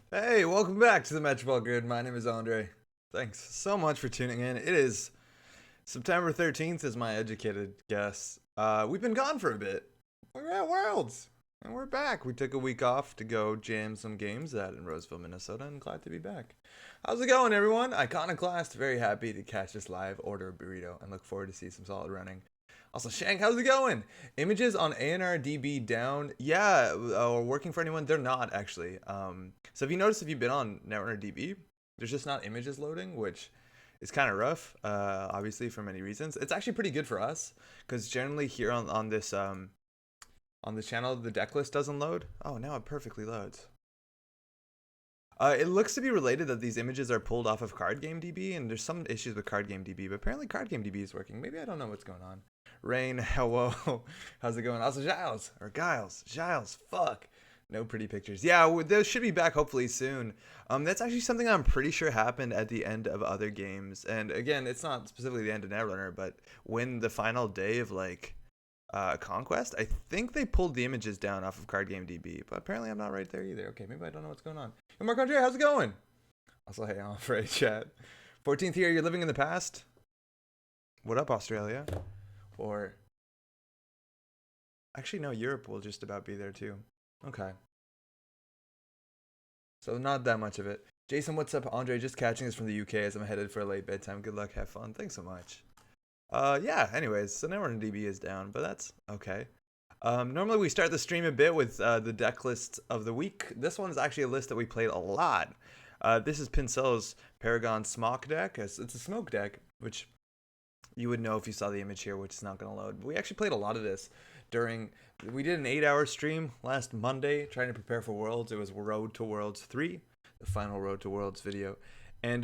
Hey, welcome back to the Metropole Grid. My name is Andre. Thanks so much for tuning in. It is September 13th, is my educated guess. We've been gone for a bit. We're at Worlds, and we're back. We took a week off to go jam some games out in Roseville, Minnesota, and glad to be back. How's it going, everyone? Iconoclast, very happy to catch this live, order a burrito, and look forward to see some solid running. Also, Shank, how's it going? Images on ANRDB down. Yeah, or working for anyone? They're not, actually. So if you notice, if you've been on Netrunner DB, there's just not images loading, which is kind of rough, obviously, for many reasons. It's actually pretty good for us, because generally here on this channel, the decklist doesn't load. Oh, now it perfectly loads. It looks to be related that these images are pulled off of Card Game DB, and there's some issues with Card Game DB, but apparently Card Game DB is working. Maybe I don't know what's going on. Rain, hello, how's it going? Also, Giles, fuck. No pretty pictures. Yeah, those should be back hopefully soon. That's actually something I'm pretty sure happened at the end of other games. And again, it's not specifically the end of Netrunner, but when the final day of Conquest, I think they pulled the images down off of Card Game DB, but apparently I'm not right there either. Okay, maybe I don't know what's going on. Hey, Marc Andre, how's it going? Also, hey, I'm afraid, chat. 14th year, you're living in the past? What up, Australia? Or actually, no, Europe will just about be there too. Okay. So not that much of it. Jason, what's up? Andre, just catching us from the UK as I'm headed for a late bedtime. Good luck, have fun. Thanks so much. Yeah, anyways, so now we're in DB is down, but that's okay. Normally we start the stream a bit with the deck list of the week. This one is actually a list that we played a lot. This is Pincel's Paragon Smock deck. It's a smoke deck, which you would know if you saw the image here, which is not going to load. But we actually played a lot of this we did an 8-hour stream last Monday trying to prepare for Worlds. It was Road to Worlds 3, the final Road to Worlds video. And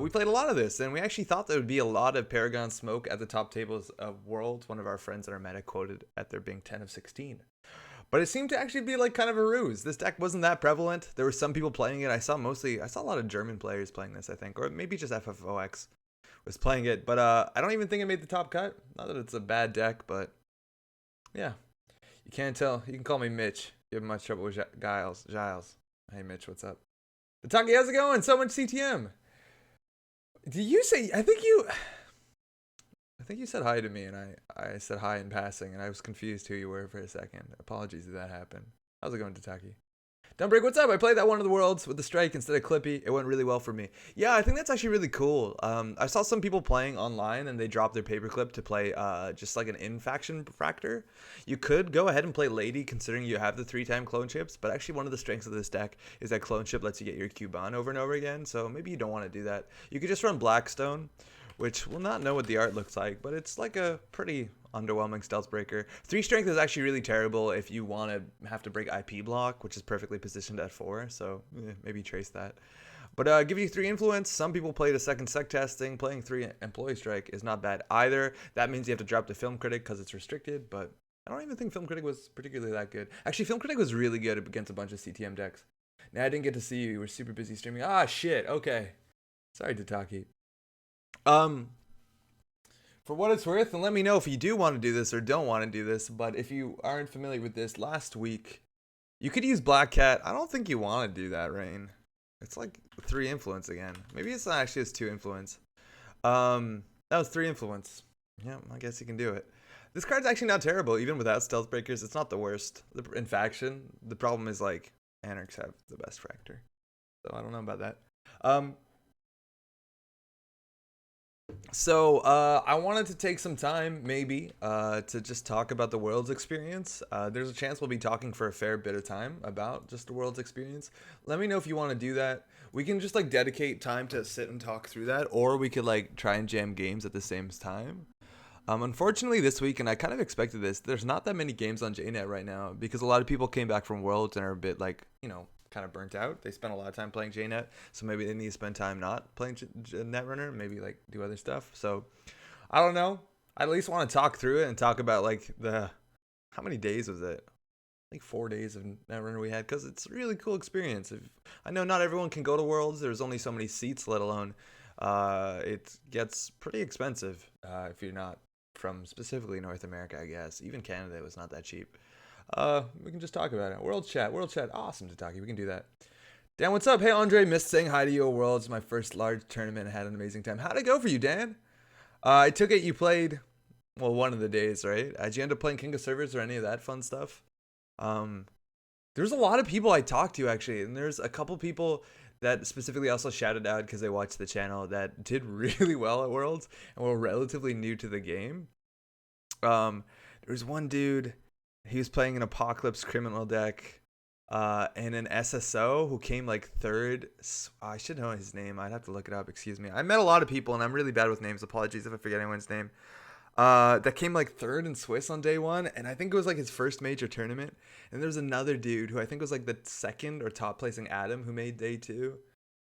we played a lot of this, and we actually thought there would be a lot of Paragon Smoke at the top tables of Worlds. One of our friends in our meta quoted at there being 10 of 16. But it seemed to actually be like kind of a ruse. This deck wasn't that prevalent. There were some people playing it. I saw a lot of German players playing this, I think, or maybe just FFOX was playing it. But I don't even think it made the top cut. Not that it's a bad deck, but yeah. You can't tell. You can call me Mitch. You have much trouble with Giles. Hey, Mitch, what's up? Taki, how's it going? So much CTM. Did you say? I think you said hi to me, and I said hi in passing, and I was confused who you were for a second. Apologies if that happened. How's it going, Taki? Dumbreak, what's up? I played that one of the worlds with the strike instead of Clippy. It went really well for me. Yeah, I think that's actually really cool. I saw some people playing online and they dropped their paperclip to play just like an in-faction fractor. You could go ahead and play Lady considering you have the 3-time clone chips, but actually one of the strengths of this deck is that clone chip lets you get your Cubone over and over again, so maybe you don't want to do that. You could just run Blackstone, which will not know what the art looks like, but it's like a pretty underwhelming stealth breaker. 3 strength is actually really terrible if you want to have to break IP block, which is perfectly positioned at 4, so maybe trace that. But give you 3 influence. Some people played a second sec testing. Playing 3 employee strike is not bad either. That means you have to drop the film critic because it's restricted, but I don't even think film critic was particularly that good. Actually, film critic was really good against a bunch of CTM decks. Now I didn't get to see you. You were super busy streaming. Ah, shit. Okay. Sorry, Tataki. For what it's worth, and let me know if you do want to do this or don't want to do this, but if you aren't familiar with this, last week, you could use Black Cat. I don't think you want to do that, Rain. It's like 3 influence again. Maybe it's not actually, it's 2 influence. That was 3 influence. Yeah, I guess you can do it. This card's actually not terrible, even without Stealth Breakers. It's not the worst. In faction, the problem is like, Anarchs have the best Fractor. So I don't know about that. So I wanted to take some time, maybe, to just talk about the world's experience. There's a chance we'll be talking for a fair bit of time about just the world's experience. Let me know if you want to do that. We can just like dedicate time to sit and talk through that, or we could like try and jam games at the same time. Unfortunately, this week, and I kind of expected this, there's not that many games on JNet right now because a lot of people came back from Worlds and are a bit like, kind of burnt out. They spent a lot of time playing JNet, so maybe they need to spend time not playing Netrunner, maybe like do other stuff. So I don't know. I at least want to talk through it and talk about like how many days was it? Like 4 days of Netrunner we had, because it's a really cool experience. I know not everyone can go to Worlds. There's only so many seats, let alone it gets pretty expensive if you're not from specifically North America, I guess. Even Canada was not that cheap. We can just talk about it. World chat. Awesome, Tataki. We can do that. Dan, what's up? Hey, Andre, missed saying hi to you at Worlds. My first large tournament. Had an amazing time. How'd it go for you, Dan? I took it you played, well, one of the days, right? Did you end up playing King of Servers or any of that fun stuff? Um, there's a lot of people I talked to, actually, and there's a couple people that specifically also shouted out because they watched the channel that did really well at Worlds and were relatively new to the game. There was one dude, he was playing an Apocalypse Criminal deck. And an SSO who came like third. I should know his name. I'd have to look it up. Excuse me. I met a lot of people, and I'm really bad with names. Apologies if I forget anyone's name. That came like third in Swiss on day one, and I think it was like his first major tournament. And there's another dude who I think was like the second or top placing Adam who made day two.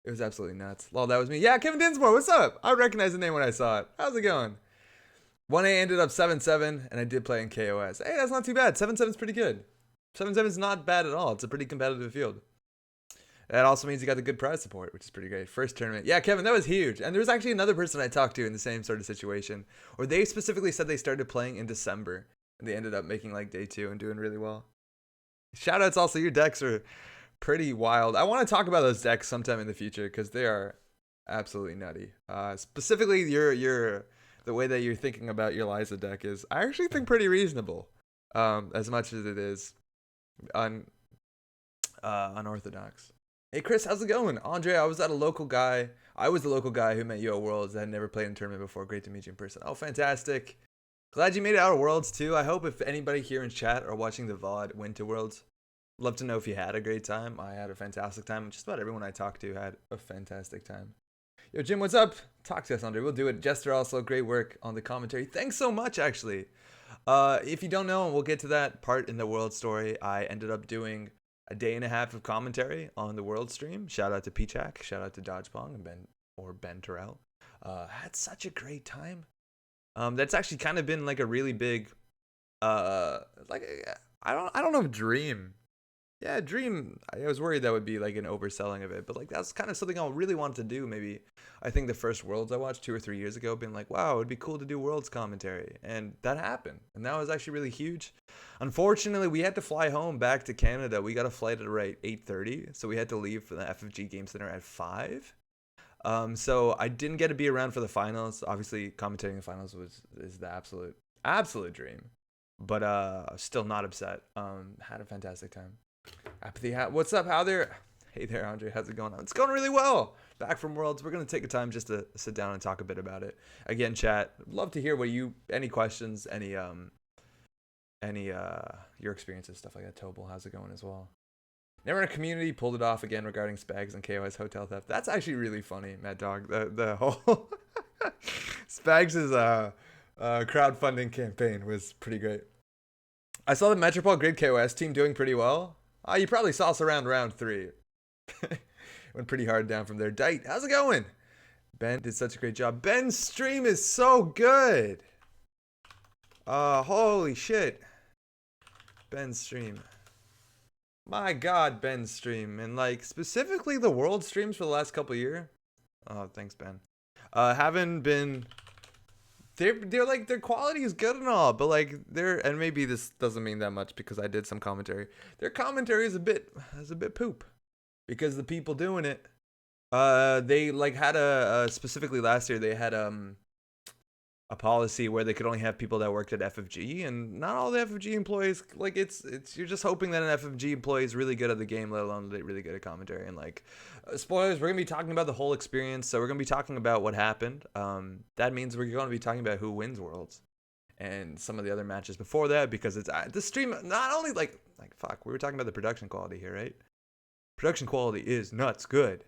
It was absolutely nuts. Lol, that was me. Yeah, Kevin Dinsmore, what's up? I recognize the name when I saw it. How's it going? 1A ended up 7-7, and I did play in KOS. Hey, that's not too bad. 7-7 is pretty good. 7-7 is not bad at all. It's a pretty competitive field. That also means you got the good prize support, which is pretty great. First tournament. Yeah, Kevin, that was huge. And there was actually another person I talked to in the same sort of situation, or they specifically said they started playing in December, and they ended up making like day two and doing really well. Shoutouts also, your decks are pretty wild. I want to talk about those decks sometime in the future because they are absolutely nutty. Specifically, the way that you're thinking about your Liza deck is, I actually think, pretty reasonable, as much as it is unorthodox. Hey Chris, how's it going? Andre, I was the local guy who met you at Worlds that had never played in a tournament before. Great to meet you in person. Oh, fantastic. Glad you made it out of Worlds too. I hope if anybody here in chat or watching the VOD went to Worlds, love to know if you had a great time. I had a fantastic time. Just about everyone I talked to had a fantastic time. Yo, Jim, what's up? Talk to us, Andre. We'll do it. Jester, also great work on the commentary. Thanks so much, actually. If you don't know, and we'll get to that part in the World story, I ended up doing a day and a half of commentary on the World stream. Shout out to Pichak, shout out to Dodgepong and Ben Terrell. Had such a great time. That's actually kind of been like a really big, I don't know if dream. Yeah, dream. I was worried that would be like an overselling of it, but like that's kind of something I really wanted to do. Maybe I think the first Worlds I watched 2 or 3 years ago, being like, wow, it'd be cool to do Worlds commentary, and that happened, and that was actually really huge. Unfortunately, we had to fly home back to Canada. We got a flight at right 8:30, so we had to leave for the FFG Game Center at 5. So I didn't get to be around for the finals. Obviously, commentating the finals is the absolute dream, but still not upset. Had a fantastic time. Apathy hat, what's up? How there? Hey there, Andre. How's it going? It's going really well. Back from Worlds. We're gonna take a time just to sit down and talk a bit about it. Again, chat. Love to hear any questions, any your experiences, stuff like that. Tobal, how's it going as well? Netrunner community pulled it off again regarding Spags and KOS hotel theft. That's actually really funny, Mad Dog. The whole Spags' crowdfunding campaign was pretty great. I saw the Metropole Grid KOS team doing pretty well. You probably saw us around round 3. Went pretty hard down from there. Dite, how's it going? Ben did such a great job. Ben's stream is so good. Holy shit. Ben's stream. My God, Ben's stream. And like specifically the World streams for the last couple of years. Oh, thanks, Ben. Haven't been... They're like, their quality is good and all, but like and maybe this doesn't mean that much because I did some commentary. Their commentary is a bit poop because the people doing it, they like had specifically last year they had a policy where they could only have people that worked at FFG, and not all the FFG employees, like it's you're just hoping that an FFG employee is really good at the game, let alone really good at commentary. And like spoilers, we're gonna be talking about the whole experience, so we're gonna be talking about what happened. That means we're gonna be talking about who wins Worlds and some of the other matches before that, because it's the stream not only like fuck, we were talking about the production quality here, right? Production quality is nuts good.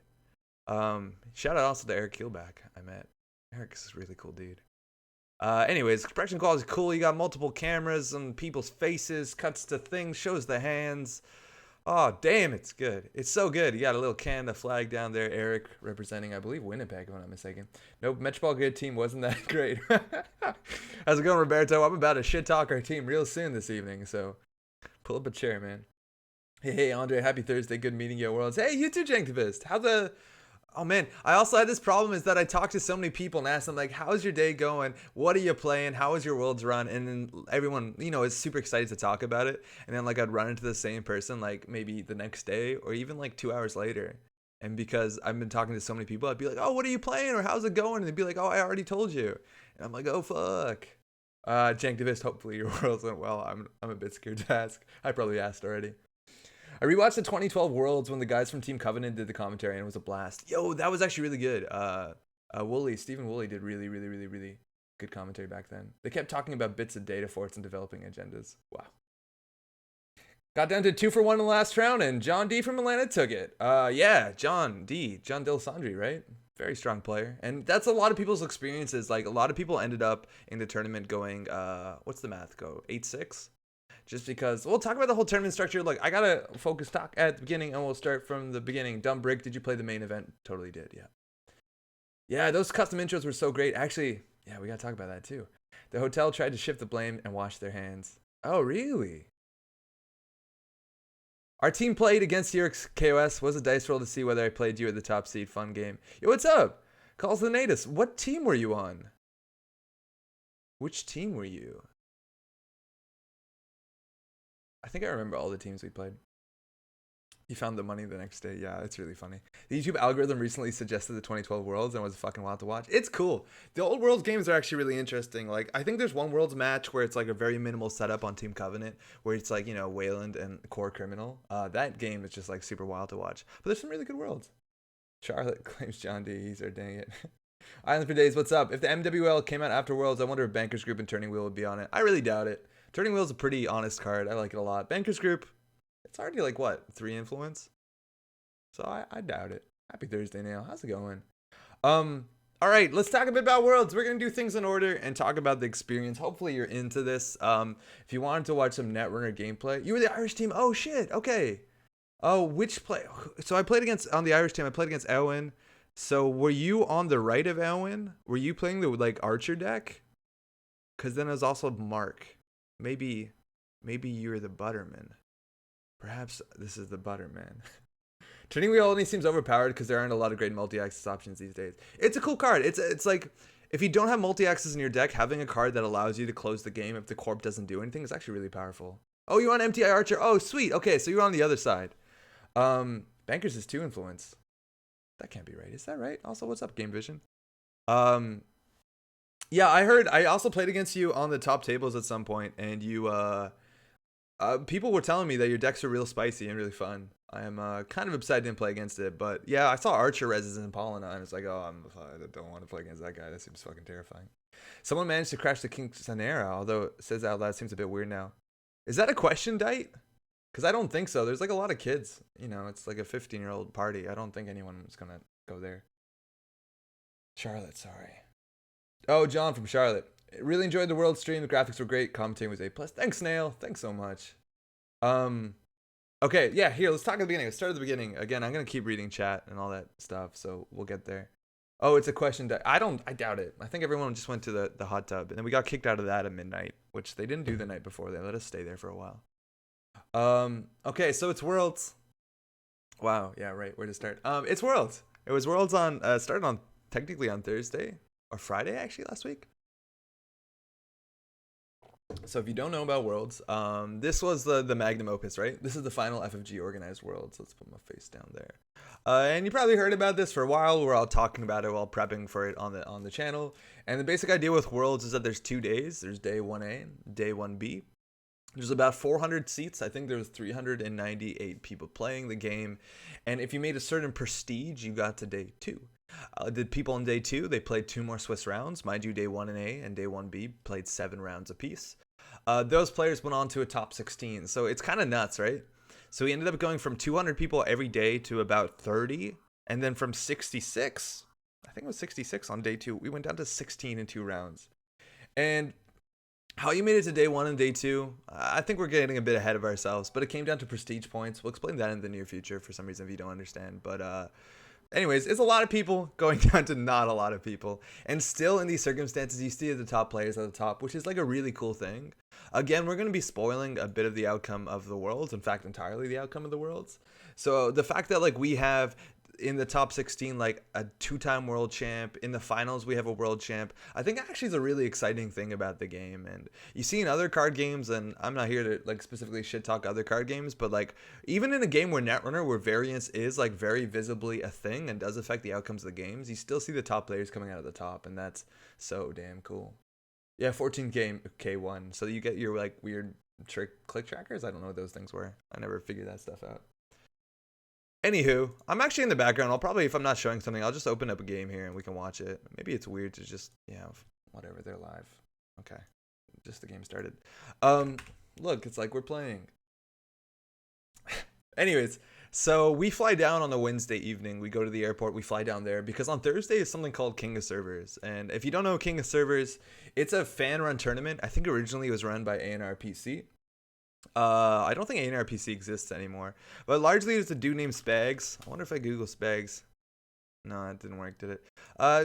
Shout out also to Eric Keelback. I met Eric's a really cool dude. Anyways, production quality is cool. You got multiple cameras on people's faces, cuts to things, shows the hands. Oh, damn, it's good. It's so good. You got a little Canada flag down there. Eric representing, I believe, Winnipeg, if I'm not mistaken. Nope, Metropole Grid team wasn't that great. How's it going, Roberto? I'm about to shit talk our team real soon this evening, so pull up a chair, man. Hey, Andre, happy Thursday. Good meeting you at Worlds. Hey, you too, Janktivist. Oh man, I also had this problem is that I talked to so many people and asked them like, how's your day going? What are you playing? How was your Worlds run? And then everyone, is super excited to talk about it. And then like I'd run into the same person like maybe the next day or even like 2 hours later. And because I've been talking to so many people, I'd be like, oh, what are you playing? Or how's it going? And they'd be like, oh, I already told you. And I'm like, oh, fuck. Janktivist, hopefully your worlds went well. I'm a bit scared to ask. I probably asked already. I rewatched the 2012 Worlds when the guys from Team Covenant did the commentary, and it was a blast. Yo, that was actually really good. Stephen Woolley did really, really, really, really good commentary back then. They kept talking about bits of data forts and developing agendas. Wow. Got down to 2 for 1 in the last round, and John D from Atlanta took it. Yeah, John Delisandri, right? Very strong player. And that's a lot of people's experiences. Like, a lot of people ended up in the tournament going, what's the math go? 8-6? Just because, we'll talk about the whole tournament structure. Look, I gotta focus talk at the beginning, and we'll start from the beginning. Dumb Brick, did you play the main event? Totally did, yeah. Yeah, those custom intros were so great. Actually, yeah, we gotta talk about that too. The hotel tried to shift the blame and wash their hands. Oh, really? Our team played against your KOS. Was a dice roll to see whether I played you at the top seed. Fun game. Yo, what's up? Calls the Natus. What team were you on? Which team were you? I think I remember all the teams we played. You found the money the next day. Yeah, it's really funny. The YouTube algorithm recently suggested the 2012 Worlds and it was fucking wild to watch. It's cool. The old Worlds games are actually really interesting. Like, I think there's one Worlds match where it's like a very minimal setup on Team Covenant, where it's like, you know, Wayland and Core Criminal. That game is just like super wild to watch. But there's some really good Worlds. Charlotte claims John D. He's there, dang it. Island for Days, what's up? If the MWL came out after Worlds, I wonder if Bankers Group and Turning Wheel would be on it. I really doubt it. Turning Wheel is a pretty honest card. I like it a lot. Bankers Group, it's already like, what, 3 influence? So I doubt it. Happy Thursday, Nail. How's it going? All right, let's talk a bit about Worlds. We're going to do things in order and talk about the experience. Hopefully you're into this. If you wanted to watch some Netrunner gameplay, you were the Irish team. Oh, shit. Okay. Oh, which play? So I played on the Irish team. I played against Elwin. So were you on the right of Elwin? Were you playing the, like, Archer deck? Because then there's also Mark. Maybe you're the Butterman. Perhaps this is the Butterman. Turning Wheel only seems overpowered because there aren't a lot of great multi-axis options these days. It's a cool card. It's like, if you don't have multi-axis in your deck, having a card that allows you to close the game if the corp doesn't do anything is actually really powerful. Oh, you're on MTI Archer. Oh, sweet. Okay, so you're on the other side. Bankers is 2 influence. That can't be right. Is that right? Also, what's up, Game Vision? Yeah, I heard. I also played against you on the top tables at some point, and you, people were telling me that your decks are real spicy and really fun. I am kind of upset I didn't play against it, but yeah, I saw Archer Reses in Paulina, and it's like, oh, I don't want to play against that guy. That seems fucking terrifying. Someone managed to crash the Quinceanera, although it says out loud, seems a bit weird now. Is that a question, Dite? Because I don't think so. There's like a lot of kids. You know, it's like a 15-year-old party. I don't think anyone's going to go there. Charlotte, sorry. Oh, John from Charlotte. Really enjoyed the World stream. The graphics were great. Commentating was A+. Thanks, Snail. Thanks so much. Okay, yeah, here, let's talk at the beginning. Let's start at the beginning. Again, I'm going to keep reading chat and all that stuff, so we'll get there. Oh, it's a question. I doubt it. I think everyone just went to the hot tub, and then we got kicked out of that at midnight, which they didn't do the night before. They let us stay there for a while. Okay, so it's Worlds. Wow, yeah, right, where to start? It's Worlds. It was Worlds on, started on, technically on Thursday, or Friday, actually, last week. So if you don't know about Worlds, this was the magnum opus, right? This is the final FFG organized Worlds. Let's put my face down there. And you probably heard about this for a while. We're all talking about it while prepping for it on the channel. And the basic idea with Worlds is that there's 2 days. There's day 1A, day 1B. There's about 400 seats. I think there was 398 people playing the game. And if you made a certain prestige, you got to day 2. The people on day 2, they played 2 more Swiss rounds. Mind you, day 1A and day 1B played 7 rounds apiece. Those players went on to a top 16. So it's kind of nuts, right? So we ended up going from 200 people every day to about 30. And then from 66, I think it was 66 on day 2, we went down to 16 in 2 rounds. And how you made it to day 1 and day 2, I think we're getting a bit ahead of ourselves. But it came down to prestige points. We'll explain that in the near future for some reason if you don't understand. But anyways, it's a lot of people going down to not a lot of people. And still in these circumstances, you see the top players at the top, which is like a really cool thing. Again, we're going to be spoiling a bit of the outcome of the Worlds. In fact, entirely the outcome of the Worlds. So the fact that like we have, in the top 16 like a 2-time world champ. In the finals, we have a world champ. I think actually is a really exciting thing about the game. And you see in other card games, and I'm not here to like specifically shit talk other card games, but like even in a game where Netrunner, where variance is like very visibly a thing and does affect the outcomes of the games, you still see the top players coming out of the top, and that's so damn cool. Yeah, 14 game K1. So you get your like weird trick click trackers. I don't know what those things were. I never figured that stuff out. Anywho, I'm actually in the background. I'll probably, if I'm not showing something, I'll just open up a game here and we can watch it. Maybe it's weird to just, yeah, whatever, they're live. Okay, just the game started. Look, it's like we're playing. Anyways, so we fly down on the Wednesday evening. We go to the airport. We fly down there because on Thursday is something called King of Servers. And if you don't know King of Servers, it's a fan-run tournament. I think originally it was run by A&R PC. I don't think A&R PC exists anymore, but largely it's a dude named Spags. I wonder if I Google Spags. No, it didn't work, did it?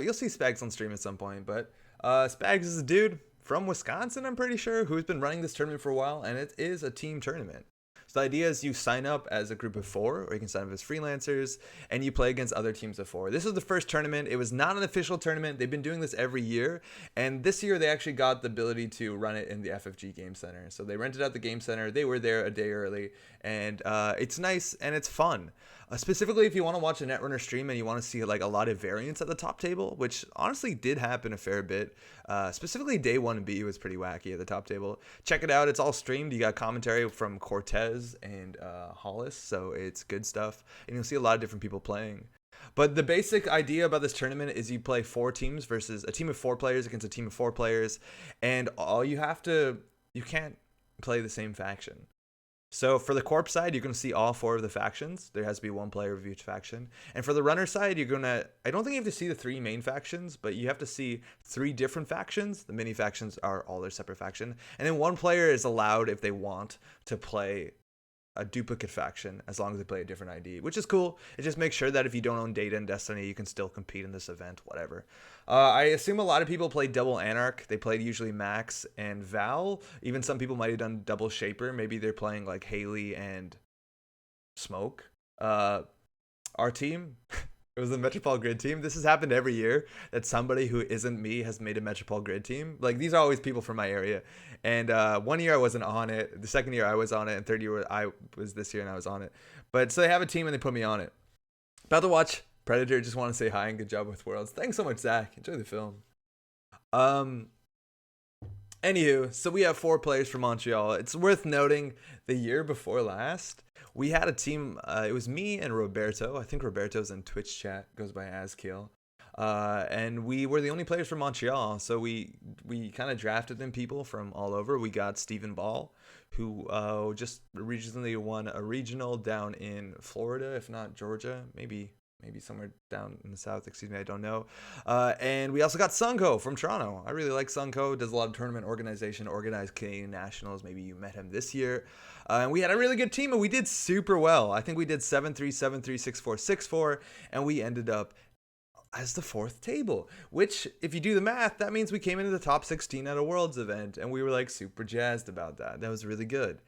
You'll see Spags on stream at some point, but Spags is a dude from Wisconsin, I'm pretty sure, who's been running this tournament for a while, and it is a team tournament. So the idea is you sign up as a group of 4, or you can sign up as freelancers, and you play against other teams of 4. This was the first tournament. It was not an official tournament. They've been doing this every year, and this year they actually got the ability to run it in the FFG Game Center. So they rented out the Game Center. They were there a day early, and it's nice and it's fun. Specifically, if you want to watch a Netrunner stream and you want to see like a lot of variance at the top table, which honestly did happen a fair bit. Specifically, day 1B was pretty wacky at the top table. Check it out. It's all streamed. You got commentary from Cortez and Hollis, so it's good stuff. And you'll see a lot of different people playing. But the basic idea about this tournament is you play 4 teams versus a team of 4 players against a team of 4 players, and you can't play the same faction. So for the corp side, you're going to see all 4 of the factions. There has to be 1 player of each faction. And for the runner side, you're going to, I don't think you have to see the 3 main factions, but you have to see 3 different factions. The mini factions are all their separate faction. And then 1 player is allowed, if they want, to play a duplicate faction as long as they play a different ID, which is cool. It just makes sure that if you don't own data in Destiny, you can still compete in this event, whatever. I assume a lot of people play double Anarch. They played usually Max and Val. Even some people might have done double Shaper. Maybe they're playing like Haley and Smoke. Our team, it was the Metropole Grid team. This has happened every year that somebody who isn't me has made a Metropole Grid team. Like, these are always people from my area. And 1 year I wasn't on it. The second year I was on it. And third year I was this year and I was on it. But so they have a team and they put me on it. About to watch Predator. Just want to say hi and good job with Worlds. Thanks so much, Zach. Enjoy the film. Anywho, so we have 4 players from Montreal. It's worth noting the year before last, we had a team. It was me and Roberto. I think Roberto's in Twitch chat, goes by Azkiel. And we were the only players from Montreal. So we kind of drafted in people from all over. We got Stephen Ball, who just recently won a regional down in Florida, if not Georgia, maybe somewhere down in the south, excuse me, I don't know. And we also got Sunko from Toronto. I really like Sunko, does a lot of tournament organization, organized Canadian Nationals. Maybe you met him this year. And we had a really good team, and we did super well. I think we did 7-3, 7-3, 6-4, 6-4, and we ended up as the 4th table, which, if you do the math, that means we came into the top 16 at a Worlds event, and we were like super jazzed about that. That was really good.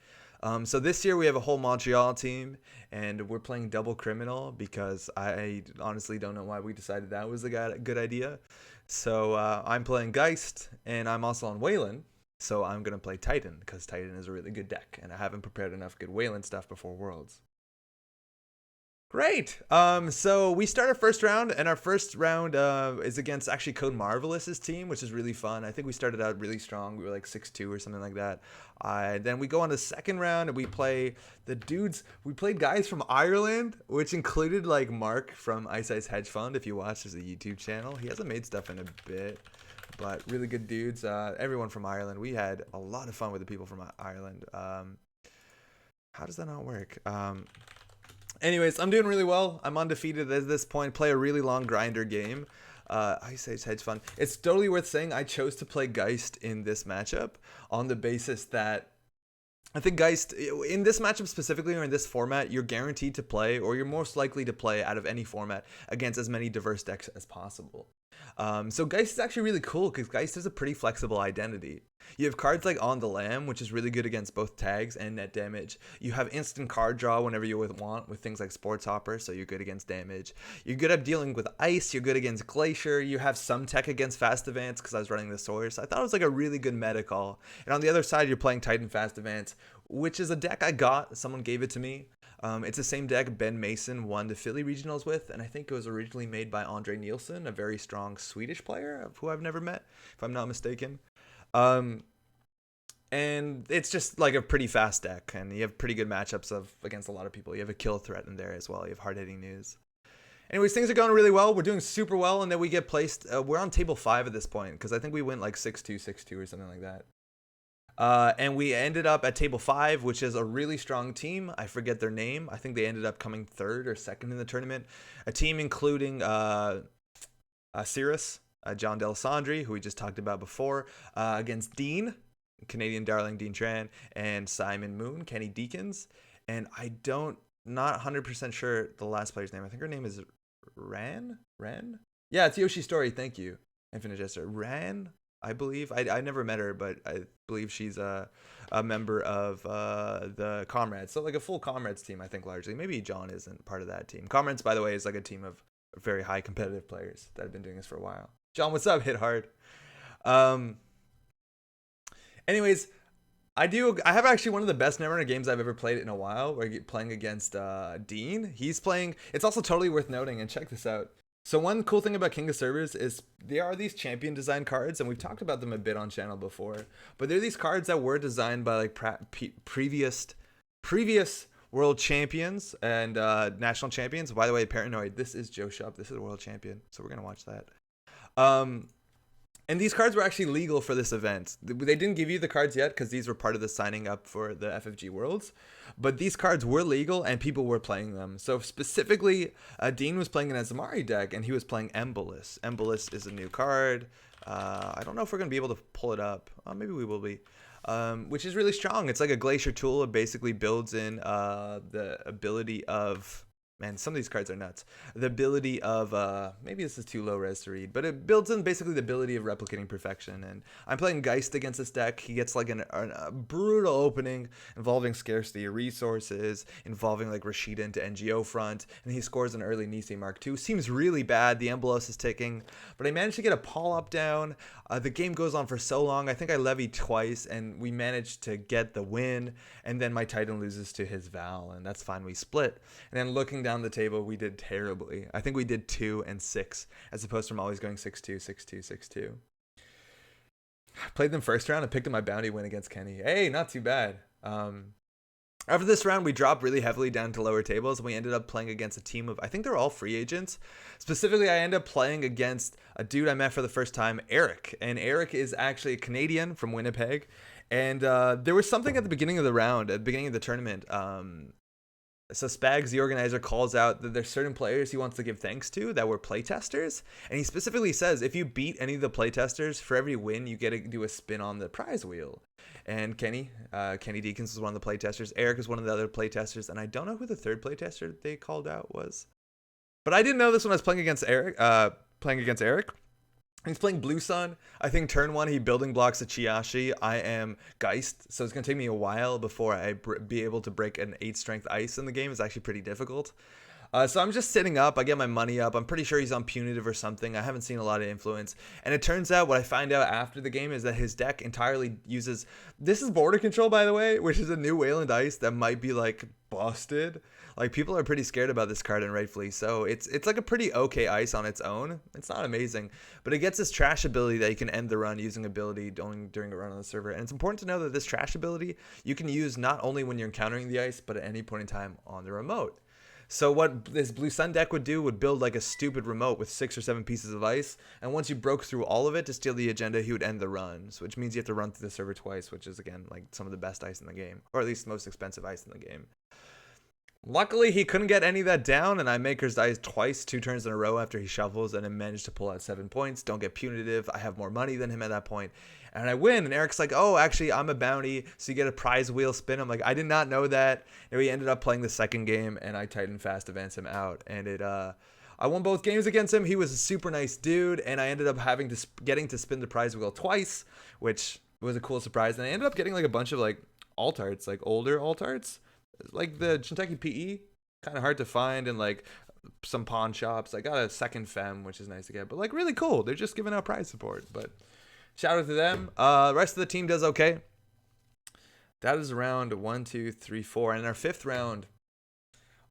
So this year we have a whole Montreal team, and we're playing double criminal because I honestly don't know why we decided that was a good idea. So I'm playing Geist, and I'm also on Wayland. So I'm going to play Titan because Titan is a really good deck, and I haven't prepared enough good Wayland stuff before Worlds. Great. So we start our first round, and our first round is against actually Code Marvelous's team, which is really fun. I think we started out really strong. We were like 6-2 or something like that. Then we go on the second round, and we play the dudes. We played guys from Ireland, which included like Mark from Ice Ice Hedge Fund. If you watch, there's a YouTube channel. He hasn't made stuff in a bit, but really good dudes. Everyone from Ireland. We had a lot of fun with the people from Ireland. How does that not work? Anyways, I'm doing really well. I'm undefeated at this point. Play a really long grinder game. I say it's hedge fun. It's totally worth saying I chose to play Geist in this matchup on the basis that I think Geist, in this matchup specifically, or in this format, you're guaranteed to play, or you're most likely to play out of any format against as many diverse decks as possible. So Geist is actually really cool because Geist is a pretty flexible identity. You have cards like On the Lam, which is really good against both tags and net damage. You have instant card draw whenever you want with things like Sports Hopper, so you're good against damage. You're good at dealing with ice, you're good against Glacier, you have some tech against Fast Advance because I was running the Source. I thought it was like a really good meta call. And on the other side, you're playing Titan Fast Advance, which is a deck I got. Someone gave it to me. It's the same deck Ben Mason won the Philly Regionals with, and I think it was originally made by Andre Nielsen, a very strong Swedish player who I've never met, if I'm not mistaken. And it's just like a pretty fast deck, and you have pretty good matchups against a lot of people. You have a kill threat in there as well. You have hard-hitting news. Anyways, things are going really well. We're doing super well, and then we get placed. We're on table 5 at this point, because I think we went like 6-2, 6-2 or something like that. And we ended up at table 5, which is a really strong team. I forget their name. I think they ended up coming 3rd or 2nd in the tournament. A team including Cirrus, John Delisandri, who we just talked about before, against Dean, Canadian darling Dean Tran, and Simon Moon, Kenny Deacons. And not 100% sure the last player's name. I think her name is Ran? Yeah, it's Yoshi Story. Thank you. Infinite Jester. Ran? I believe. I never met her, but I believe she's a member of the Comrades. So like a full Comrades team, I think, largely. Maybe John isn't part of that team. Comrades, by the way, is like a team of very high competitive players that have been doing this for a while. John, what's up? Hit hard. Anyways, I have actually one of the best Netrunner games I've ever played in a while. We're playing against Dean. He's playing. It's also totally worth noting, and check this out. So one cool thing about King of Servers is there are these champion design cards, and we've talked about them a bit on channel before. But they're these cards that were designed by like previous world champions and national champions. By the way, Paranoid, this is Joe Shop. This is a world champion, so we're gonna watch that. And these cards were actually legal for this event. They didn't give you the cards yet because these were part of the signing up for the FFG Worlds. But these cards were legal and people were playing them. So specifically, Dean was playing an Azamari deck and he was playing Embolus. Embolus is a new card. I don't know if we're going to be able to pull it up. Maybe we will be. Which is really strong. It's like a Glacier tool. It basically builds in the ability of... Man, some of these cards are nuts. The ability of, maybe this is too low res to read, but it builds in basically the ability of replicating perfection. And I'm playing Geist against this deck. He gets like a brutal opening involving scarcity of resources, involving like Rashida into NGO front, and he scores an early Nisei Mark II. Seems really bad. The Embolos is ticking, but I managed to get a Paul up down. The game goes on for so long. I think I levied twice, and we managed to get the win, and then my Titan loses to his Val, and that's fine. We split. And then looking down the table, we did terribly. I think we did 2 and 6 as opposed from always going 6-2, 6-2, 6-2. Played them first round and picked up my bounty win against Kenny. Hey, not too bad. After this round, we dropped really heavily down to lower tables, and we ended up playing against a team of, I think they're all free agents. Specifically, I ended up playing against a dude I met for the first time, Eric. And Eric is actually a Canadian from Winnipeg. And there was something at the beginning of the round, at the beginning of the tournament. So Spags, the organizer, calls out that there's certain players he wants to give thanks to that were playtesters. And he specifically says, if you beat any of the playtesters, for every win, you get to do a spin on the prize wheel. And Kenny Deacons was one of the playtesters. Eric is one of the other playtesters. And I don't know who the third playtester they called out was. But I didn't know this when I was playing against Eric. He's playing Blue Sun. I think turn 1, he building blocks a Chiashi. I am Geist, so it's going to take me a while before I be able to break an 8 strength ice in the game. It's actually pretty difficult. So I'm just sitting up. I get my money up. I'm pretty sure he's on Punitive or something. I haven't seen a lot of influence. And it turns out what I find out after the game is that his deck entirely uses... This is Border Control, by the way, which is a new Wayland Ice that might be, like, busted. Like, people are pretty scared about this card, and rightfully so. It's like a pretty okay ice on its own. It's not amazing. But it gets this trash ability that you can end the run using ability during a run on the server. And it's important to know that this trash ability you can use not only when you're encountering the ice, but at any point in time on the remote. So what this Blue Sun deck would do would build like a stupid remote with 6 or 7 pieces of ice. And once you broke through all of it to steal the agenda, he would end the run. So which means you have to run through the server twice, which is, again, like some of the best ice in the game. Or at least the most expensive ice in the game. Luckily, he couldn't get any of that down, and I Maker's dies twice, 2 turns in a row after he shovels, and I managed to pull out 7 points. Don't get punitive. I have more money than him at that point. And I win, and Eric's like, oh, actually, I'm a bounty, so you get a prize wheel spin. I'm like, I did not know that. And we ended up playing the second game, and I Titan fast advance him out. And I won both games against him. He was a super nice dude, and I ended up getting to spin the prize wheel twice, which was a cool surprise. And I ended up getting like a bunch of like alt arts, like older alt arts, like the Kentucky PE, kind of hard to find, and like some pawn shops. I got a second fem, which is nice to get, but like really cool. They're just giving out prize support, but shout out to them. The rest of the team does okay. That is round 1, 2, 3, 4, and in our 5th round,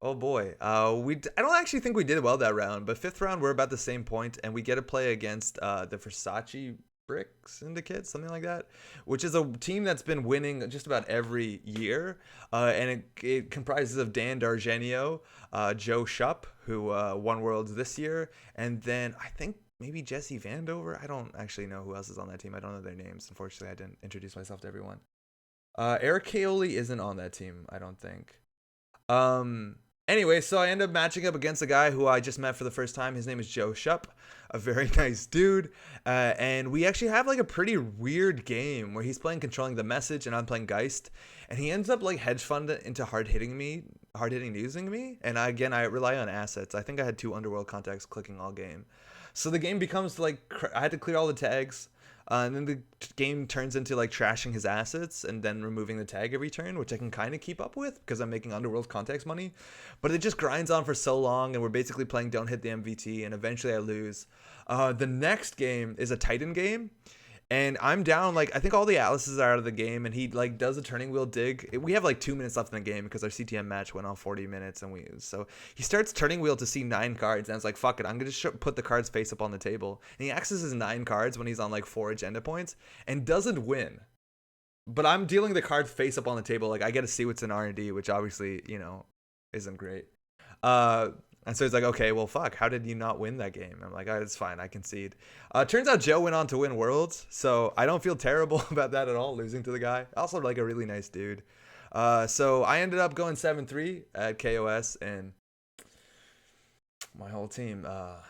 oh boy, I don't actually think we did well that round, but 5th round we're about the same point, and we get to play against the Versace Brick Syndicate, something like that, which is a team that's been winning just about every year, and it comprises of Dan Dargenio, Joe Shupp, who won Worlds this year, and then I think maybe Jesse Vandover. I don't actually know who else is on that team. I don't know their names. Unfortunately, I didn't introduce myself to everyone. Eric Kaoli isn't on that team, I don't think. Anyway, so I end up matching up against a guy who I just met for the first time. His name is Joe Shupp, a very nice dude. And we actually have like a pretty weird game where he's playing Controlling the Message and I'm playing Geist. And he ends up like hedge fund into hard hitting using me. And I rely on assets. I think I had 2 Underworld contacts clicking all game. So the game becomes like, I had to clear all the tags. And then the game turns into like trashing his assets and then removing the tag every turn, which I can kind of keep up with because I'm making Underworld contacts money. But it just grinds on for so long, and we're basically playing Don't Hit the MVT, and eventually I lose. The next game is a Titan game, and I'm down, like, I think all the Atlases are out of the game, and he like does a turning wheel dig. We have like 2 minutes left in the game because our CTM match went on 40 minutes, and so he starts turning wheel to see 9 cards, and I was like, fuck it, I'm gonna just put the cards face up on the table. And he accesses 9 cards when he's on like 4 agenda points and doesn't win. But I'm dealing the card face up on the table, like I get to see what's in R&D, which obviously, isn't great. And so he's like, okay, well, fuck, how did you not win that game? I'm like, oh, it's fine, I concede. Turns out Joe went on to win Worlds, so I don't feel terrible about that at all, losing to the guy. Also, like, a really nice dude. So I ended up going 7-3 at KOS, and my whole team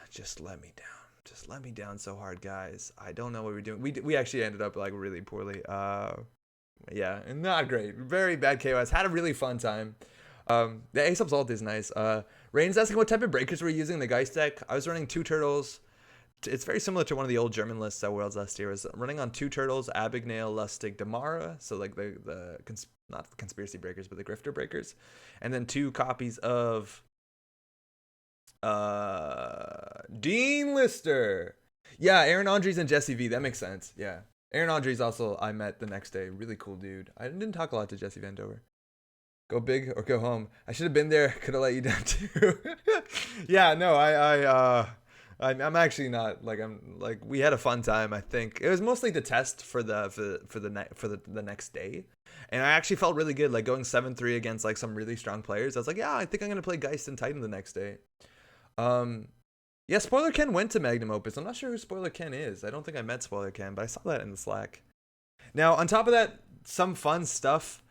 just let me down. Just let me down so hard, guys. I don't know what we're doing. We actually ended up, like, really poorly. Yeah, not great. Very bad KOS. Had a really fun time. The Aesop's ult is nice. Rain's asking what type of breakers we're using in the Geist deck. I was running 2 turtles. It's very similar to one of the old German lists at Worlds last year. I was running on 2 turtles, Abigail, Lustig, Damara. So like not the conspiracy breakers, but the grifter breakers. And then 2 copies of Dean Lister. Yeah, Aaron Andres and Jesse V. That makes sense. Yeah. Aaron Andres also I met the next day. Really cool dude. I didn't talk a lot to Jesse Vandover. Go big or go home. I should have been there. Could have let you down too. Yeah, no, I'm actually not like we had a fun time. I think it was mostly the test for the next day, and I actually felt really good. Like going 7-3 against like some really strong players. I was like, yeah, I think I'm gonna play Geist and Titan the next day. Yeah, Spoiler Ken went to Magnum Opus. I'm not sure who Spoiler Ken is. I don't think I met Spoiler Ken, but I saw that in the Slack. Now, on top of that, some fun stuff.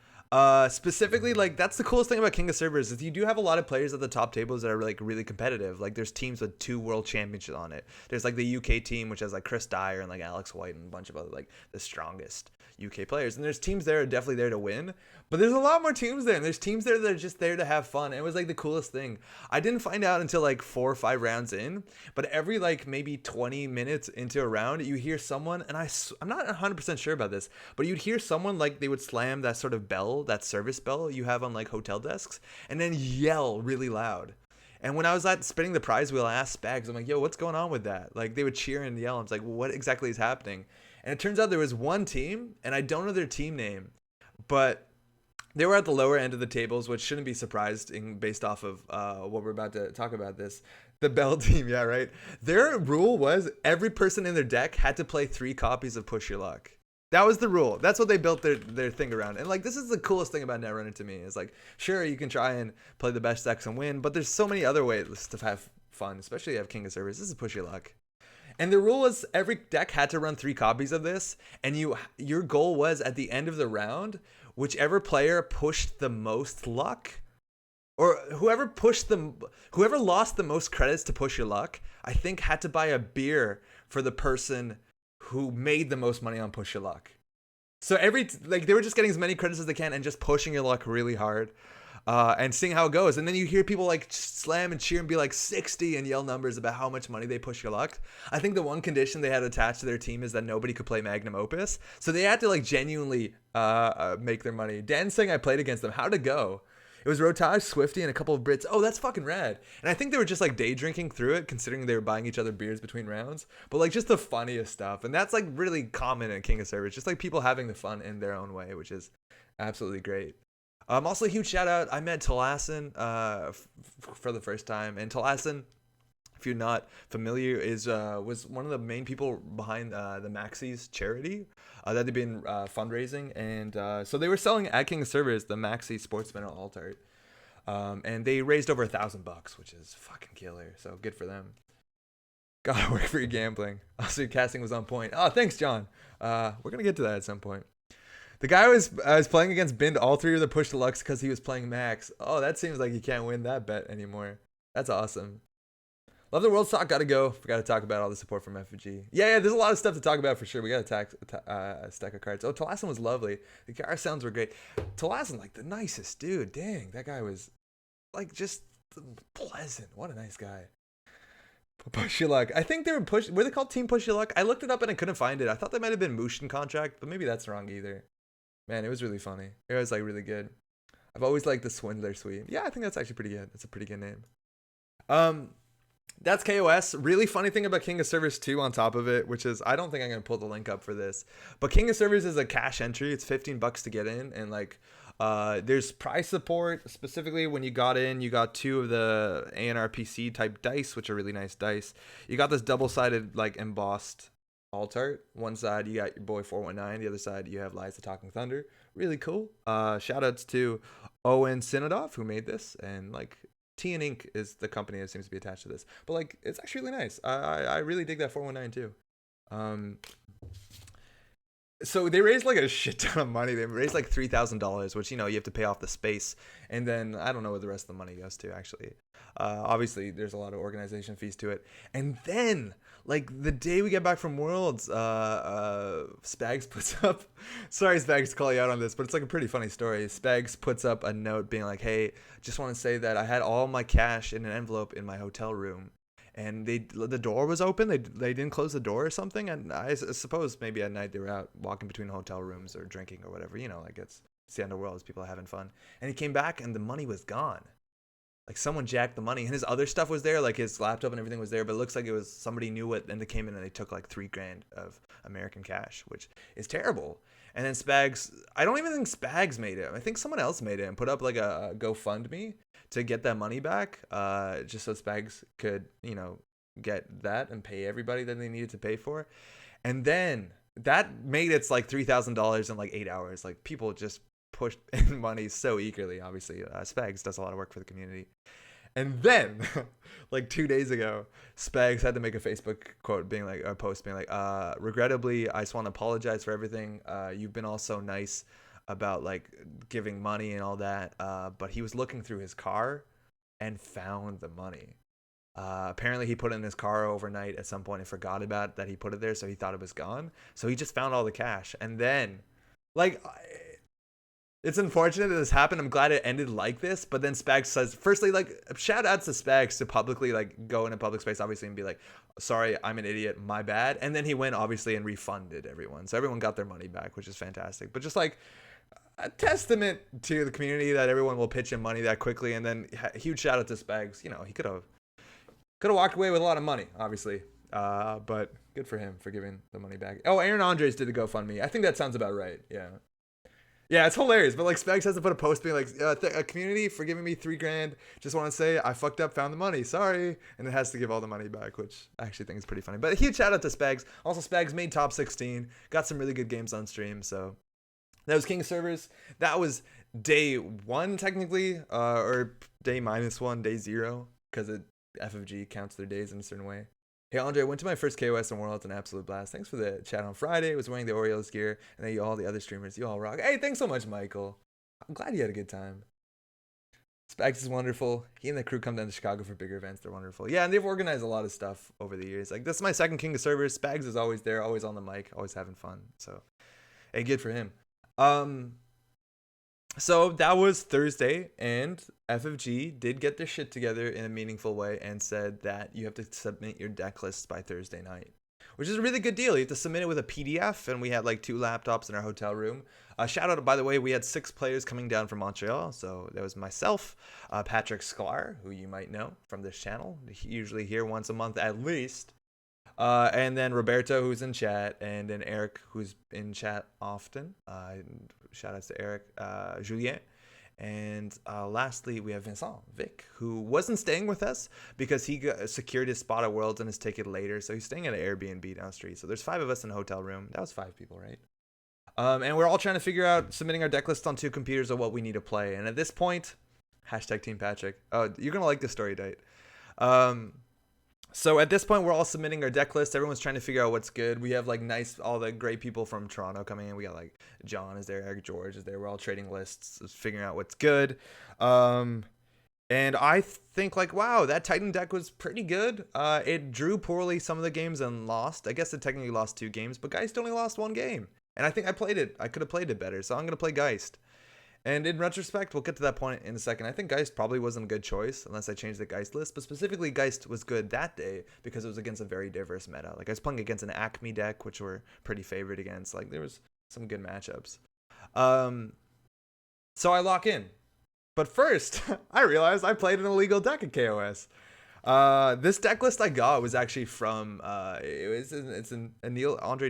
Specifically, like, that's the coolest thing about King of Servers is you do have a lot of players at the top tables that are like really competitive. Like there's teams with 2 world championships on it. There's like the UK team, which has like Chris Dyer and like Alex White and a bunch of other like the strongest UK players. And there's teams there are definitely there to win, but there's a lot more teams there, and there's teams there that are just there to have fun. It was like the coolest thing. I didn't find out until like 4 or 5 rounds in, but every like maybe 20 minutes into a round, you hear someone, and I'm not 100% sure about this, but you'd hear someone like they would slam that sort of bell, that service bell you have on like hotel desks, and then yell really loud. And when I was spinning the prize wheel, I asked Spags, I'm like, yo, what's going on with that? Like they would cheer and yell. I was like, well, what exactly is happening? And it turns out there was one team, and I don't know their team name, but they were at the lower end of the tables, which shouldn't be surprising based off of what we're about to talk about this. The Bell team, yeah, right? Their rule was every person in their deck had to play 3 copies of Push Your Luck. That was the rule. That's what they built their thing around. And like, this is the coolest thing about Netrunner to me. Is like, sure, you can try and play the best decks and win, but there's so many other ways to have fun, especially if you have King of Servers. This is Push Your Luck. And the rule was every deck had to run 3 copies of this, and your goal was at the end of the round, whichever player pushed the most luck, or whoever lost the most credits to Push Your Luck, I think had to buy a beer for the person who made the most money on Push Your Luck. So they were just getting as many credits as they can and just pushing your luck really hard. and seeing how it goes. And then you hear people like slam and cheer and be like 60 and yell numbers about how much money they push your luck. I think the one condition they had attached to their team is that nobody could play Magnum Opus. So they had to like genuinely make their money. Dan saying I played against them. How'd it go? It was Rotage, Swifty, and a couple of Brits. Oh, that's fucking rad. And I think they were just like day drinking through it, considering they were buying each other beers between rounds. But like just the funniest stuff. And that's like really common in King of Servers. Just like people having the fun in their own way, which is absolutely great. Also a huge shout out. I met Talassen for the first time. And Talassen, if you're not familiar, was one of the main people behind the Maxis charity that they've been fundraising, and so they were selling at King of Servers the Maxi Sports Medal alt art, and they raised over $1,000, which is fucking killer. So good for them. Gotta work for your gambling. Also, your casting was on point. Oh, thanks, John. We're gonna get to that at some point. The guy was playing against Bind all three of the push deluxe because he was playing Max. Oh, that seems like you can't win that bet anymore. That's awesome. Love the world talk. Gotta go. Forgot to talk about all the support from FG. Yeah, there's a lot of stuff to talk about for sure. We got a stack of cards. Oh, Talassen was lovely. The car sounds were great. Talassen, like the nicest dude. Dang, that guy was like just pleasant. What a nice guy. Push your luck. I think they were they called Team Push Your Luck? I looked it up and I couldn't find it. I thought they might have been Mushin contract, but maybe that's wrong either. Man, it was really funny. It was like really good. I've always liked the Swindler Suite. Yeah, I think that's actually pretty good. That's a pretty good name. That's KOS. Really funny thing about King of Servers 2 on top of it, which is I don't think I'm gonna pull the link up for this, but King of Servers is a cash entry. It's $15 to get in, and like there's prize support. Specifically, when you got in, you got 2 of the ANRPC type dice, which are really nice dice. You got this double-sided like embossed alt art. One side you got your boy 419, the other side you have Liza Talking Thunder. Really cool. Shout outs to Owen Sinodov who made this, and like TN Inc. is the company that seems to be attached to this. But like, it's actually really nice. I really dig that 419 too. So they raised like a shit ton of money. They raised like $3,000, which, you know, you have to pay off the space. And then I don't know where the rest of the money goes to, actually. Obviously, there's a lot of organization fees to it. And then, like, the day we get back from Worlds, Spags puts up... Sorry, Spags, to call you out on this, but it's like a pretty funny story. Spags puts up a note being like, hey, just want to say that I had all my cash in an envelope in my hotel room. And the door was open. They didn't close the door or something. And I suppose maybe at night they were out walking between hotel rooms or drinking or whatever. You know, like it's the end of the world. People are having fun. And he came back and the money was gone. Like someone jacked the money. And his other stuff was there. Like his laptop and everything was there. But it looks like it was somebody knew it. And they came in and they took like $3,000 of American cash, which is terrible. And then Spags, I don't even think Spags made it. I think someone else made it and put up like a GoFundMe to get that money back, just so Spags could, you know, get that and pay everybody that they needed to pay for. And then that made it like $3,000 in like 8 hours. Like people just pushed in money so eagerly. Obviously, Spags does a lot of work for the community. And then, like 2 days ago, Spags had to make a Facebook quote being like, a post being like, regrettably, I just want to apologize for everything. You've been all so nice about like giving money and all that. But he was looking through his car and found the money. Apparently he put it in his car overnight at some point and forgot about that he put it there. So he thought it was gone. So he just found all the cash. And then like, it's unfortunate that this happened. I'm glad it ended like this. But then Spags says, firstly, like, shout out to Spags to publicly, like, go in a public space, obviously, and be like, sorry, I'm an idiot, my bad. And then he went, obviously, and refunded everyone. So everyone got their money back, which is fantastic. But just, like, a testament to the community that everyone will pitch in money that quickly. And then huge shout out to Spags. You know, he could have walked away with a lot of money, obviously. But good for him for giving the money back. Oh, Aaron Andres did the GoFundMe. I think that sounds about right. Yeah. Yeah, it's hilarious, but like Spags has to put a post being like, a community for giving me $3,000. Just want to say I fucked up, found the money, sorry, and it has to give all the money back, which I actually think is pretty funny. But a huge shout out to Spags. Also, Spags made top 16, got some really good games on stream. So that was King of Servers. That was day 1 technically, or day -1, day 0, because FFG counts their days in a certain way. Hey, Andre, I went to my first KOS in Worlds, an absolute blast. Thanks for the chat on Friday. I was wearing the Orioles gear, and then all the other streamers, you all rock. Hey, thanks so much, Michael. I'm glad you had a good time. Spags is wonderful. He and the crew come down to Chicago for bigger events. They're wonderful. Yeah, and they've organized a lot of stuff over the years. Like, this is my second King of Servers. Spags is always there, always on the mic, always having fun. So, hey, good for him. So that was Thursday, and FFG did get their shit together in a meaningful way and said that you have to submit your deck lists by Thursday night, which is a really good deal. You have to submit it with a PDF, and we had like 2 laptops in our hotel room. Shout out, by the way, we had 6 players coming down from Montreal. So that was myself, Patrick Sklar, who you might know from this channel, usually here once a month at least. And then Roberto, who's in chat, and then Eric, who's in chat often. Shout outs to Eric, Julien. And lastly, we have Vincent, Vic, who wasn't staying with us because he secured his spot at Worlds and his ticket later. So he's staying at an Airbnb down the street. So there's 5 of us in a hotel room. That was 5 people, right? And we're all trying to figure out submitting our deck list on 2 computers of what we need to play. And at this point, hashtag Team Patrick. Oh, you're going to like this story, Date. So at this point, we're all submitting our deck list. Everyone's trying to figure out what's good. We have like all the great people from Toronto coming in. We got like John is there, Eric George is there. We're all trading lists, figuring out what's good. And I think like, wow, that Titan deck was pretty good. It drew poorly some of the games and lost. I guess it technically lost 2 games, but Geist only lost 1 game. And I think I played it. I could have played it better. So I'm going to play Geist. And in retrospect, we'll get to that point in a second. I think Geist probably wasn't a good choice unless I changed the Geist list. But specifically, Geist was good that day because it was against a very diverse meta. Like I was playing against an Acme deck, which we're pretty favored against. Like there was some good matchups. So I lock in. But first, I realized I played an illegal deck at KOS. This deck list I got was actually from Andre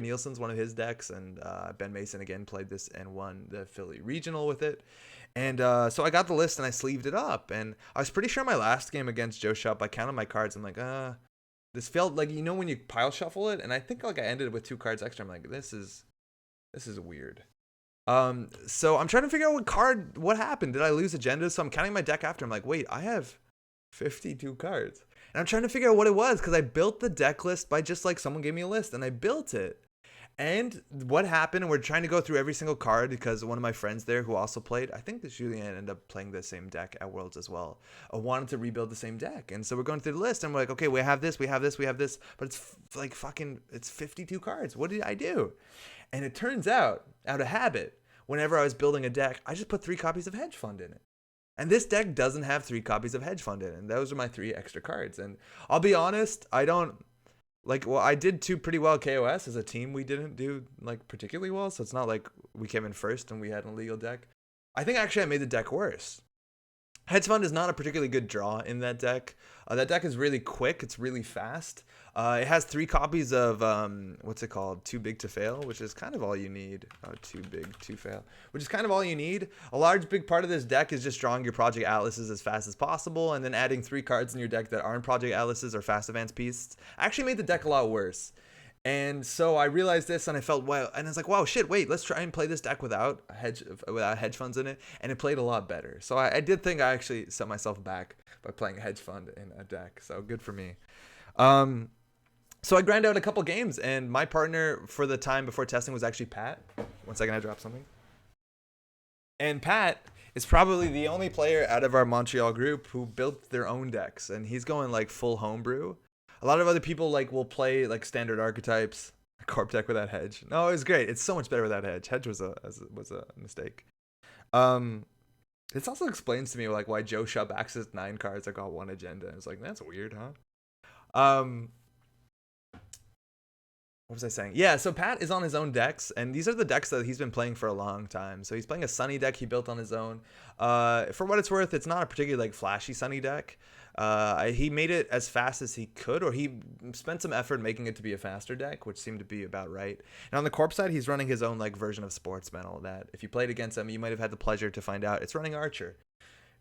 Nielsen's one of his decks, and Ben Mason again played this and won the Philly regional with it. And so I got the list and I sleeved it up, and I was pretty sure my last game against Joe Shop, I counted my cards. I'm like, this felt like, you know, when you pile shuffle it, and I think like I ended with 2 cards extra. I'm like, this is weird. So I'm trying to figure out what happened. Did I lose agenda? So I'm counting my deck after. I'm like, wait, I have 52 cards. And I'm trying to figure out what it was because I built the deck list by just like someone gave me a list and I built it. And what happened, and we're trying to go through every single card because one of my friends there who also played, I think the Julien ended up playing the same deck at Worlds as well, wanted to rebuild the same deck. And so we're going through the list and we're like, okay, we have this, but it's like it's 52 cards. What did I do? And it turns out of habit, whenever I was building a deck, I just put 3 copies of Hedge Fund in it. And this deck doesn't have 3 copies of Hedge Fund in it. And those are my 3 extra cards. And I'll be honest, I did pretty well at KOS. As a team, we didn't do like particularly well. So it's not like we came in first and we had an illegal deck. I think actually I made the deck worse. Hedge Fund is not a particularly good draw in that deck. That deck is really quick. It's really fast. It has 3 copies of, what's it called? Too Big to Fail, which is kind of all you need. Too Big to Fail, which is kind of all you need. A large, big part of this deck is just drawing your Project Atlases as fast as possible and then adding 3 cards in your deck that aren't Project Atlases or Fast Advance Pieces. I actually made the deck a lot worse. And so I realized this and I felt, wow, and I was like, wow, shit, wait, let's try and play this deck without hedge funds in it. And it played a lot better. So I did think I actually set myself back by playing a hedge fund in a deck. So good for me. So I grind out a couple games, and my partner for the time before testing was actually Pat. One second, I dropped something. And Pat is probably the only player out of our Montreal group who built their own decks, and he's going like full homebrew. A lot of other people like will play like standard archetypes, a corp deck without hedge. No, it was great. It's so much better without hedge. Hedge was a mistake. This also explains to me like why Joe Shub accessed 9 cards that got 1 agenda. I was like, that's weird, huh? What was I saying? Yeah, so Pat is on his own decks, and these are the decks that he's been playing for a long time. So he's playing a Sunny deck he built on his own. For what it's worth, it's not a particularly like flashy Sunny deck. He made it as fast as he could, or he spent some effort making it to be a faster deck, which seemed to be about right. And on the corp side, he's running his own like version of Sports Metal that if you played against him, you might have had the pleasure to find out it's running Archer.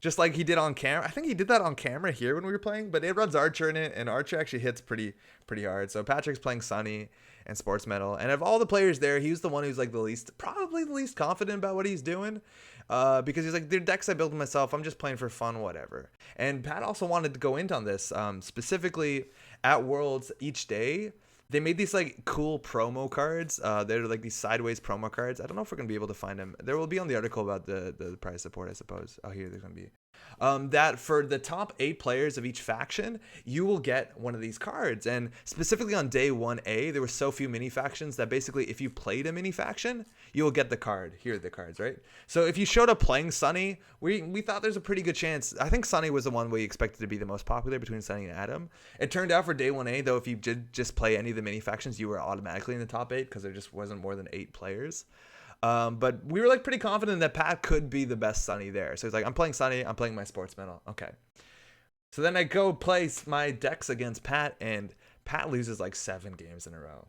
Just like he did on camera. I think he did that on camera here when we were playing, but it runs Archer in it, and Archer actually hits pretty hard. So Patrick's playing Sunny and Sports Metal, and of all the players there, he was the one who's like probably the least confident about what he's doing, because he's like, the decks I built myself, I'm just playing for fun, whatever. And Pat also wanted to go into on this, specifically at Worlds each day. They made these like cool promo cards. They're like these sideways promo cards. I don't know if we're gonna be able to find them. There will be on the article about the prize support, I suppose. Oh, here there's gonna be. that for the top 8 players of each faction, you will get one of these cards. And specifically on day 1A, there were so few mini factions that basically if you played a mini faction, you will get the card. Here are the cards, right? So if you showed up playing Sunny, we thought there's a pretty good chance. I think Sunny was the one we expected to be the most popular between Sunny and Adam. It turned out for day 1A, though, if you did just play any of the mini factions, you were automatically in the top 8 because there just wasn't more than 8 players. But we were like pretty confident that Pat could be the best Sunny there. So he's like, I'm playing Sunny, I'm playing my sportsman. Okay. So then I go place my decks against Pat, and Pat loses like 7 games in a row.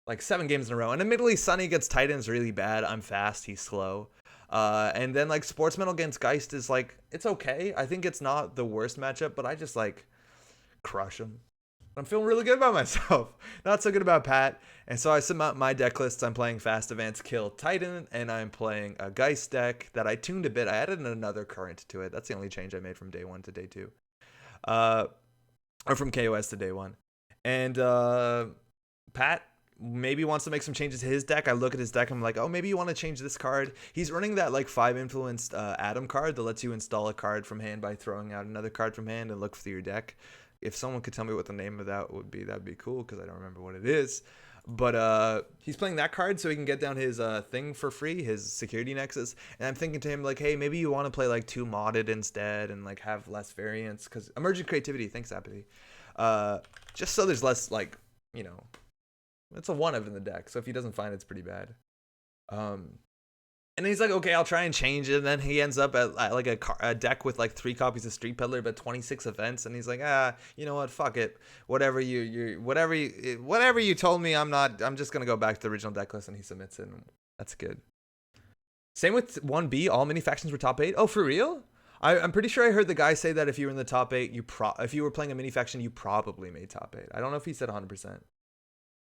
Like 7 games in a row. And admittedly, Sunny gets Titans really bad. I'm fast, he's slow. And then like sportsman against Geist is like, it's okay. I think it's not the worst matchup, but I just like crush him. I'm feeling really good about myself. Not so good about Pat. And so I submit my deck lists. I'm playing Fast Advance Kill Titan, and I'm playing a Geist deck that I tuned a bit. I added another current to it. That's the only change I made from day 1 to day 2. Or from KOS to day 1. And Pat maybe wants to make some changes to his deck. I look at his deck. I'm like, oh, maybe you want to change this card. He's running that like 5 influenced Adam card that lets you install a card from hand by throwing out another card from hand and look through your deck. If someone could tell me what the name of that would be, that'd be cool because I don't remember what it is. But he's playing that card so he can get down his thing for free, his security nexus. And I'm thinking to him like, hey, maybe you want to play like 2 modded instead and like have less variance because emergent creativity. Thanks, Apathy. Just so there's less like, you know, it's a 1 of in the deck. So if he doesn't find it, it's pretty bad. And he's like, okay, I'll try and change it. And then he ends up at like a deck with like 3 copies of Street Peddler, but 26 events. And he's like, you know what? Fuck it. Whatever you told me, I'm just going to go back to the original deck list. And he submits it. And that's good. Same with 1B. All mini factions were top 8. Oh, for real? I'm pretty sure I heard the guy say that if you were in the top 8, if you were playing a mini faction, you probably made top 8. I don't know if he said 100%.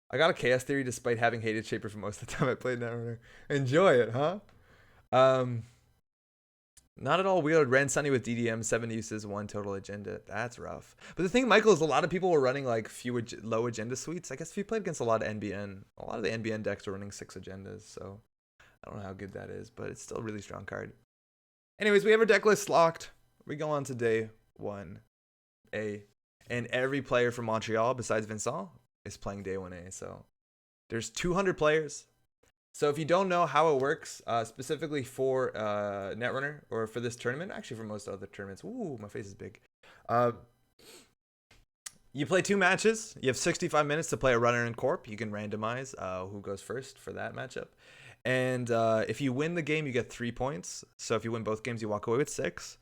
I got a Chaos Theory despite having hated Shaper for most of the time I played Netrunner. Enjoy it, huh? Not at all weird. Ran Sunny with DDM, 7 uses, 1 total agenda. That's rough. But the thing, Michael, is a lot of people were running like few low agenda suites. I guess if you played against a lot of NBN, a lot of the NBN decks were running 6 agendas. So I don't know how good that is, but it's still a really strong card. Anyways, we have our deck list locked. We go on to day 1A. And every player from Montreal, besides Vincent, is playing day 1A. So there's 200 players. So if you don't know how it works, specifically for Netrunner or for this tournament, actually for most other tournaments, ooh, my face is big. You play 2 matches. You have 65 minutes to play a runner and corp. You can randomize who goes first for that matchup. And if you win the game, you get 3 points. So if you win both games, you walk away with 6.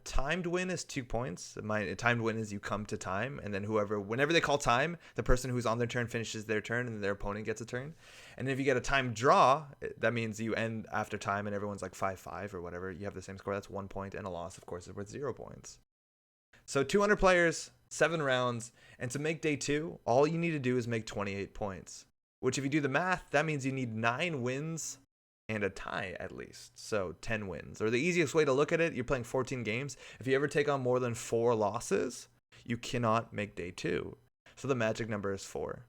Timed win is 2 points. My timed win is you come to time, and then whenever they call time, the person who's on their turn finishes their turn, and their opponent gets a turn. And if you get a timed draw, that means you end after time, and everyone's like 5-5 or whatever. You have the same score. That's 1 point, and a loss, of course, is worth 0 points. So 200 players, 7 rounds, and to make day 2, all you need to do is make 28 points. Which, if you do the math, that means you need 9 wins and a tie at least. So 10 wins. Or the easiest way to look at it, you're playing 14 games. If you ever take on more than 4 losses, you cannot make day 2. So the magic number is 4.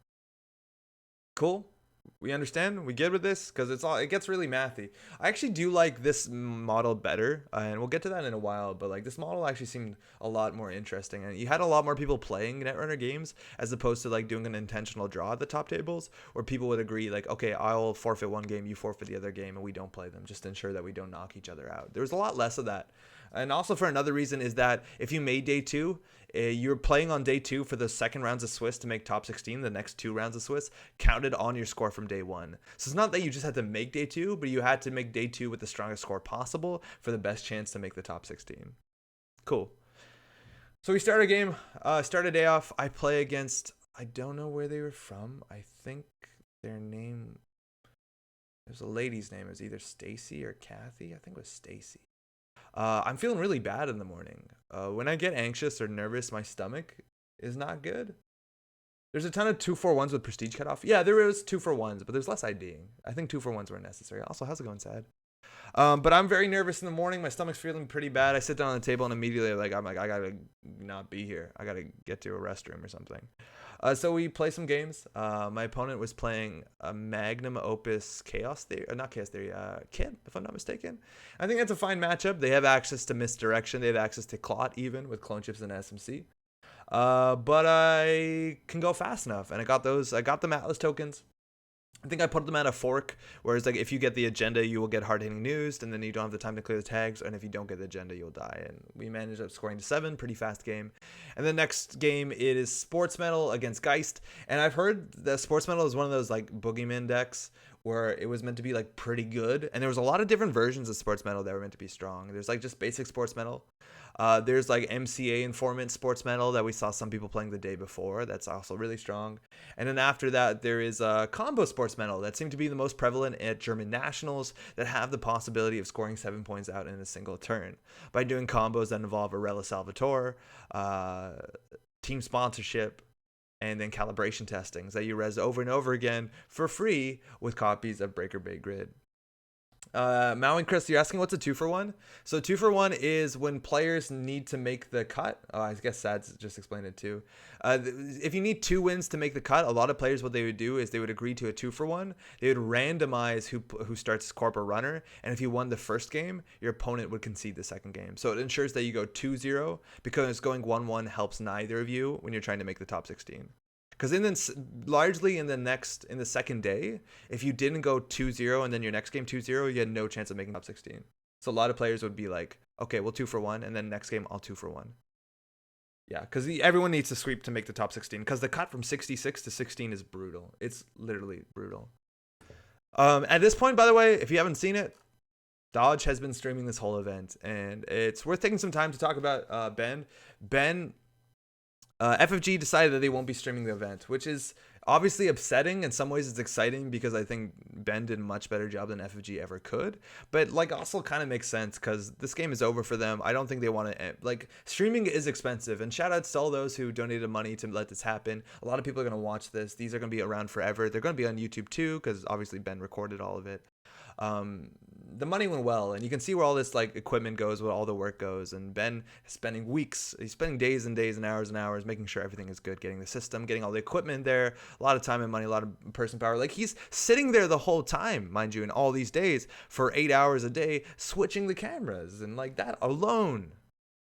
Cool? We understand? We good with this? Because it gets really mathy. I actually do like this model better, and we'll get to that in a while, but like this model actually seemed a lot more interesting, and you had a lot more people playing Netrunner games as opposed to like doing an intentional draw at the top tables where people would agree like, okay, I'll forfeit 1 game, you forfeit the other game, and we don't play them just to ensure that we don't knock each other out. There was a lot less of that. And also for another reason is that if you made day 2, you're playing on day 2 for the second rounds of Swiss to make top 16. The next 2 rounds of Swiss counted on your score from day 1. So it's not that you just had to make day 2, but you had to make day 2 with the strongest score possible for the best chance to make the top 16. Cool. So we start a game, start a day off. I play against, I don't know where they were from. I think their name, there's a lady's name. It was either Stacy or Kathy. I think it was Stacy. I'm feeling really bad in the morning. When I get anxious or nervous, my stomach is not good. There's a ton of 2-4-1s with prestige cutoff. Yeah, there is 2-4-1s, but there's less IDing. I think 2-4-1s were necessary. Also, how's it going, Sad? But I'm very nervous in the morning. My stomach's feeling pretty bad. I sit down on the table and immediately I'm like, I gotta not be here. I gotta get to a restroom or something. So we play some games. My opponent was playing a Magnum Opus Chaos Theory, not Chaos Theory, Kid, if I'm not mistaken. I think that's a fine matchup. They have access to Misdirection. They have access to Clot even with clone chips and SMC. But I can go fast enough, and I got those. I got the Atlas tokens. I think I put them at a fork, whereas like if you get the agenda, you will get hard-hitting news, and then you don't have the time to clear the tags, and if you don't get the agenda, you'll die. And we managed up scoring to 7, pretty fast game. And the next game, it is Sports Metal against Geist, and I've heard that Sports Metal is one of those like boogeyman decks where it was meant to be like pretty good, and there was a lot of different versions of Sports Metal that were meant to be strong. There's like just basic Sports Metal. There's like MCA Informant Sports Metal that we saw some people playing the day before. That's also really strong. And then after that, there is Combo Sports Metal that seem to be the most prevalent at German nationals that have the possibility of scoring 7 points out in a single turn by doing combos that involve Arella Salvatore, team sponsorship, and then calibration testings that you res over and over again for free with copies of Breaker Bay Grid. Mao and Chris, you're asking what's a 2-for-1? So 2-for-1 is when players need to make the cut. I guess Sad's just explained it too. If you need 2 wins to make the cut, a lot of players, what they would do is they would agree to a 2-for-1. They would randomize who starts Corp or Runner, and if you won the first game, your opponent would concede the second game. So it ensures that you go 2-0 because going 1-1 helps neither of you when you're trying to make the top 16. Because largely in the second day, if you didn't go 2-0 and then your next game 2-0, you had no chance of making top 16. So a lot of players would be like, okay, well 2-for-1, and then next game I'll 2-for-1. Yeah, because everyone needs to sweep to make the top 16. Because the cut from 66 to 16 is brutal. It's literally brutal. At this point, by the way, if you haven't seen it, Dodge has been streaming this whole event, and it's worth taking some time to talk about Ben. FFG decided that they won't be streaming the event, which is obviously upsetting. In some ways it's exciting because I think Ben did a much better job than FFG ever could, but like also kind of makes sense because this game is over for them. I don't think they want to, like, streaming is expensive, and shout out to all those who donated money to let this happen. A lot of people are going to watch this. These are going to be around forever. They're going to be on YouTube too because obviously Ben recorded all of it. The money went well, and you can see where all this like equipment goes, where all the work goes, and Ben is spending weeks, he's spending days and days and hours making sure everything is good, getting the system, getting all the equipment there, a lot of time and money, a lot of person power. Like, he's sitting there the whole time, mind you, in all these days for 8 hours a day switching the cameras, and like that alone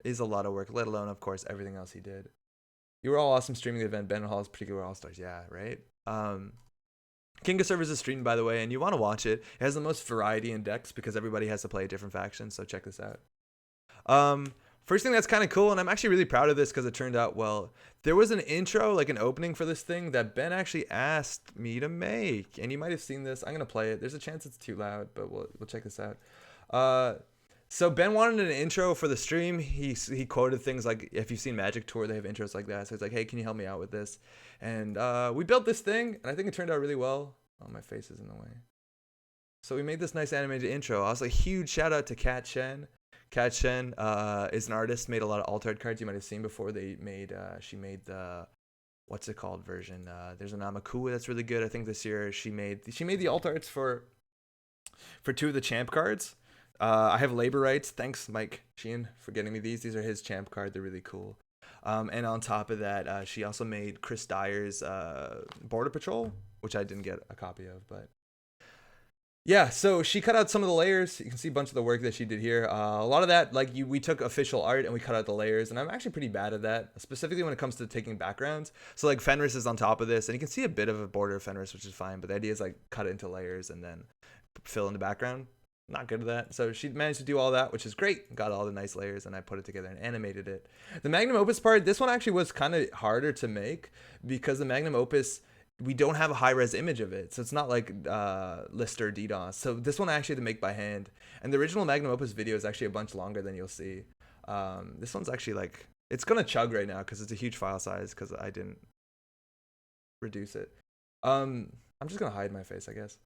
is a lot of work, let alone of course everything else he did. You were all awesome streaming the event. Ben Hall's particular all-stars. Yeah, right. King of Servers is streamed, by the way, and you want to watch it. It has the most variety in decks because everybody has to play a different faction, so check this out. First thing that's kind of cool, and I'm actually really proud of this because it turned out well, there was an intro, like an opening for this thing that Ben actually asked me to make, and you might have seen this. I'm going to play it. There's a chance it's too loud, but we'll check this out. So Ben wanted an intro for the stream. He quoted things like, if you've seen Magic Tour, they have intros like that. So he's like, hey, can you help me out with this? And we built this thing, and I think it turned out really well. Oh, my face is in the way. So we made this nice animated intro. I was like, huge shout out to Kat Shen. Kat Shen is an artist, made a lot of alt-art cards you might have seen before. She made the, what's it called version? There's an Amakua that's really good. I think this year she made the alt-arts for 2 of the champ cards. I have labor rights. Thanks, Mike Sheehan, for getting me these. These are his champ card. They're really cool. And on top of that, she also made Chris Dyer's Border Patrol, which I didn't get a copy of. But yeah, so she cut out some of the layers. You can see a bunch of the work that she did here. A lot of that, like, we took official art and we cut out the layers. And I'm actually pretty bad at that, specifically when it comes to taking backgrounds. So like Fenris is on top of this, and you can see a bit of a border of Fenris, which is fine. But the idea is like cut it into layers and then fill in the background. Not good at that. So she managed to do all that, which is great. Got all the nice layers, and I put it together and animated it. The Magnum Opus part, this one actually was kind of harder to make because the Magnum Opus, we don't have a high-res image of it. So it's not like Lister DDoS. So this one I actually had to make by hand. And the original Magnum Opus video is actually a bunch longer than you'll see. This one's actually like, it's going to chug right now because it's a huge file size because I didn't reduce it. I'm just going to hide my face, I guess.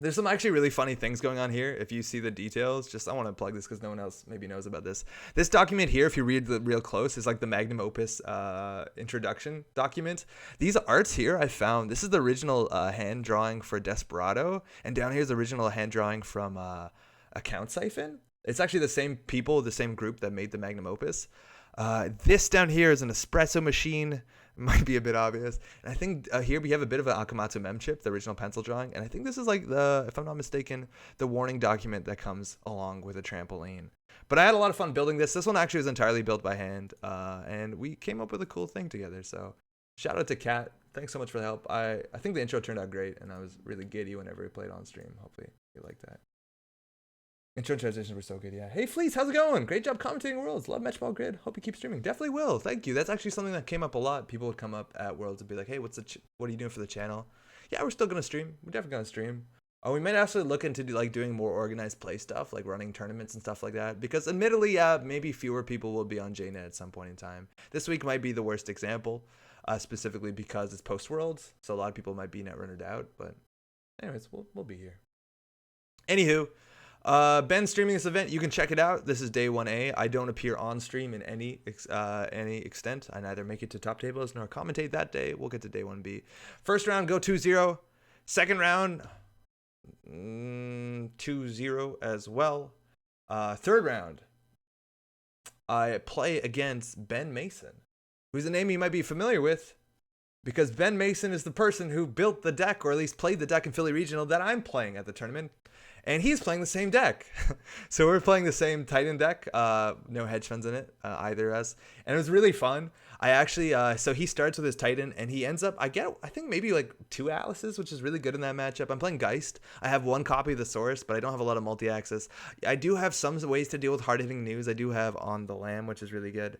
There's some actually really funny things going on here. If you see the details, I want to plug this because no one else maybe knows about this. This document here, if you read the real close, is like the Magnum Opus introduction document. These arts here I found, this is the original hand drawing for Desperado. And down here is the original hand drawing from, I Account Siphon. It's actually the same people, the same group that made the magnum opus. This down here is an espresso machine. Might be a bit obvious. And I think here we have a bit of an Akamatsu mem chip, the original pencil drawing. And I think this is like if I'm not mistaken, the warning document that comes along with a trampoline. But I had a lot of fun building this. This one actually was entirely built by hand. And we came up with a cool thing together. So shout out to Kat. Thanks so much for the help. I think the intro turned out great. And I was really giddy whenever we played on stream. Hopefully you like that. Intro transitions were so good, yeah. Hey, Fleece, how's it going? Great job commentating Worlds. Love Matchball Grid. Hope you keep streaming. Definitely will. Thank you. That's actually something that came up a lot. People would come up at Worlds and be like, hey, what are you doing for the channel? Yeah, we're still going to stream. We're definitely going to stream. We might actually look into doing more organized play stuff, like running tournaments and stuff like that. Because admittedly, maybe fewer people will be on JNet at some point in time. This week might be the worst example, specifically because it's post-Worlds. So a lot of people might be Netrunned out. But anyways, we'll be here. Anywho. Ben's streaming this event. You can check it out. This is day 1A. I don't appear on stream in any extent. I neither make it to top tables nor commentate that day. We'll get to day 1B. First round, go 2-0. Second round, 2-0 as well. Third round, I play against Ben Mason, who's a name you might be familiar with because Ben Mason is the person who built the deck, or at least played the deck in Philly Regional that I'm playing at the tournament. And he's playing the same deck. So we're playing the same Titan deck. No hedge funds in it, either of us. And it was really fun. I actually, so he starts with his Titan and he ends up, I think maybe like 2 Atlases, which is really good in that matchup. I'm playing Geist. I have 1 copy of the source, but I don't have a lot of multi-access. I do have some ways to deal with hard-hitting news. I do have On the Lam, which is really good.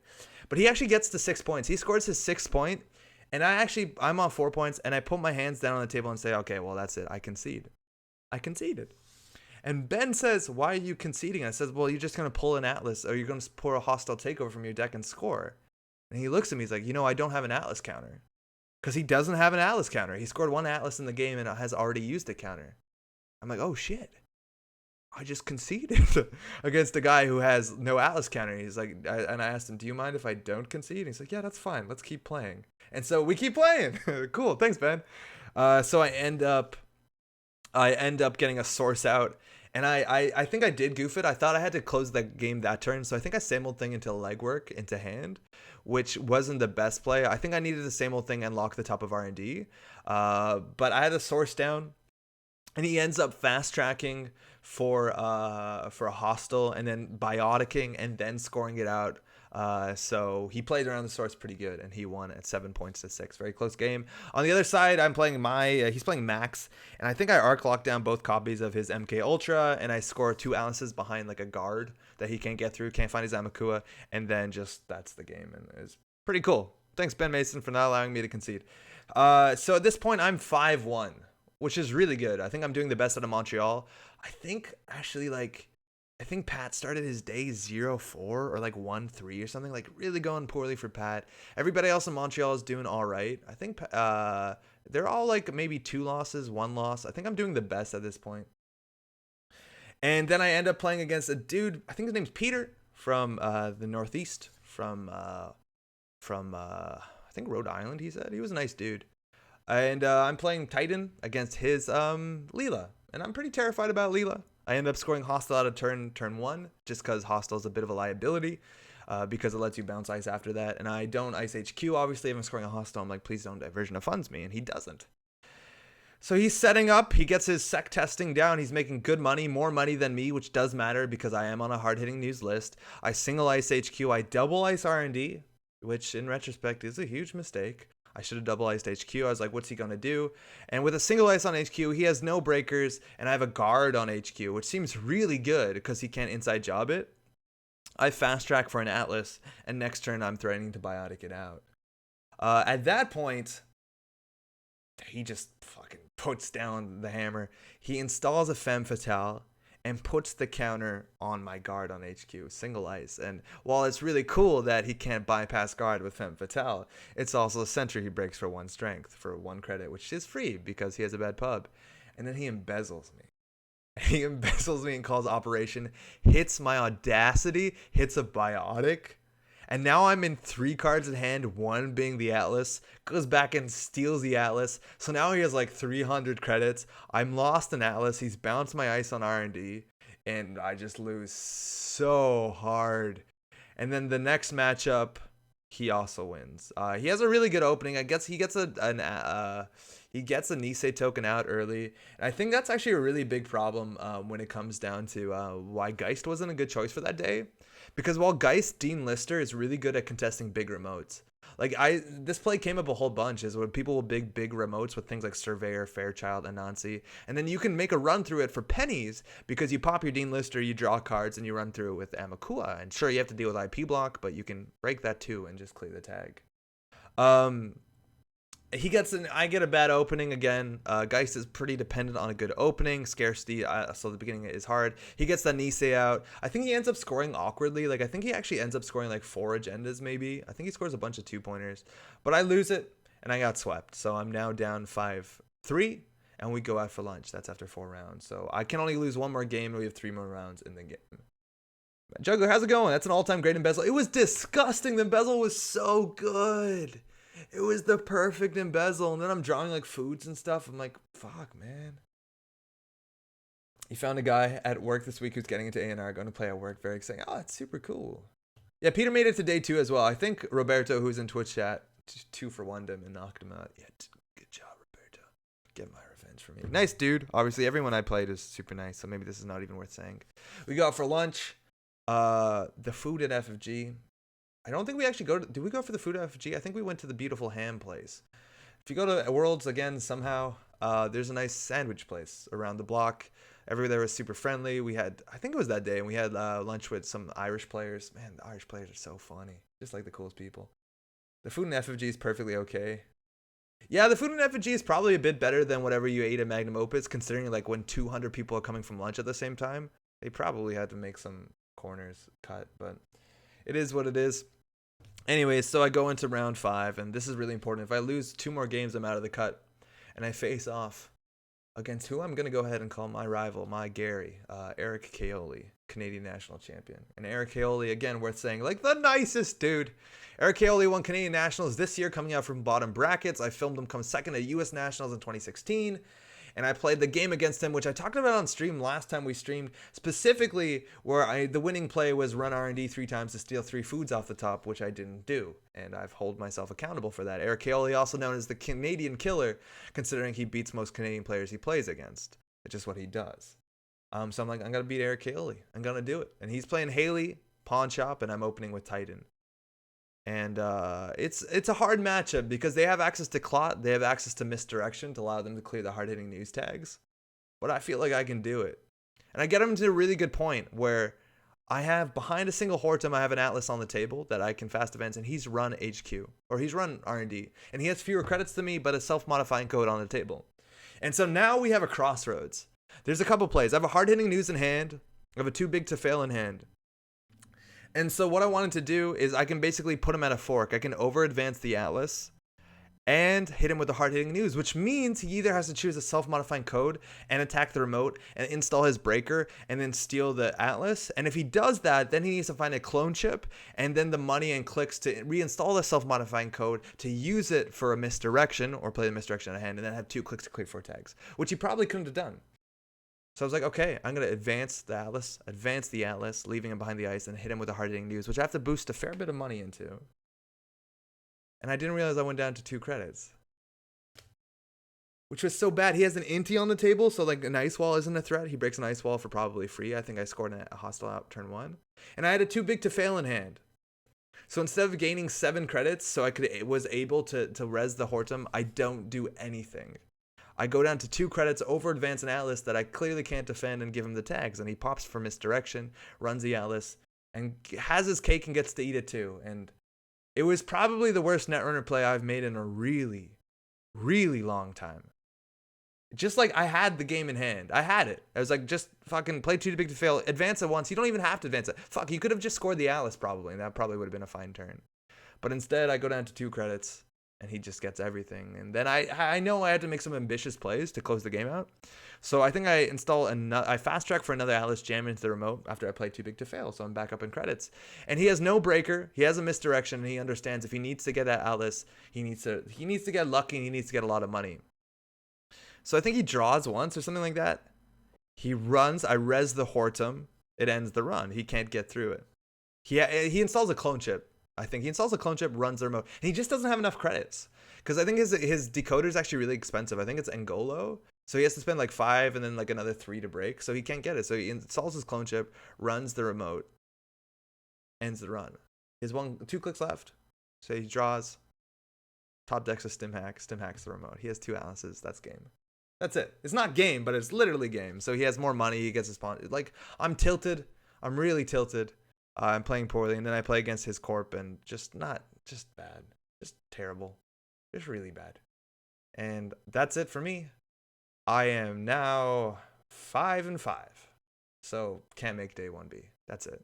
But he actually gets to 6 points. He scores his 6th point. And I'm on 4 points. And I put my hands down on the table and say, okay, well, that's it. I concede. I conceded. And Ben says, why are you conceding? I says, well, you're just going to pull an Atlas or you're going to pour a hostile takeover from your deck and score. And he looks at me, he's like, I don't have an Atlas counter. Because he doesn't have an Atlas counter. He scored 1 Atlas in the game and has already used a counter. I'm like, oh shit. I just conceded against a guy who has no Atlas counter. He's like, and I asked him, do you mind if I don't concede? And he's like, yeah, that's fine. Let's keep playing. And so we keep playing. Cool. Thanks, Ben. So I end up getting a source out. And I think I did goof it. I thought I had to close the game that turn. So I think I same old thing into legwork, into hand, which wasn't the best play. I think I needed the same old thing and lock the top of R&D. But I had the source down. And he ends up fast tracking for a hostile and then bioticking and then scoring it out. So he played around the source pretty good and he won at 7 points to 6. Very close game. On the other side, I'm playing he's playing Max, and I think I arc locked down both copies of his MK Ultra, and I score 2 ounces behind like a guard that he can't get through, can't find his Amakua, and then just that's the game, and it's pretty cool. Thanks, Ben Mason, for not allowing me to concede. So at this point, I'm 5-1, which is really good. I think I'm doing the best out of Montreal. I think actually I think Pat started his day 0-4 or like 1-3 or something, like really going poorly for Pat. Everybody else in Montreal is doing all right. I think they're all like maybe 2 losses, 1 loss. I think I'm doing the best at this point. And then I end up playing against a dude, I think his name's Peter from the Northeast, from I think Rhode Island, he said. He was a nice dude. And I'm playing Titan against his Leela. And I'm pretty terrified about Leela. I end up scoring hostile out of turn 1 just because hostile is a bit of a liability because it lets you bounce ice after that. And I don't ice HQ, obviously. If I'm scoring a hostile, I'm like, please don't diversion of funds me. And he doesn't. So he's setting up. He gets his sec testing down. He's making good money, more money than me, which does matter because I am on a hard-hitting news list. I single ice HQ. I double ice R&D, which in retrospect is a huge mistake. I should have double iced HQ. I was like, what's he going to do? And with a single ice on HQ, he has no breakers, and I have a guard on HQ, which seems really good because he can't inside job it. I fast track for an Atlas, and next turn I'm threatening to biotic it out. At that point, he just fucking puts down the hammer. He installs a Femme Fatale and puts the counter on my guard on HQ, single ice. And while it's really cool that he can't bypass guard with Femme Fatale, it's also a sentry he breaks for 1 strength, for 1 credit, which is free because he has a bad pub. And then he embezzles me. He embezzles me and calls Operation, hits my Audacity, hits a Biotic. And now I'm in 3 cards in hand, 1 being the Atlas, goes back and steals the Atlas. So now he has like 300 credits. I'm lost in Atlas. He's bounced my ice on R&D. and I just lose so hard. And then the next matchup, he also wins. He has a really good opening. I guess he gets a Nisei token out early. And I think that's actually a really big problem when it comes down to why Geist wasn't a good choice for that day. Because while Geist, Dean Lister is really good at contesting big remotes. Like this play came up a whole bunch is when people will big remotes with things like Surveyor, Fairchild, Anansi, and then you can make a run through it for pennies because you pop your Dean Lister, you draw cards, and you run through it with Amakua. And sure, you have to deal with IP block, but you can break that too and just clear the tag. I get a bad opening again. Geist is pretty dependent on a good opening. Scarcity, so the beginning is hard. He gets the Nisei out. I think he ends up scoring awkwardly. Like, I think he actually ends up scoring like 4 agendas maybe. I think he scores a bunch of 2-pointers. But I lose it, and I got swept. So I'm now down 5-3, and we go out for lunch. That's after 4 rounds. So I can only lose 1 more game, and we have 3 more rounds in the game. Juggler, how's it going? That's an all-time great embezzle. It was disgusting. The embezzle was so good. It was the perfect embezzle. And then I'm drawing like foods and stuff. I'm like, fuck, man. He found a guy at work this week who's getting into A&R, going to play at work. Very exciting. Oh, that's super cool. Yeah, Peter made it to day 2 as well. I think Roberto, who's in Twitch chat, 2 for 1'd him and knocked him out. Yeah, good job, Roberto. Get my revenge for me. Nice dude. Obviously, everyone I played is super nice, so maybe this is not even worth saying. We go out for lunch. The food at FFG. I don't think we actually did we go for the food at FFG? I think we went to the beautiful ham place. If you go to Worlds again, somehow, there's a nice sandwich place around the block. Everybody there was super friendly. I think it was that day, and we had lunch with some Irish players. Man, the Irish players are so funny. Just like the coolest people. The food in FFG is perfectly okay. Yeah, the food in FFG is probably a bit better than whatever you ate at Magnum Opus, considering like when 200 people are coming from lunch at the same time. They probably had to make some corners cut, but it is what it is. Anyways, so I go into round 5, and this is really important. If I lose 2 more games, I'm out of the cut, and I face off against who I'm going to go ahead and call my rival, my Gary, Eric Kaoli, Canadian national champion. And Eric Kaoli, again, worth saying, like the nicest dude. Eric Kaoli won Canadian nationals this year, coming out from bottom brackets. I filmed him come second at U.S. nationals in 2016. And I played the game against him, which I talked about on stream last time we streamed, specifically where the winning play was run R&D 3 times to steal 3 foods off the top, which I didn't do. And I've held myself accountable for that. Eric Kaoli, also known as the Canadian Killer, considering he beats most Canadian players he plays against. It's just what he does. So I'm like, I'm going to beat Eric Kaoli. I'm going to do it. And he's playing Haley, Pawn Shop, and I'm opening with Titan. And it's a hard matchup because they have access to Clot, they have access to Misdirection to allow them to clear the hard-hitting news tags. But I feel like I can do it. And I get him to a really good point where I have, behind a single Hortum, I have an Atlas on the table that I can fast advance, and he's run HQ, or he's run R&D. And he has fewer credits than me, but a self-modifying code on the table. And so now we have a crossroads. There's a couple plays. I have a hard-hitting news in hand. I have a too big to fail in hand. And so what I wanted to do is I can basically put him at a fork. I can over-advance the Atlas and hit him with the hard-hitting news, which means he either has to choose a self-modifying code and attack the remote and install his breaker and then steal the Atlas. And if he does that, then he needs to find a clone chip and then the money and clicks to reinstall the self-modifying code to use it for a misdirection or play the misdirection at hand and then have 2 clicks to clear 4 tags, which he probably couldn't have done. So I was like, okay, I'm going to advance the Atlas, leaving him behind the ice, and hit him with a hard-hitting news, which I have to boost a fair bit of money into. And I didn't realize I went down to 2 credits, which was so bad. He has an Inti on the table, so like an Ice Wall isn't a threat. He breaks an Ice Wall for probably free. I think I scored a hostile out turn 1. And I had a too big to fail in hand. So instead of gaining 7 credits, so I was able to res the Hortum, I don't do anything. I go down to 2 credits, over advance an Atlas that I clearly can't defend and give him the tags. And he pops for misdirection, runs the Atlas, and has his cake and gets to eat it too. And it was probably the worst Netrunner play I've made in a really, really long time. Just like I had the game in hand. I had it. I was like, just fucking play too big to fail. Advance it once. You don't even have to advance it. Fuck, you could have just scored the Atlas probably. And that probably would have been a fine turn. But instead, I go down to 2 credits. And he just gets everything. And then I know I had to make some ambitious plays to close the game out. So I think I fast track for another Atlas, jam into the remote after I play too big to fail. So I'm back up in credits. And he has no breaker. He has a misdirection. And he understands if he needs to get that Atlas, he needs to get lucky and he needs to get a lot of money. So I think he draws once or something like that. He runs. I res the Hortum. It ends the run. He can't get through it. He installs a clone chip. I think he installs a clone chip, runs the remote, and he just doesn't have enough credits because I think his decoder is actually really expensive. I think it's Angolo, so he has to spend like 5 and then like another 3 to break, so he can't get it. So he installs his clone chip, runs the remote, ends the run. He has 2 clicks left, so he draws. Top decks a stim hacks the remote. He has 2 Alices. That's game. That's it. It's not game, but it's literally game. So he has more money. He gets his pawn. Like, I'm tilted. I'm really tilted. I'm playing poorly, and then I play against his corp, and just bad. Just terrible. Just really bad. And that's it for me. I am now 5-5. So can't make day 1B. That's it.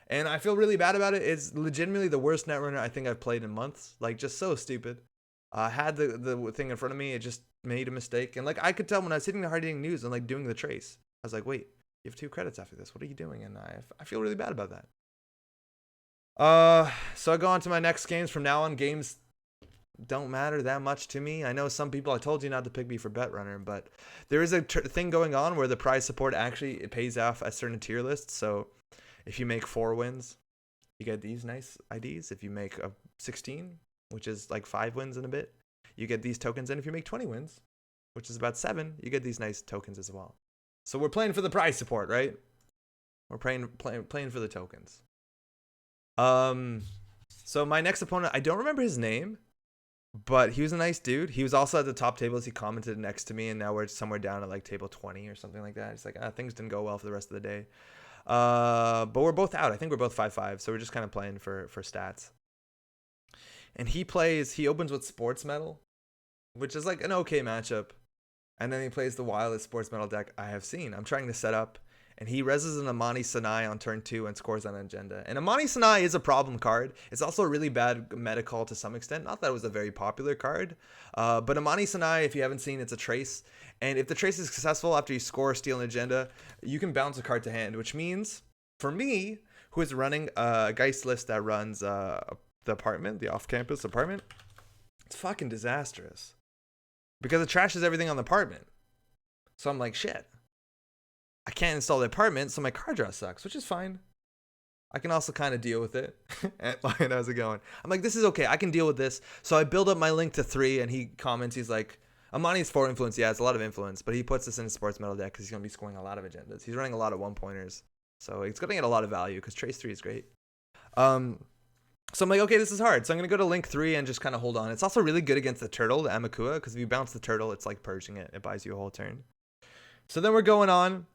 And I feel really bad about it. It's legitimately the worst Netrunner I think I've played in months. Like, just so stupid. I had the thing in front of me. It just made a mistake. And, like, I could tell when I was sitting there hard-hitting news and, like, doing the trace. I was like, wait, you have 2 credits after this. What are you doing? And I feel really bad about that. So I go on to my next games. From now on, games don't matter that much to me. I know some people, I told you not to pick me for Bet Runner, but there is a thing going on where the prize support actually it pays off at certain tier lists. So if you make 4 wins, you get these nice IDs. If you make a 16, which is like 5 wins in a bit, you get these tokens. And if you make 20 wins, which is about 7, you get these nice tokens as well. So we're playing for the prize support, right? We're playing for the tokens. So my next opponent, I don't remember his name, but he was a nice dude. He was also at the top tables. He commented next to me, and now we're somewhere down at like table 20 or something like that. It's like, things didn't go well for the rest of the day. But we're both out. I think we're both 5-5, so we're just kind of playing for stats. And he opens with Sports Metal, which is like an okay matchup. And then he plays the wildest Sports Metal deck I have seen. I'm trying to set up, and he reses an Amani Sanai on turn 2 and scores on agenda. And Amani Sanai is a problem card. It's also a really bad meta call to some extent. Not that it was a very popular card, but Amani Sanai, if you haven't seen, it's a trace. And if the trace is successful after you score, steal an agenda, you can bounce a card to hand, which means, for me, who is running a Geist list that runs the apartment, the off-campus apartment, it's fucking disastrous. Because it trashes everything on the apartment. So I'm like, shit. I can't install the apartment, so my card draw sucks, which is fine. I can also kind of deal with it. And how's it going? I'm like, this is okay. I can deal with this. So I build up my link to 3, and he comments, he's like, Amani's 4 influence. Yeah, it's a lot of influence, but he puts this in his Sports Metal deck because he's going to be scoring a lot of agendas. He's running a lot of 1-pointers. So it's going to get a lot of value because Trace 3 is great. So I'm like, okay, this is hard. So I'm going to go to link 3 and just kind of hold on. It's also really good against the turtle, the Amakua, because if you bounce the turtle, it's like purging it. It buys you a whole turn. So then we're going on.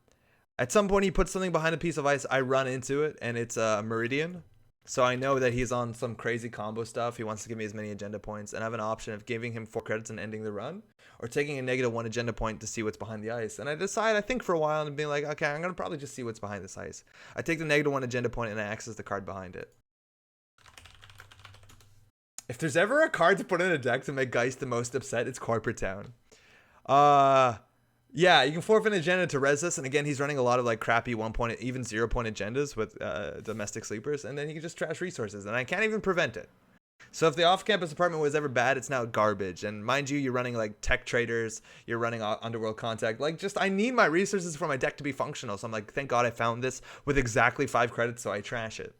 At some point, he puts something behind a piece of ice. I run into it, and it's a Meridian. So I know that he's on some crazy combo stuff. He wants to give me as many agenda points, and I have an option of giving him 4 credits and ending the run, or taking a -1 agenda point to see what's behind the ice. And I decide, I think for a while, and being like, okay, I'm going to probably just see what's behind this ice. I take the -1 agenda point, and I access the card behind it. If there's ever a card to put in a deck to make Geist the most upset, it's Corporate Town. Yeah, you can forfeit an agenda to res this, and again, he's running a lot of like crappy 1-point, even 0-point agendas with domestic sleepers, and then he can just trash resources, and I can't even prevent it. So if the off-campus apartment was ever bad, it's now garbage. And mind you, you're running like tech traders, you're running Underworld Contact. Like, just I need my resources for my deck to be functional. So I'm like, thank God I found this with exactly 5 credits, so I trash it.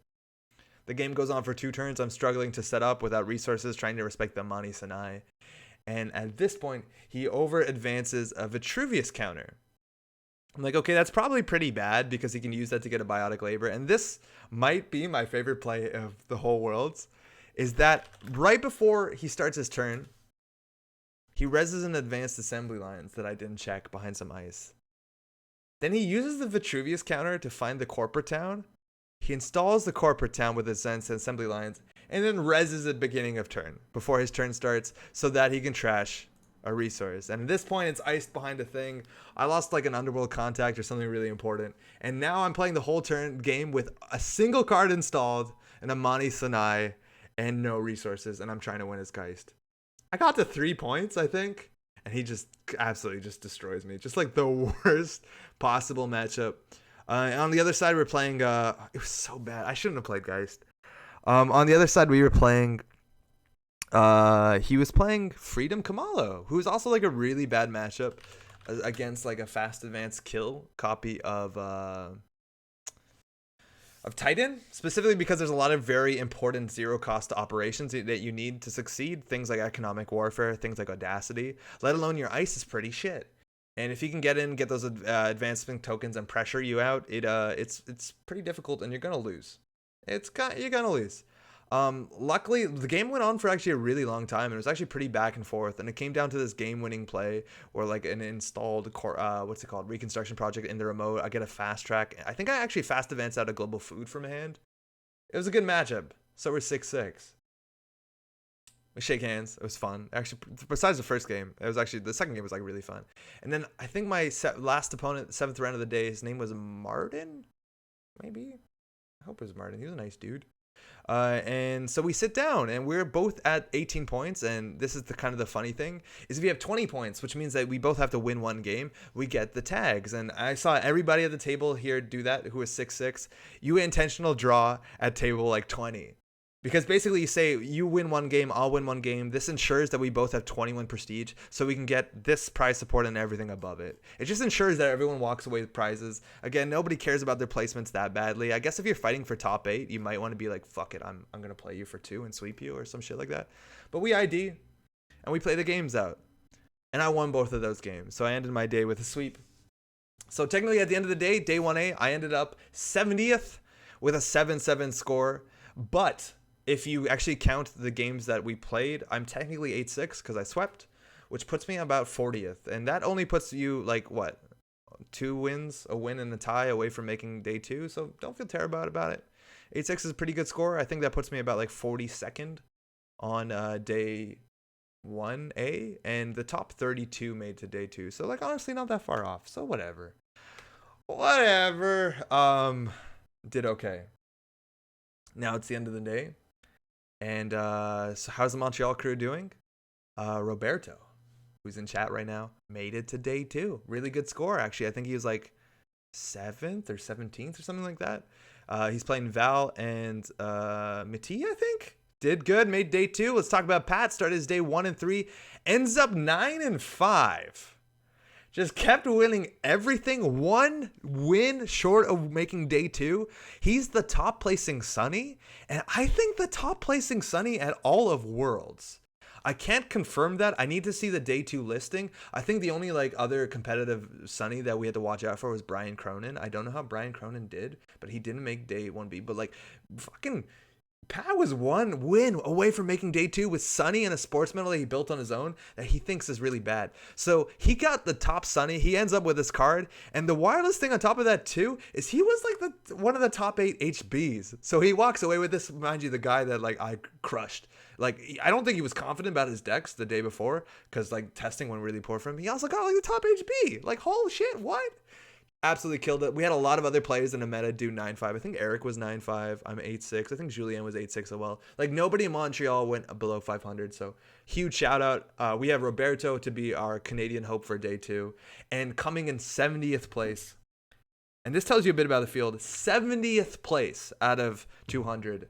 The game goes on for 2 turns. I'm struggling to set up without resources, trying to respect the Amani Sanai. And at this point, he over advances a Vitruvius counter. I'm like, okay, that's probably pretty bad because he can use that to get a biotic labor. And this might be my favorite play of the whole worlds, is that right before he starts his turn, he reses an advanced assembly lines that I didn't check behind some ice. Then he uses the Vitruvius counter to find the corporate town. He installs the corporate town with his assembly lines, and then reses at beginning of turn before his turn starts so that he can trash a resource. And at this point, it's iced behind a thing. I lost like an Underworld Contact or something really important. And now I'm playing the whole turn game with a single card installed, an Amani Sanai, and no resources. And I'm trying to win his Geist. I got to 3 points, I think. And he just absolutely just destroys me. Just like the worst possible matchup. On the other side, we're playing... it was so bad. I shouldn't have played Geist. On the other side, we were playing... he was playing Freedom Kamalo, who was also like a really bad matchup. against like a fast advance kill copy of Titan, specifically because there's a lot of very important zero cost operations that you need to succeed. Things like economic warfare, things like audacity, let alone your ice is pretty shit. And if you can get those advancement tokens and pressure you out, it's pretty difficult, and you're gonna lose. You're gonna lose. Luckily, the game went on for actually a really long time, and it was actually pretty back and forth. And it came down to this game-winning play, where like an installed reconstruction project in the remote. I get a fast track. I think I actually fast advanced out a global food from hand. It was a good matchup. So we're 6-6. We shake hands. It was fun. Actually, besides the first game, it was actually the second game was like really fun. And then I think my last opponent, 7th round of the day, his name was Martin. Maybe. I hope it was Martin. He was a nice dude. And so we sit down, and we're both at 18 points. And this is the kind of the funny thing is if you have 20 points, which means that we both have to win one game, we get the tags. And I saw everybody at the table here do that who was 6-6. You intentional draw at table like 20. Because basically you say you win one game, I'll win one game. This ensures that we both have 21 prestige, so we can get this prize support and everything above it. It just ensures that everyone walks away with prizes. Again, nobody cares about their placements that badly. I guess if you're fighting for top 8, you might want to be like, fuck it, I'm going to play you for 2 and sweep you or some shit like that. But we ID, and we play the games out. And I won both of those games, so I ended my day with a sweep. So technically at the end of the day, day 1A, I ended up 70th with a 7-7 score. But if you actually count the games that we played, I'm technically 8-6 because I swept, which puts me about 40th. And that only puts you like, what, 2 wins, a win and a tie away from making day 2. So don't feel terrible about it. 8-6 is a pretty good score. I think that puts me about like 42nd on day 1A. And the top 32 made to day 2. So like honestly not that far off. So whatever. Did okay. Now it's the end of the day. And so how's the Montreal crew doing? Roberto, who's in chat right now, made it to day 2. Really good score, actually. I think he was like 7th or 17th or something like that. He's playing Val and Mati, I think. Did good, made day 2. Let's talk about Pat. Started his day 1 and 3. Ends up 9 and 5. Just kept winning everything. 1 win short of making day 2. He's the top placing Sunny. And I think the top placing Sunny at all of Worlds. I can't confirm that. I need to see the day 2 listing. I think the only like other competitive Sunny that we had to watch out for was Brian Cronin. I don't know how Brian Cronin did, but he didn't make day 1B. But like fucking Pat was 1 win away from making day 2 with Sunny and a sports medal that he built on his own that he thinks is really bad. So he got the top Sunny. He ends up with this card. And the wireless thing on top of that too is he was like one of the top 8 HBs. So he walks away with this, mind you, the guy that like I crushed. Like, I don't think he was confident about his decks the day before because like testing went really poor for him. He also got like the top HB. Like, holy shit, what? Absolutely killed it. We had a lot of other players in the meta do 9-5. I think Eric was 9-5. I'm 8-6. I think Julien was 8-6 as well. Like nobody in Montreal went below 500. So huge shout out. We have Roberto to be our Canadian hope for day 2 and coming in 70th place. And this tells you a bit about the field. 70th place out of 200.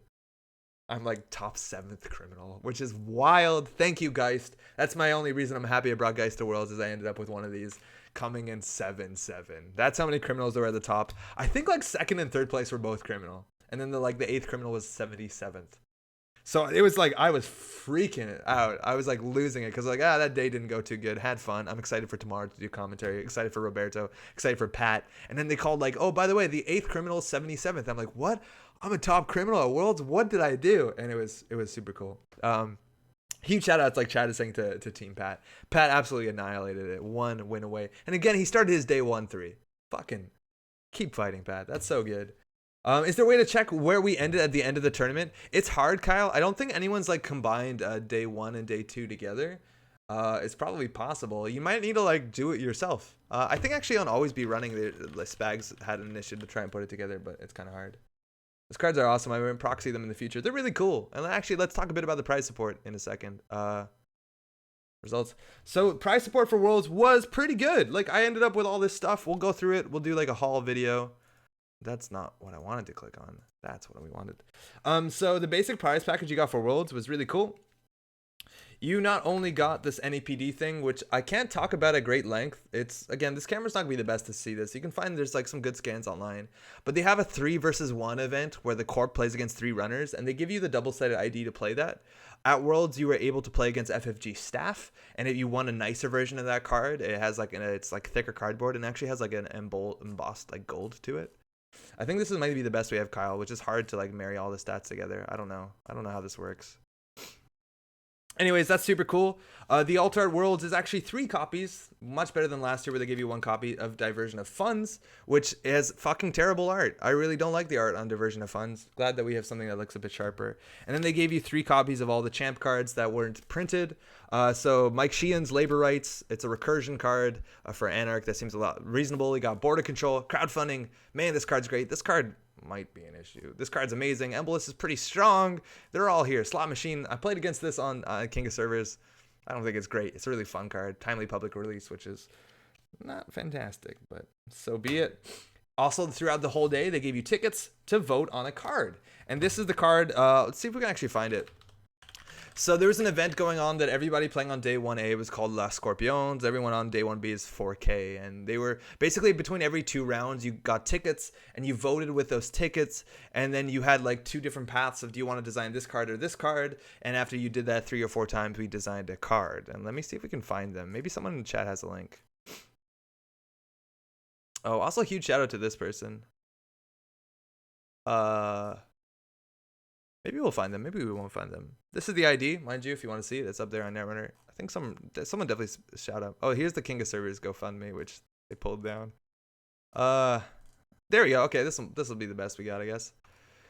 I'm like top 7th criminal, which is wild. Thank you, Geist. That's my only reason I'm happy I brought Geist to Worlds is I ended up with one of these. Coming in 7-7. That's how many criminals there were at the top. I think like 2nd and 3rd place were both criminal. And then the 8th criminal was 77th. So it was like I was freaking it out. I was like losing it because like that day didn't go too good. Had fun. I'm excited for tomorrow to do commentary. Excited for Roberto. Excited for Pat. And then they called like, oh, by the way, the 8th criminal is 77th. I'm like, what? I'm a top criminal at Worlds. What did I do? And it was super cool. Huge shout outs like Chad is saying to Team Pat. Pat absolutely annihilated it. 1 win away. And again, he started his day 1-3. Fucking keep fighting, Pat. That's so good. Is there a way to check where we ended at the end of the tournament? It's hard, Kyle. I don't think anyone's like combined day 1 and day 2 together. It's probably possible. You might need to like do it yourself. I think actually on Always Be Running, the Spags had an initiative to try and put it together, but it's kind of hard. Those cards are awesome. I might proxy them in the future. They're really cool. And actually, let's talk a bit about the prize support in a second. Results. So prize support for Worlds was pretty good. Like I ended up with all this stuff. We'll go through it. We'll do like a haul video. That's not what I wanted to click on. That's what we wanted. So the basic prize package you got for Worlds was really cool. you not only got this NEPD thing, which I can't talk about at great length. It's, again, this camera's not gonna be the best to see this. You can find there's like some good scans online, but they have a 3 versus 1 event where the corp plays against 3 runners, and they give you the double-sided ID to play that. At Worlds, you were able to play against FFG staff, and if you won a nicer version of that card, it has like it's like thicker cardboard and actually has like an embossed like gold to it. I think this might be the best way of Kyle, which is hard to like marry all the stats together. I don't know how this works. Anyways, that's super cool. The Alt Art Worlds is actually 3 copies, much better than last year where they gave you 1 copy of Diversion of Funds, which is fucking terrible art. I really don't like the art on Diversion of Funds. Glad that we have something that looks a bit sharper. And then they gave you 3 copies of all the champ cards that weren't printed. So Mike Sheehan's Labor Rights, it's a recursion card for Anarch that seems a lot reasonable. You got Border Control, crowdfunding. Man, this card's great. This card might be an issue. This card's amazing. Embolus is pretty strong. They're all here. Slot Machine. I played against this on King of Servers. I don't think it's great. It's a really fun card. Timely public release, which is not fantastic, but so be it. Also, throughout the whole day, they gave you tickets to vote on a card. And this is the card. Let's see if we can actually find it. So there was an event going on that everybody playing on day 1A was called La Scorpions. Everyone on day 1B is 4K. And they were basically between every 2 rounds, you got tickets and you voted with those tickets. And then you had like 2 different paths of do you want to design this card or this card? And after you did that 3 or 4 times, we designed a card. And let me see if we can find them. Maybe someone in the chat has a link. Oh, also huge shout out to this person. Maybe we'll find them. Maybe we won't find them. This is the ID, mind you, if you want to see it. It's up there on Netrunner. I think someone definitely shout out. Oh, here's the King of Servers GoFundMe, which they pulled down. There we go. Okay, this will be the best we got, I guess.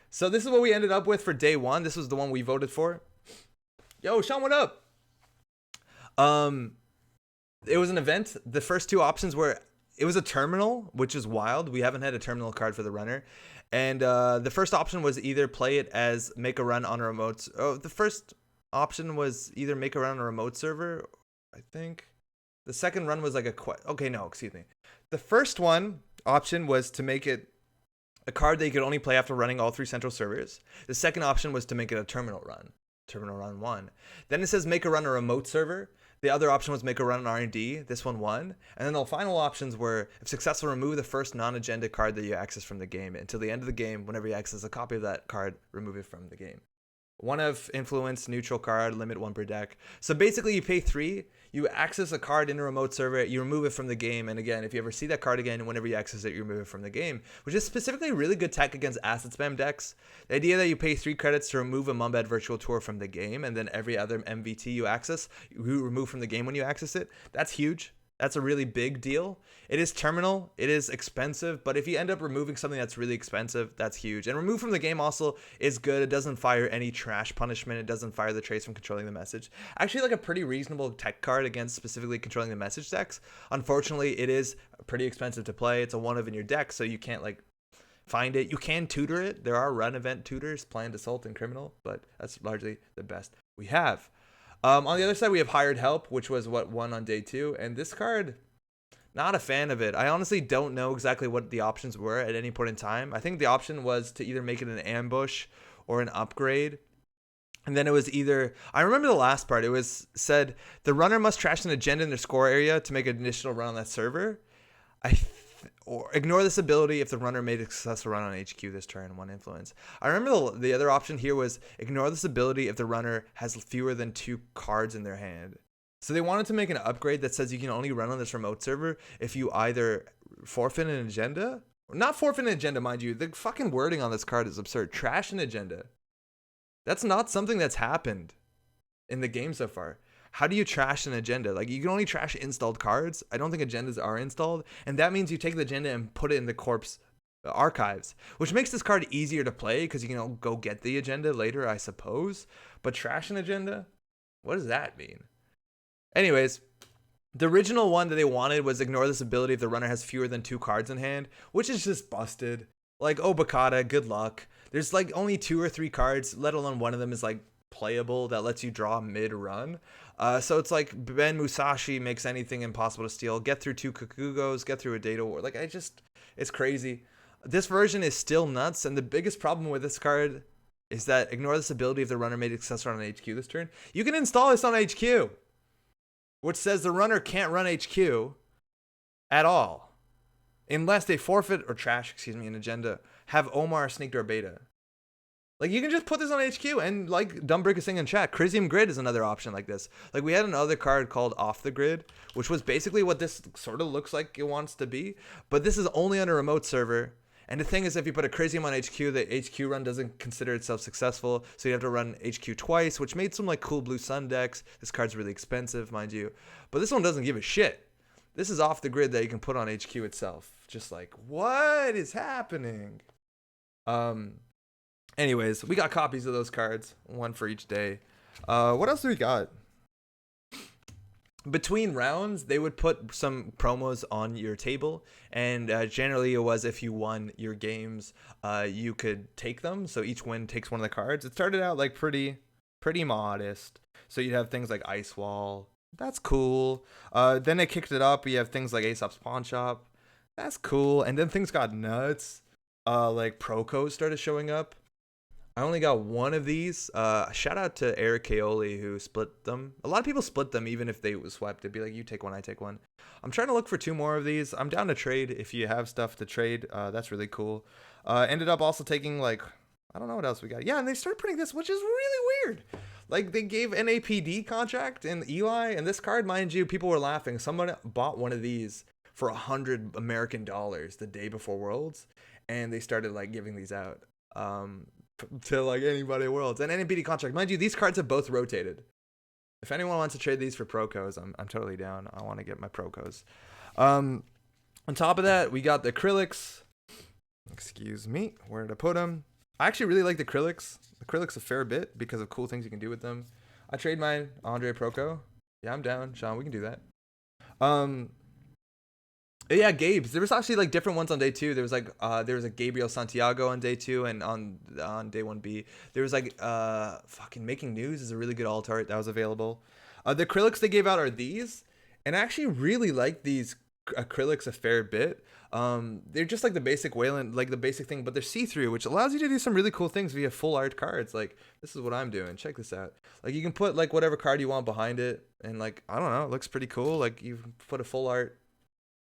So this is what we ended up with for day 1. This was the one we voted for. Yo, Sean, what up? It was an event. The first 2 options were, it was a terminal, which is wild. We haven't had a terminal card for the runner. And the first option was either play it as make a run on a remote. Oh, the first option was either make a run on a remote server, I think. The second run was like okay, no, excuse me. The first option was to make it a card that you could only play after running all 3 central servers. The second option was to make it a terminal run 1. Then it says make a run a remote server. The other option was make a run on R&D. This one won. And then the final options were, if successful, remove the first non-agenda card that you access from the game. Until the end of the game, whenever you access a copy of that card, remove it from the game. 1 of influence, neutral card, limit 1 per deck. So basically you pay 3, you access a card in a remote server, you remove it from the game, and again, if you ever see that card again, whenever you access it, you remove it from the game, which is specifically really good tech against asset spam decks. The idea that you pay 3 credits to remove a Mumbad Virtual Tour from the game, and then every other MVT you access, you remove from the game when you access it, that's huge. That's a really big deal. It is terminal, it is expensive, but if you end up removing something that's really expensive, that's huge. And remove from the game also is good. It doesn't fire any trash punishment. It doesn't fire the trace from controlling the message. Actually, like a pretty reasonable tech card against specifically controlling the message decks. Unfortunately, it is pretty expensive to play. It's a 1 of in your deck, so you can't like find it. You can tutor it. There are run event tutors, planned assault and criminal, but that's largely the best we have. On the other side, we have Hired Help, which was what won on day 2. And this card, not a fan of it. I honestly don't know exactly what the options were at any point in time. I think the option was to either make it an ambush or an upgrade. And then it was either, I remember the last part. It was said, the runner must trash an agenda in their score area to make an additional run on that server. Or ignore this ability if the runner made a successful run on HQ this turn, 1 influence. I remember the other option here was ignore this ability if the runner has fewer than 2 cards in their hand. So they wanted to make an upgrade that says you can only run on this remote server if you either forfeit an agenda, or not forfeit an agenda, mind you. The fucking wording on this card is absurd. Trash an agenda. That's not something that's happened in the game so far. How do you trash an agenda? Like, you can only trash installed cards. I don't think agendas are installed. And that means you take the agenda and put it in the corpse archives, which makes this card easier to play because you can go get the agenda later, I suppose. But trash an agenda? What does that mean? Anyways, the original one that they wanted was ignore this ability if the runner has fewer than 2 cards in hand, which is just busted. Like, oh, Bakata, good luck. There's like only 2 or 3 cards, let alone one of them is like playable that lets you draw mid-run. So it's like Ben Musashi makes anything impossible to steal. Get through 2 Kakugos, get through a Data War. Like, it's crazy. This version is still nuts, and the biggest problem with this card is that ignore this ability if the runner made a successor on HQ this turn. You can install this on HQ, which says the runner can't run HQ at all unless they forfeit or trash, an agenda, have Omar sneak door beta. Like, you can just put this on HQ, and like Dumbbrick is saying in chat, Crisium Grid is another option like this. Like, we had another card called Off the Grid, which was basically what this sort of looks like it wants to be, but this is only on a remote server. And the thing is, if you put a Crisium on HQ, the HQ run doesn't consider itself successful, so you have to run HQ twice, which made some like cool blue sun decks. This card's really expensive, mind you, but this one doesn't give a shit. This is Off the Grid that you can put on HQ itself. Just like, what is happening? Anyways, we got copies of those cards, one for each day. What else do we got? Between rounds, they would put some promos on your table, and generally it was if you won your games, you could take them. So each win takes one of the cards. It started out like pretty modest. So you'd have things like Ice Wall. That's cool. Then they kicked it up. You have things like Aesop's Pawn Shop. That's cool. And then things got nuts. Like Procos started showing up. I only got one of these. Shout out to Eric Kaoli who split them. A lot of people split them even if they was swept. It'd be like, you take one, I take one. I'm trying to look for 2 more of these. I'm down to trade if you have stuff to trade. That's really cool. Ended up also taking like, I don't know what else we got. Yeah, and they started printing this, which is really weird. Like, they gave an APD contract in Eli, and this card, mind you, people were laughing. Someone bought one of these for $100 American the day before Worlds, and they started like giving these out. To like anybody Worlds and NPD contract. Mind you, these cards have both rotated. If anyone wants to trade these for Procos, I'm totally down. I want to get my Procos. On top of that, we got the acrylics. Excuse me, where to put them? I actually really like the acrylics. The acrylics a fair bit because of cool things you can do with them. I trade mine Andre Proco. Yeah, I'm down. Sean, we can do that. Yeah, Gabe's. There was actually like different ones on day 2. There was like there was a Gabriel Santiago on day 2, and on day 1B there was like fucking Making News is a really good alt art that was available. The acrylics they gave out are these, and I actually really like these acrylics a fair bit. They're just like the basic Wayland, like the basic thing, but they're see-through, which allows you to do some really cool things via full art cards. Like, this is what I'm doing. Check this out. Like, you can put like whatever card you want behind it, and like, I don't know, it looks pretty cool. Like, you put a full art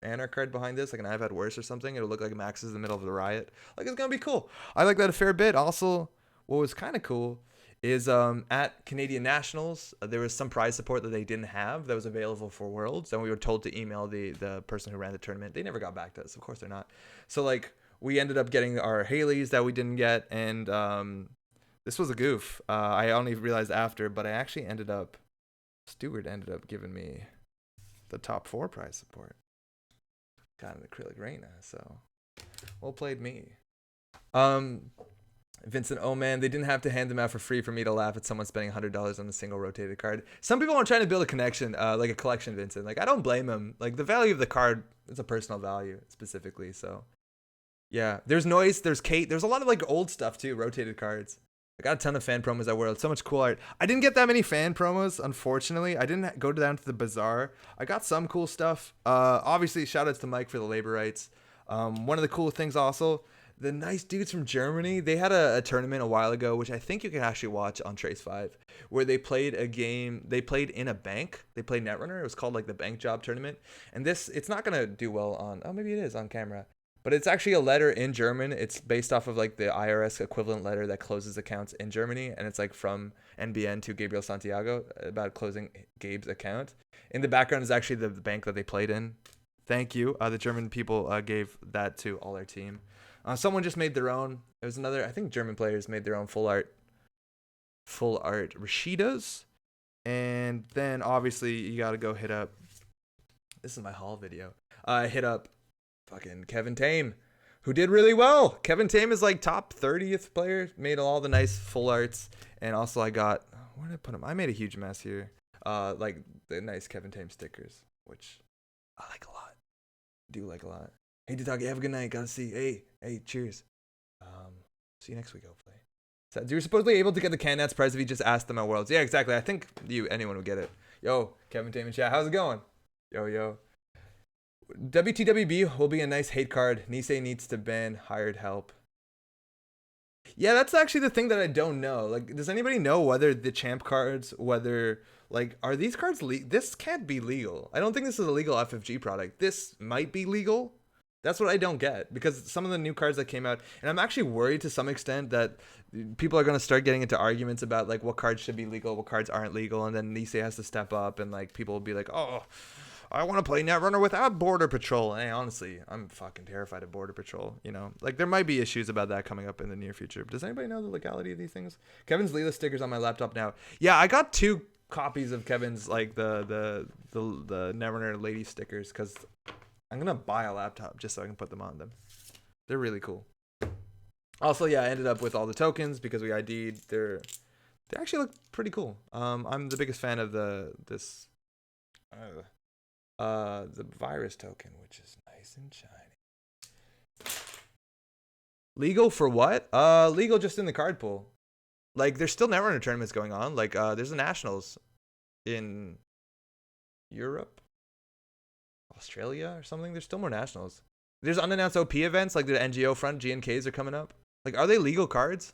Anarch card behind this, like an I've Had Worse or something. It'll look like Max is in the middle of the riot. Like, it's gonna be cool. I like that a fair bit. Also, what was kind of cool is at Canadian Nationals, there was some prize support that they didn't have that was available for Worlds, and we were told to email the person who ran the tournament. They never got back to us. Of course they're not. So like, we ended up getting our Haleys that we didn't get, and this was a goof. I only realized after, but I actually Stewart ended up giving me the top 4 prize support. Got an acrylic Reina, so well played me. Vincent, oh man, they didn't have to hand them out for free for me to laugh at someone spending $100 on a single rotated card. Some people are trying to build a connection, like a collection, Vincent. Like, I don't blame them. Like, the value of the card is a personal value specifically, so yeah. There's Noise, there's Kate, there's a lot of like old stuff too, rotated cards. I got a ton of fan promos at World. So much cool art. I didn't get that many fan promos, unfortunately. I didn't go down to the bazaar. I got some cool stuff. Obviously, shout outs to Mike for the labor rights. One of the cool things also, the nice dudes from Germany, they had a tournament a while ago, which I think you can actually watch on Trace 5, where they played a game. They played in a bank. They played Netrunner. It was called like the Bank Job Tournament. And this, it's not going to do well on, oh, maybe it is on camera. But it's actually a letter in German. It's based off of like the IRS equivalent letter that closes accounts in Germany. And it's like from NBN to Gabriel Santiago about closing Gabe's account. In the background is actually the bank that they played in. Thank you. The German people gave that to all our team. Someone just made their own. It was another, I think German players made their own full art Rashidas. And then obviously you got to go hit up. This is my haul video. Hit up fucking Kevin Tame, who did really well. Kevin Tame is like top 30th player, made all the nice full arts. And also I got, where did I put him? I made a huge mess here. Like the nice Kevin Tame stickers, which I like a lot. Do like a lot. Hey, Dutaki, have a good night. Gotta see. Hey, cheers. See you next week, hopefully. So you're supposedly able to get the Cannats prize if you just ask them at Worlds. Yeah, exactly. I think anyone would get it. Yo, Kevin Tame in chat. How's it going? Yo. WTWB will be a nice hate card. Nisei needs to ban hired help. Yeah, that's actually the thing that I don't know. Like, does anybody know whether the champ cards, whether like are these cards this can't be legal. I don't think this is a legal FFG product. This might be legal. That's what I don't get because some of the new cards that came out, and I'm actually worried to some extent that people are going to start getting into arguments about like what cards should be legal, what cards aren't legal, and then Nisei has to step up and like people will be like, "Oh, I want to play Netrunner without Border Patrol." And honestly, I'm fucking terrified of Border Patrol. You know, like there might be issues about that coming up in the near future. But does anybody know the legality of these things? Kevin's Leela stickers on my laptop now. Yeah, I got 2 copies of Kevin's like the Netrunner lady stickers because I'm gonna buy a laptop just so I can put them on them. They're really cool. Also, yeah, I ended up with all the tokens because we ID'd. They actually look pretty cool. I'm the biggest fan of the virus token, which is nice and shiny. Legal for what? Legal just in the card pool. Like, there's still Netrunner tournaments going on. Like, there's the Nationals in Europe, Australia, or something. There's still more Nationals. There's unannounced OP events, like the NGO front, GNKs are coming up. Like, are they legal cards?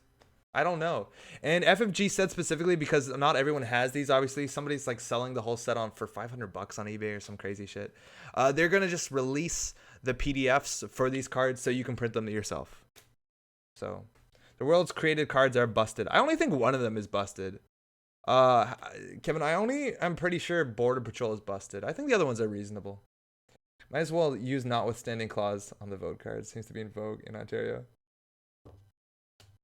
I don't know. And FFG said specifically because not everyone has these. Obviously, somebody's like selling the whole set on for $500 on eBay or some crazy shit. They're gonna just release the PDFs for these cards so you can print them yourself. So, the world's created cards are busted. I only think one of them is busted. Kevin, I'm pretty sure Border Patrol is busted. I think the other ones are reasonable. Might as well use notwithstanding clause on the vote card. Seems to be in vogue in Ontario.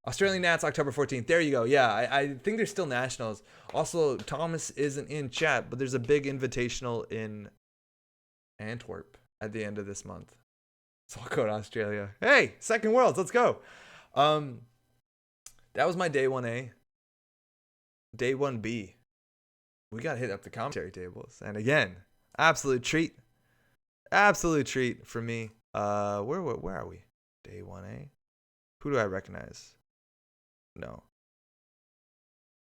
Australian Nats, October 14th. There you go. Yeah, I think there's still Nationals. Also, Thomas isn't in chat, but there's a big invitational in Antwerp at the end of this month. So I'll go to Australia. Hey, Second Worlds, let's go. That was my day 1A. Day 1B. We got to hit up the commentary tables. And again, absolute treat. Absolute treat for me. Where are we? Day 1A. Who do I recognize? No.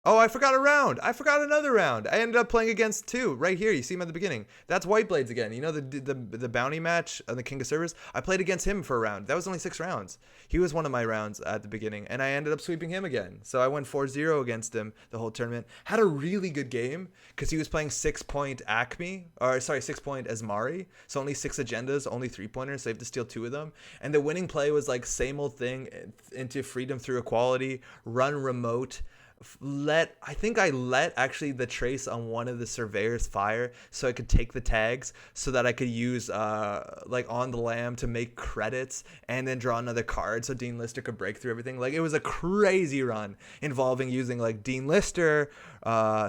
Oh, I forgot a round. I forgot another round. I ended up playing against 2 right here. You see him at the beginning. That's White Blades again. You know the bounty match on the King of Servers? I played against him for a round. That was only 6 rounds. He was one of my rounds at the beginning, and I ended up sweeping him again. So I went 4-0 against him the whole tournament. Had a really good game because he was playing 6-point Acme, or sorry, 6-point Asmari. So only 6 agendas, only 3-pointers. So you have to steal 2 of them. And the winning play was like same old thing into freedom through equality, run remote. I think I let actually the trace on one of the surveyors fire so I could take the tags so that I could use like on the lamb to make credits and then draw another card so Dean Lister could break through everything. Like it was a crazy run involving using like Dean Lister,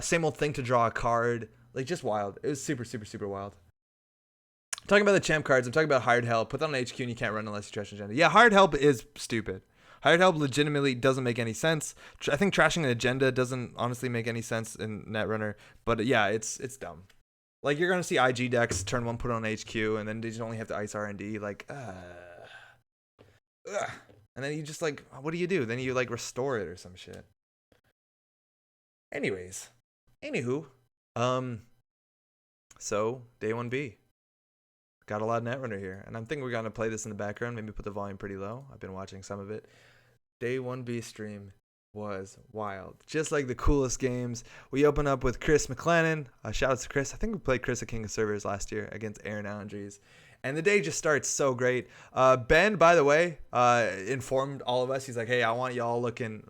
same old thing to draw a card. Like just wild. It was super, super, super wild. Talking about the champ cards, I'm talking about hired help. Put that on HQ and you can't run unless you trash an agenda. Yeah, hired help is stupid. Hired help legitimately doesn't make any sense. I think trashing an agenda doesn't honestly make any sense in Netrunner. But yeah, it's dumb. Like you're gonna see IG decks turn 1 put on HQ and then they just only have to ice R&D. Like, and then you just like, what do you do? Then you like restore it or some shit. Anyways, anywho, so day 1B. Got a lot of Netrunner here, and I'm thinking we're gonna play this in the background. Maybe put the volume pretty low. I've been watching some of it. Day 1B stream was wild, just like the coolest games. We open up with Chris McLennan. Shout out to Chris. I think we played Chris at King of Servers last year against Aaron Andrews, and the day just starts so great. Ben, by the way, informed all of us. He's like, "Hey, I want y'all looking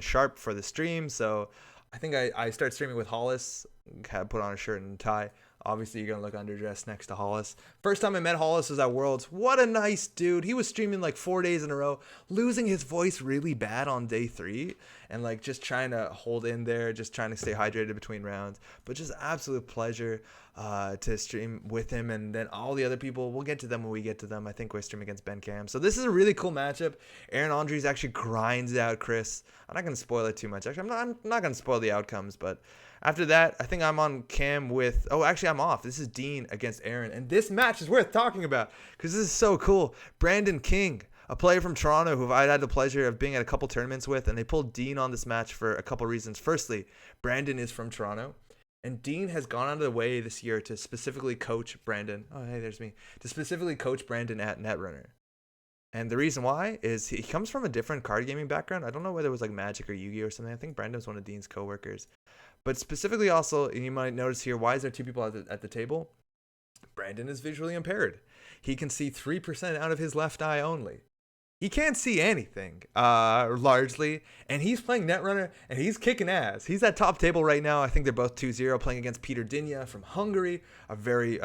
sharp for the stream." So I think I start streaming with Hollis. Had put on a shirt and tie. Obviously, you're going to look underdressed next to Hollis. First time I met Hollis was at Worlds. What a nice dude. He was streaming like 4 days in a row, losing his voice really bad on day 3 and like just trying to hold in there, just trying to stay hydrated between rounds. But just absolute pleasure to stream with him. And then all the other people, we'll get to them when we get to them. I think we're streaming against Ben Cam. So this is a really cool matchup. Aaron Andres actually grinds out Chris. I'm not going to spoil it too much. Actually, I'm not going to spoil the outcomes, but after that, I think I'm on cam with... Oh, actually, I'm off. This is Dean against Aaron. And this match is worth talking about because this is so cool. Brandon King, a player from Toronto who I've had the pleasure of being at a couple tournaments with, and they pulled Dean on this match for a couple reasons. Firstly, Brandon is from Toronto, and Dean has gone out of the way this year to specifically coach Brandon. Oh, hey, there's me. To specifically coach Brandon at Netrunner. And the reason why is he comes from a different card gaming background. I don't know whether it was like Magic or Yu-Gi-Oh or something. I think Brandon's one of Dean's coworkers. But specifically also, and you might notice here, why is there two people at the table? Brandon is visually impaired. He can see 3% out of his left eye only. He can't see anything, largely, and he's playing Netrunner, and he's kicking ass. He's at top table right now. I think they're both 2-0, playing against Peter Dinya from Hungary, a very,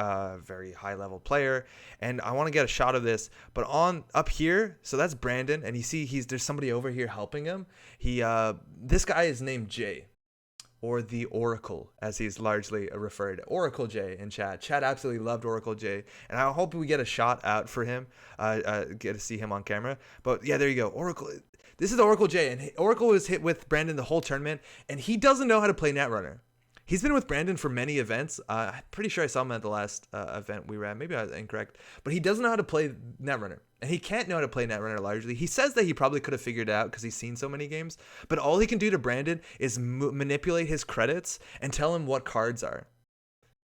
very high-level player. And I want to get a shot of this, but up here, so that's Brandon, and you see there's somebody over here helping him. This guy is named Jay, or the Oracle, as he's largely referred. Oracle J in chat. Chat absolutely loved Oracle J, and I hope we get a shot out for him, get to see him on camera. But yeah, there you go. Oracle. This is Oracle J, and Oracle was hit with Brandon the whole tournament, and he doesn't know how to play Netrunner. He's been with Brandon for many events. I'm pretty sure I saw him at the last event we were at. Maybe I was incorrect. But he doesn't know how to play Netrunner. And he can't know how to play Netrunner largely. He says that he probably could have figured it out because he's seen so many games. But all he can do to Brandon is manipulate his credits and tell him what cards are.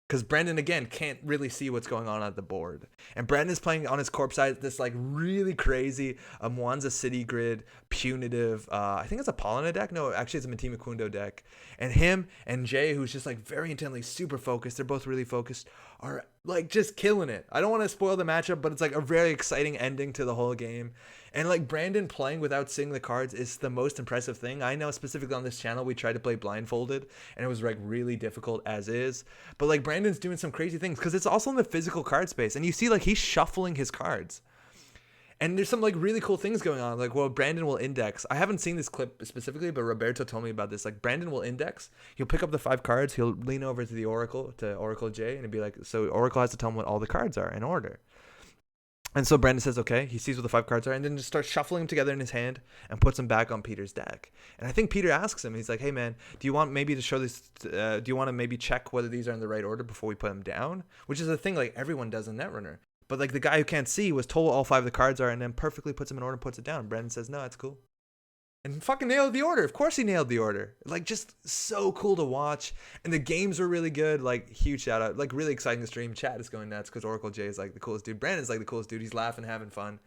Because Brandon, again, can't really see what's going on at the board. And Brandon's playing on his corp side this like really crazy Mwanza City Grid, punitive, I think it's a Paulina deck. No, actually it's a Matima Kundo deck. And him and Jay, who's just like very intently super focused, they're both really focused, are like just killing it. I don't want to spoil the matchup, but it's like a very exciting ending to the whole game. And like Brandon playing without seeing the cards is the most impressive thing. I know specifically on this channel, we tried to play blindfolded and it was like really difficult as is. But like Brandon's doing some crazy things because it's also in the physical card space. And you see like he's shuffling his cards. And there's some like really cool things going on. Like, well, Brandon will index. I haven't seen this clip specifically, but Roberto told me about this. Like Brandon will index. He'll pick up the 5 cards. He'll lean over to the Oracle, to Oracle J, and it'd be like, so Oracle has to tell him what all the cards are in order. And so Brandon says, okay, he sees what the 5 cards are, and then just starts shuffling them together in his hand and puts them back on Peter's deck. And I think Peter asks him, he's like, hey man, do you want maybe to show this, do you want to maybe check whether these are in the right order before we put them down? Which is a thing like everyone does in Netrunner. But like the guy who can't see was told all 5 of the cards are and then perfectly puts them in order and puts it down. And Brandon says, no, it's cool. And fucking nailed the order. Of course he nailed the order. Like, just so cool to watch. And the games were really good. Like, huge shout out. Like, really exciting stream. Chat is going nuts because Oracle J is like the coolest dude. Brandon's like the coolest dude. He's laughing, having fun.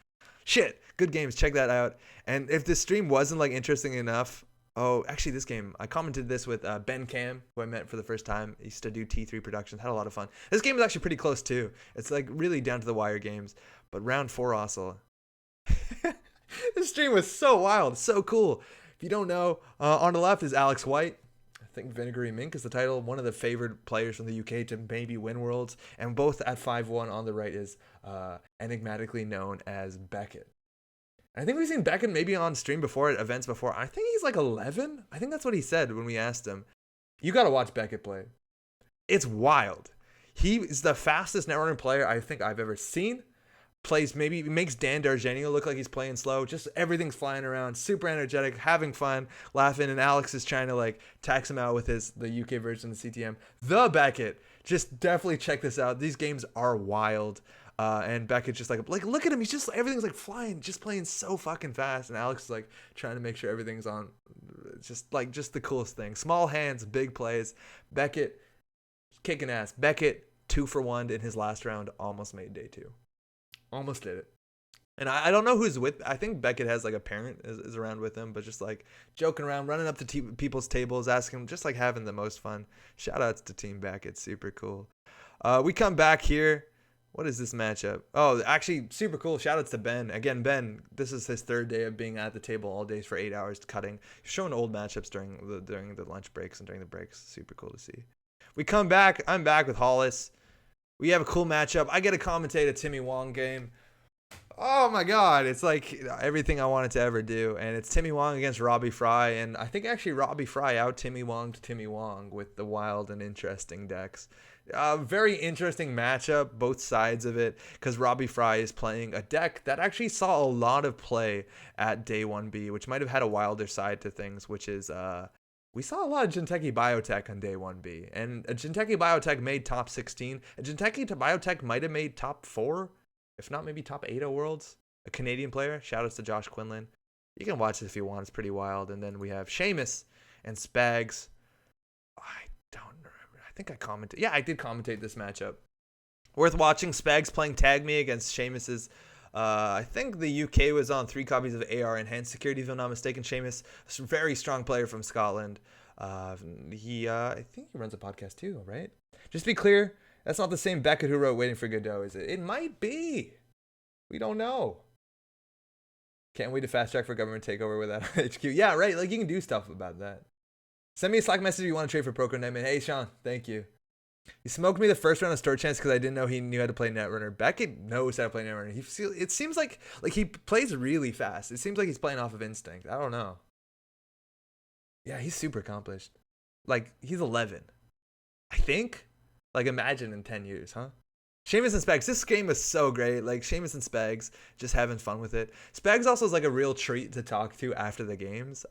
Shit. Good games. Check that out. And if this stream wasn't like interesting enough. Oh, actually, this game, I commented this with Ben Cam, who I met for the first time. He used to do T3 Productions. Had a lot of fun. This game is actually pretty close, too. It's like really down to the wire games. But round 4 also. This stream was so wild, so cool. If you don't know, on the left is Alex White. I think Vinegary Mink is the title. One of the favored players from the UK to maybe win Worlds. And both at 5-1 on the right is enigmatically known as Beckett. I think we've seen Beckett maybe on stream before at events before. I think he's like 11. I think that's what he said when we asked him. You got to watch Beckett play. It's wild. He is the fastest Netrunner player I think I've ever seen. Makes Dan Dargenio look like he's playing slow. Just everything's flying around, super energetic, having fun, laughing, and Alex is trying to like tax him out with the UK version of the CTM. The Beckett. Just definitely check this out. These games are wild. And Beckett's just like look at him. He's just everything's like flying, just playing so fucking fast. And Alex is like trying to make sure everything's on. Just the coolest thing. Small hands, big plays. Beckett kicking ass. Beckett 2-for-1 in his last round. Almost made day 2. Almost did it. And I don't know who's with. I think Beckett has like a parent is around with him, but just like joking around, running up to people's tables, asking, just like having the most fun. Shout outs to Team Beckett. Super cool. We come back here. What is this matchup? Oh, actually, super cool. Shout outs to Ben. Again, Ben, this is his 3rd day of being at the table all day for 8 hours cutting. He's showing old matchups during the lunch breaks and during the breaks. Super cool to see. We come back. I'm back with Hollis. We have a cool matchup. I get to commentate a Timmy Wong game. Oh my God. It's like everything I wanted to ever do. And it's Timmy Wong against Robbie Fry. And I think actually Robbie Fry out Timmy Wong with the wild and interesting decks. Very interesting matchup, both sides of it, because Robbie Fry is playing a deck that actually saw a lot of play at day 1B, which might have had a wilder side to things, which is we saw a lot of Jinteki Biotech on day 1B. And a Jinteki Biotech made top 16. A Jinteki Biotech might have made top 4, if not maybe top 8 of Worlds. A Canadian player. Shout outs to Josh Quinlan. You can watch it if you want. It's pretty wild. And then we have Seamus and Spags. I don't remember. I think I commented. Yeah, I did commentate this matchup. Worth watching. Spags playing Tag Me against Seamus's I think the UK was on 3 copies of AR Enhanced Security, if I'm not mistaken. Seamus, a very strong player from Scotland. I think he runs a podcast too, right? Just to be clear, that's not the same Beckett who wrote Waiting for Godot, is it? It might be. We don't know. Can't wait to fast track for government takeover without HQ. Yeah, right. Like, you can do stuff about that. Send me a Slack message if you want to trade for Procro Nightman. Hey, Sean, thank you. He smoked me the first round of Store Chance because I didn't know he knew how to play Netrunner. Beckett knows how to play Netrunner. It seems like he plays really fast. It seems like he's playing off of instinct. I don't know. Yeah, he's super accomplished. Like, he's 11. I think? Like, imagine in 10 years, huh? Seamus and Spags, this game is so great. Like, Seamus and Spags, just having fun with it. Spags also is like a real treat to talk to after the games.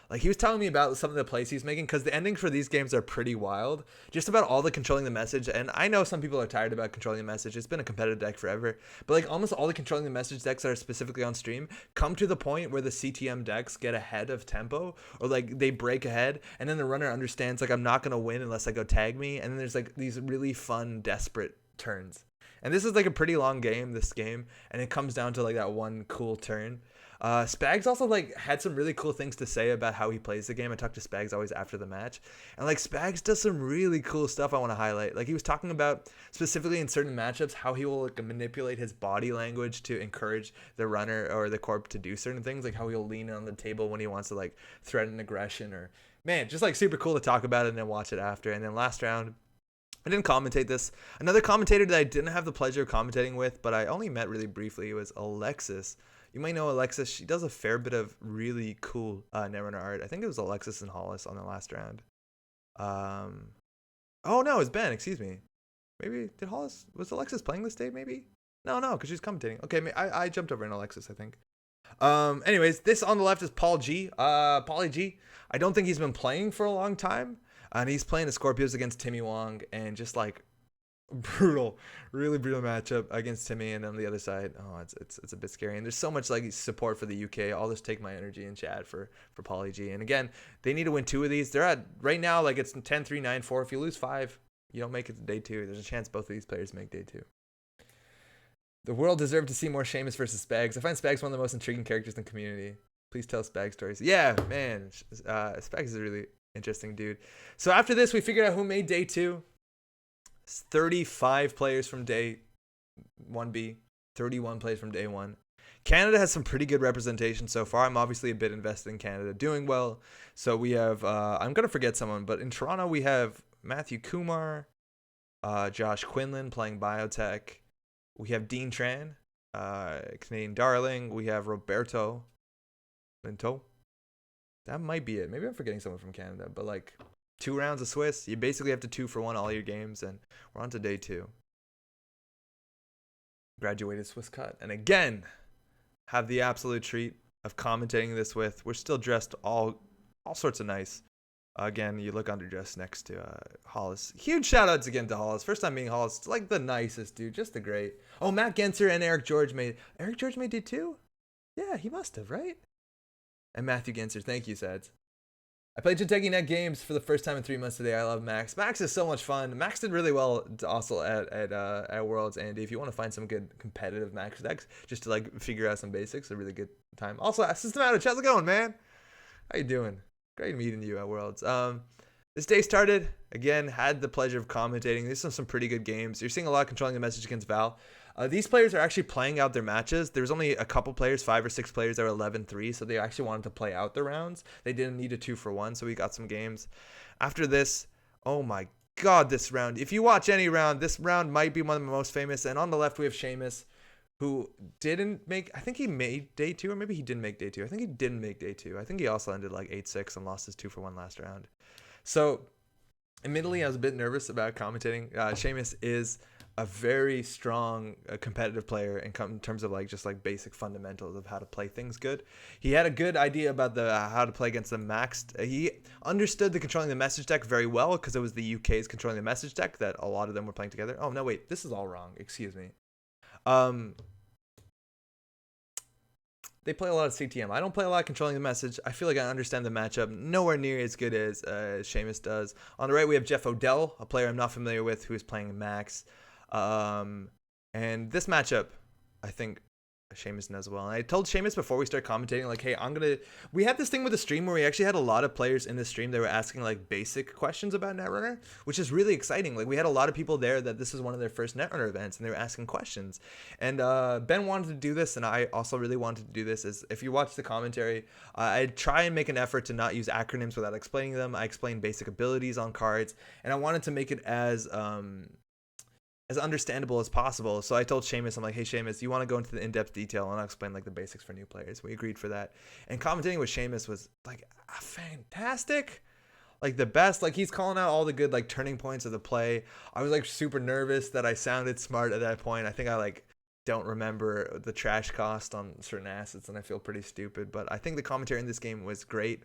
Like, he was telling me about some of the plays he's making, because the endings for these games are pretty wild. Just about all the controlling the message, and I know some people are tired about controlling the message. It's been a competitive deck forever. But, like, almost all the controlling the message decks that are specifically on stream come to the point where the CTM decks get ahead of tempo, or, like, they break ahead, and then the runner understands, like, I'm not going to win unless I go tag me, and then there's, like, these really fun, desperate turns. And this is like a pretty long game, this game, and it comes down to like that one cool turn. Spags also like had some really cool things to say about how he plays the game. I talk to Spags always after the match, and like Spags does some really cool stuff I want to highlight. Like, he was talking about specifically in certain matchups how he will like manipulate his body language to encourage the runner or the corp to do certain things, like how he'll lean on the table when he wants to like threaten aggression, or man, just like super cool to talk about it and then watch it after. And then last round, I didn't commentate this. Another commentator that I didn't have the pleasure of commentating with, but I only met really briefly, was Alexis. You might know Alexis. She does a fair bit of really cool Netrunner art. I think it was Alexis and Hollis on the last round. Oh, no, it's Ben. Excuse me. Maybe, was Alexis playing this day, maybe? No, because she's commentating. Okay, I jumped over in Alexis, I think. Anyways, this on the left is Paul G. Paulie G. I don't think he's been playing for a long time. And he's playing the Scorpios against Timmy Wong, and just like really brutal matchup against Timmy. And on the other side, it's a bit scary. And there's so much like support for the UK. I'll just take my energy in chat for Paulie G. And again, they need to win 2 of these. They're at right now, like, it's 10-3, 9-4. If you lose 5, you don't make it to day 2. There's a chance both of these players make day 2. The world deserved to see more Seamus versus Spags. I find Spags one of the most intriguing characters in the community. Please tell Spag stories. Yeah, man, Spags is a really interesting dude. So after this, we figured out who made day 2. It's 35 players from day 1B, 31 players from day 1. Canada has some pretty good representation so far. I'm obviously a bit invested in Canada doing well. So we have, I'm going to forget someone, but in Toronto, we have Matthew Kumar, Josh Quinlan playing Biotech. We have Dean Tran, Canadian Darling. We have Roberto Linto. That might be it. Maybe I'm forgetting someone from Canada, but like 2 rounds of Swiss. You basically have to 2-for-1 all your games, and we're on to day 2. Graduated Swiss cut. And again, have the absolute treat of commentating this with. We're still dressed all sorts of nice. Again, you look underdressed next to Hollis. Huge shout outs again to Hollis. First time meeting Hollis. Like the nicest dude. Just the great. Oh, Matt Genser and Eric George made day 2? Yeah, he must have, right? And Matthew Genser. Thank you, Sads. I played Jitegi Net games for the first time in 3 months today. I love Max. Max is so much fun. Max did really well also at Worlds, Andy. If you want to find some good competitive Max decks, just to like figure out some basics, a really good time. Also, System Outage, how's it going, man? How you doing? Great meeting you at Worlds. This day started, again, had the pleasure of commentating. These are some pretty good games. You're seeing a lot of controlling the message against Val. These players are actually playing out their matches. There's only a couple players, 5 or 6 players that were 11-3, so they actually wanted to play out the rounds. They didn't need a 2-for-1, so we got some games. After this, oh my god, this round. If you watch any round, this round might be one of the most famous. And on the left, we have Seamus, who didn't make, I think he made day 2, or maybe he didn't make day 2. I think he didn't make day 2. I think he also ended like 8-6 and lost his 2-for-1 last round. So, admittedly, I was a bit nervous about commentating. Seamus is a very strong competitive player in terms of like just like basic fundamentals of how to play things good. He had a good idea about the how to play against the maxed. He understood the controlling the message deck very well because it was the UK's controlling the message deck that a lot of them were playing together. Oh no, wait, this is all wrong. Excuse me. They play a lot of CTM. I don't play a lot of controlling the message. I feel like I understand the matchup nowhere near as good as Seamus does. On the right, we have Jeff Odell, a player I'm not familiar with, who is playing Max. And this matchup, I think, Seamus knows well. And I told Seamus before we start commentating, like, hey, we had this thing with the stream where we actually had a lot of players in the stream that were asking like basic questions about Netrunner, which is really exciting. Like we had a lot of people there that this is one of their first Netrunner events and they were asking questions. And Ben wanted to do this, and I also really wanted to do this. Is if you watch the commentary, I try and make an effort to not use acronyms without explaining them. I explain basic abilities on cards, and I wanted to make it as understandable as possible. So I told Seamus, I'm like, hey Seamus, you want to go into the in-depth detail and I'll explain like the basics for new players. We agreed for that. And commentating with Seamus was like fantastic. Like the best. Like he's calling out all the good like turning points of the play. I was like super nervous that I sounded smart at that point. I think I like don't remember the trash cost on certain assets and I feel pretty stupid, but I think the commentary in this game was great.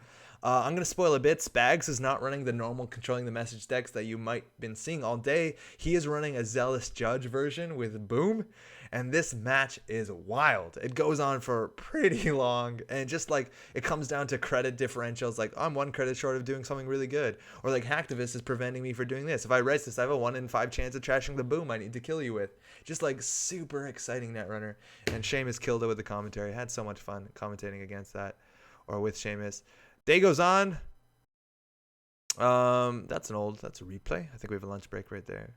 I'm going to spoil a bit. Spags is not running the normal controlling the message decks that you might been seeing all day. He is running a Zealous Judge version with Boom, and this match is wild. It goes on for pretty long, and just like it comes down to credit differentials, like I'm 1 credit short of doing something really good, or like Hacktivist is preventing me from doing this. If I res this, I have a 1 in 5 chance of trashing the Boom I need to kill you with. Just like super exciting Netrunner, and Seamus killed it with the commentary. I had so much fun commentating against that, or with Seamus. Day goes on. That's a replay. I think we have a lunch break right there.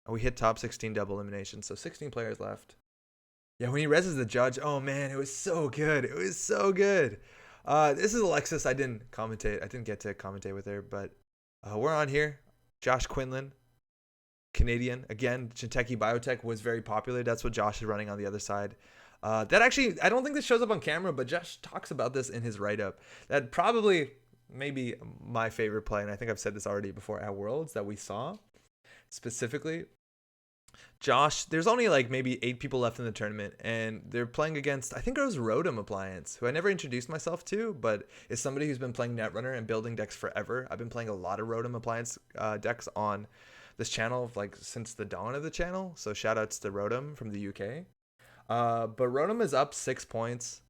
And we hit top 16 double elimination, so 16 players left. Yeah, when he reses the judge, oh man, it was so good. It was so good. This is Alexis. I didn't get to commentate with her, but we're on here. Josh Quinlan, Canadian. Again, Jinteki Biotech was very popular. That's what Josh is running on the other side. That actually, I don't think this shows up on camera, but Josh talks about this in his write-up. That probably maybe my favorite play, and I think I've said this already before at Worlds, that we saw specifically. Josh, there's only like maybe 8 people left in the tournament, and they're playing against, I think it was Rotom Appliance, who I never introduced myself to, but is somebody who's been playing Netrunner and building decks forever. I've been playing a lot of Rotom Appliance decks on this channel like since the dawn of the channel, so shout outs to Rotom from the UK. But Rotom is up 6 points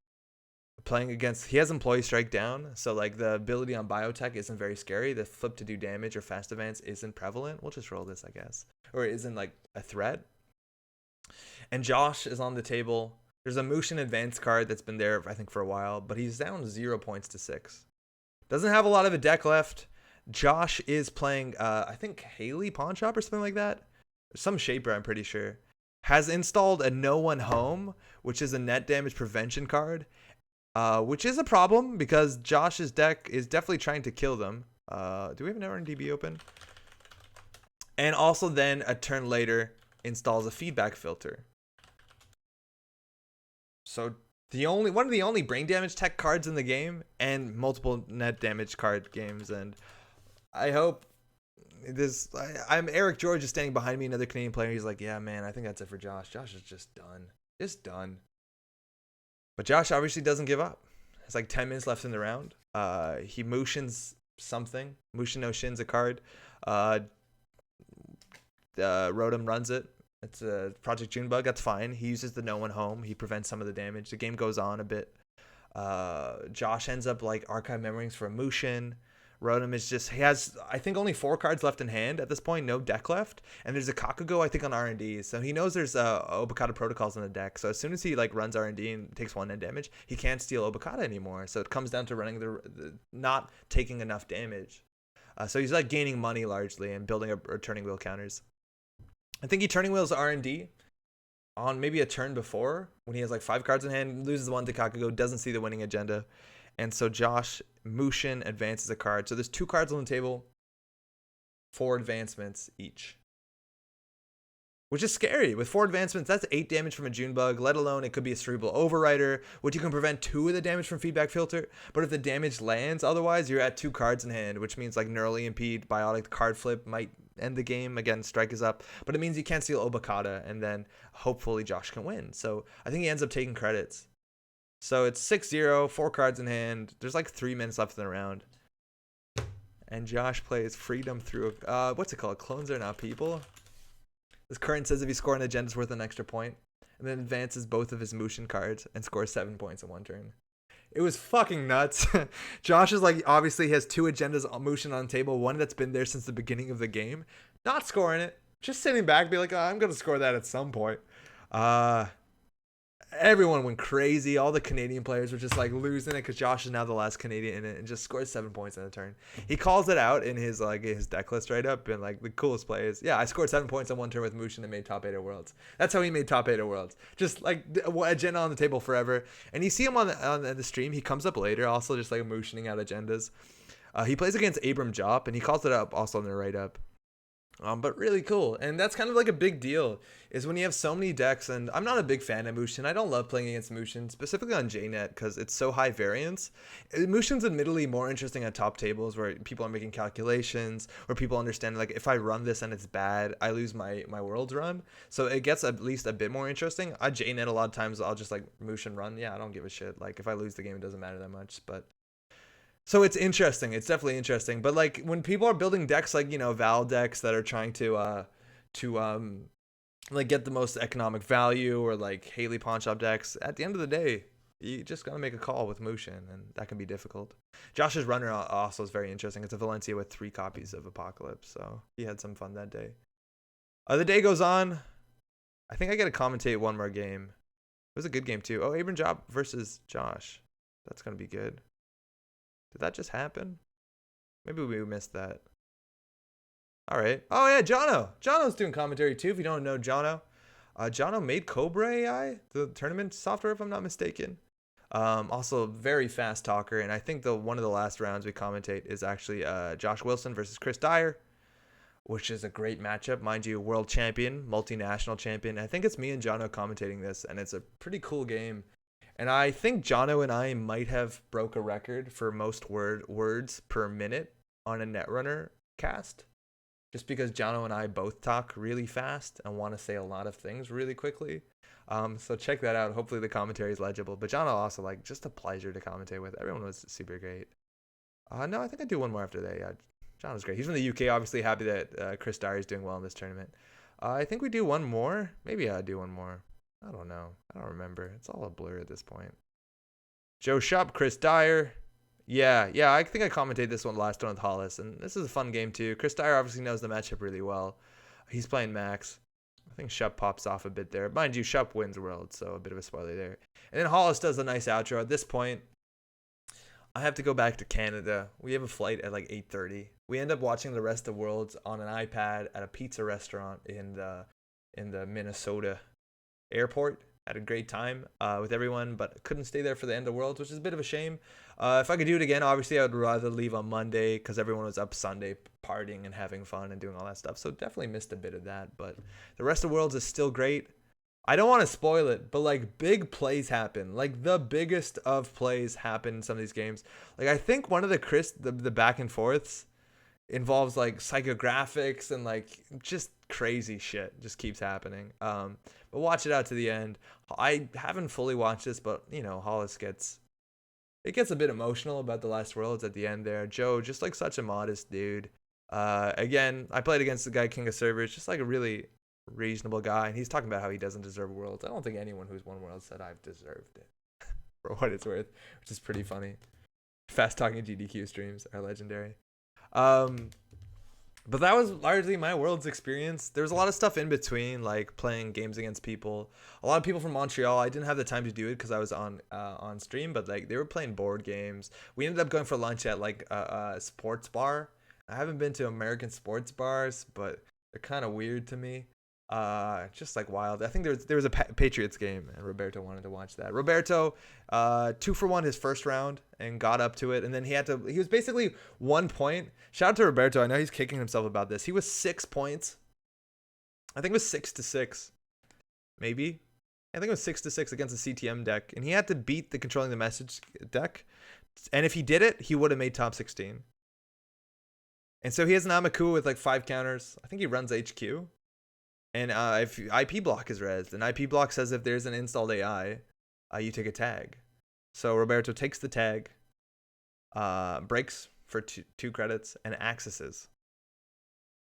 playing against, he has Employee Strike down, so like the ability on Biotech isn't very scary. The flip to do damage or fast advance isn't prevalent. We'll just roll this, I guess, or it isn't like a threat. And Josh is on the table. There's a Mushin Advance card that's been there I think for a while, but he's down 0 points to 6. Doesn't have a lot of a deck left. Josh is playing I think Haley Pawn Shop or something like that, some shaper, I'm pretty sure. Has installed a No One Home, which is a net damage prevention card, which is a problem because Josh's deck is definitely trying to kill them. Do we have an DB open? And also then a turn later installs a feedback filter. So one of the only brain damage tech cards in the game and multiple net damage card games. And I hope this, I'm Eric George is standing behind me, another Canadian player. He's like, yeah, man, I think that's it for Josh. Josh is just done. But Josh obviously doesn't give up. It's like 10 minutes left in the round. He Mushins something. Mushin no Shin's a card. Rotom runs it. It's a Project Junebug. That's fine. He uses the No One Home. He prevents some of the damage. The game goes on a bit. Josh ends up like Archive Memories for a Mushin. Rotom is just, he has, I think, only 4 cards left in hand at this point, no deck left. And there's a Kakugo, I think, on R&D. So he knows there's Obokata Protocols in the deck. So as soon as he like runs R&D and takes 1 net damage, he can't steal Obokata anymore. So it comes down to running the not taking enough damage. So he's like gaining money largely and building up turning wheel counters. I think he turning wheels R&D on maybe a turn before when he has like 5 cards in hand, loses 1 to Kakugo, doesn't see the winning agenda. And so Josh Mushin advances a card. So there's 2 cards on the table, 4 advancements each, which is scary. With 4 advancements, that's 8 damage from a Junebug, let alone it could be a Cerebral Overrider, which you can prevent 2 of the damage from Feedback Filter. But if the damage lands, otherwise you're at 2 cards in hand, which means like Neurally Impede, Biotic Card Flip might end the game. Again, Strike is up, but it means you can't steal Obokata, and then hopefully Josh can win. So I think he ends up taking credits. So it's 6-0, 4 cards in hand. There's like 3 minutes left in the round. And Josh plays Freedom through, what's it called? Clones are not people. This current says if you score an agenda, it's worth an extra point. And then advances both of his Mushin cards and scores 7 points in 1 turn. It was fucking nuts. Josh is like, obviously has 2 agendas Mushin on the table. One that's been there since the beginning of the game. Not scoring it. Just sitting back, be like, oh, I'm going to score that at some point. everyone went crazy. All the Canadian players were just like losing it because Josh is now the last Canadian in it and just scored 7 points in a turn. He calls it out in his deck list right up, and like the coolest play is, yeah, I scored 7 points on one turn with Mushin and made top 8 of Worlds. That's how he made top 8 of Worlds. Just like agenda on the table forever. And you see him on the stream. He comes up later, also just like Mushining out agendas. He plays against Abram Jop, and he calls it up also on the right up. But really cool. And that's kind of like a big deal is when you have so many decks. And I'm not a big fan of Mushin. I don't love playing against Mushin, specifically on JNet, because it's so high variance. Mushin's admittedly more interesting at top tables where people are making calculations, where people understand, like, if I run this and it's bad, I lose my world's run. So it gets at least a bit more interesting. On JNet, a lot of times I'll just like Mushin run. Yeah, I don't give a shit. Like, if I lose the game, it doesn't matter that much. But so it's interesting. It's definitely interesting. But like when people are building decks like, you know, Val decks that are trying to like get the most economic value, or like Haley pawn shop decks, at the end of the day, you just gotta make a call with Mushin, and that can be difficult. Josh's runner also is very interesting. It's a Valencia with 3 copies of Apocalypse, so he had some fun that day. The day goes on. I think I get to commentate one more game. It was a good game too. Oh, Abram Job versus Josh. That's gonna be good. Did that just happen? Maybe we missed that. All right. Oh, yeah, Jono. Jono's doing commentary, too, if you don't know Jono. Jono made Cobra AI, the tournament software, if I'm not mistaken. Also, very fast talker, and I think one of the last rounds we commentate is actually Josh Wilson versus Chris Dyer, which is a great matchup. Mind you, world champion, multinational champion. I think it's me and Jono commentating this, and it's a pretty cool game. And I think Jono and I might have broke a record for most words per minute on a Netrunner cast. Just because Jono and I both talk really fast and want to say a lot of things really quickly. So check that out. Hopefully the commentary is legible. But Jono also, like, just a pleasure to commentate with. Everyone was super great. No, I think I do one more after that. Yeah, Jono's great. He's from the UK. Obviously happy that Chris Dyer is doing well in this tournament. I think we do one more. Maybe I do one more. I don't know. I don't remember. It's all a blur at this point. Joe Shop, Chris Dyer. Yeah, I think I commented this one last one with Hollis, and this is a fun game too. Chris Dyer obviously knows the matchup really well. He's playing Max. I think Shup pops off a bit there. Mind you, Shup wins World, so a bit of a spoiler there. And then Hollis does a nice outro. At this point, I have to go back to Canada. We have a flight at like 8:30. We end up watching the rest of Worlds on an iPad at a pizza restaurant in the Minnesota airport. Had a great time with everyone, but couldn't stay there for the end of Worlds, which is a bit of a shame. If I could do it again, obviously I would rather leave on Monday because everyone was up Sunday partying and having fun and doing all that stuff. So definitely missed a bit of that, but the rest of Worlds is still great. I don't want to spoil it, but like big plays happen. Like the biggest of plays happen in some of these games. Like I think one of the back and forths involves like psychographics and like just crazy shit just keeps happening. But watch it out to the end. I haven't fully watched this, but you know, Hollis gets a bit emotional about the last Worlds at the end there. Joe, just like such a modest dude. Again, I played against the guy King of Servers, just like a really reasonable guy, and he's talking about how he doesn't deserve Worlds. I don't think anyone who's won Worlds said I've deserved it for what it's worth, which is pretty funny. Fast talking GDQ streams are legendary. But that was largely my Worlds experience. There was a lot of stuff in between, like playing games against people. A lot of people from Montreal. I didn't have the time to do it because I was on stream, but like they were playing board games. We ended up going for lunch at like a sports bar. I haven't been to American sports bars, but they're kind of weird to me. Just like wild. I think there was a Patriots game, and Roberto wanted to watch that. Roberto, 2-for-1 his first round and got up to it, and then he was basically 1 point. Shout out to Roberto. I know he's kicking himself about this. He was 6 points. I think it was 6-6, maybe. I think it was 6-6 against the CTM deck, and he had to beat the Controlling the Message deck. And if he did it, he would have made top 16. And so he has an Amaku with like 5 counters. I think he runs HQ. And if IP block is rezzed, and IP block says if there's an installed AI, you take a tag. So Roberto takes the tag, breaks for 2 credits, and accesses,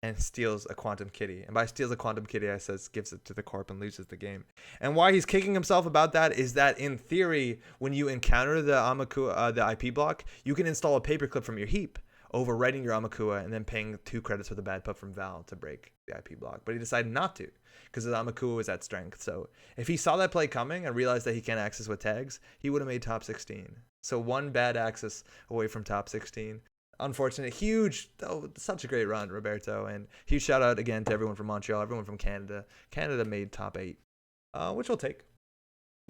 and steals a Quantum Kitty. And by steals a Quantum Kitty, I says gives it to the corp and loses the game. And why he's kicking himself about that is that in theory, when you encounter the Amaku, the IP block, you can install a paperclip from your heap overwriting your Amakua and then paying 2 credits with a bad putt from Val to break the IP block. But he decided not to because his Amakua was at strength. So if he saw that play coming and realized that he can't access with tags, he would have made top 16. So 1 bad access away from top 16. Unfortunate, huge, such a great run, Roberto. And huge shout out again to everyone from Montreal, everyone from Canada. Canada made top 8, which we'll take.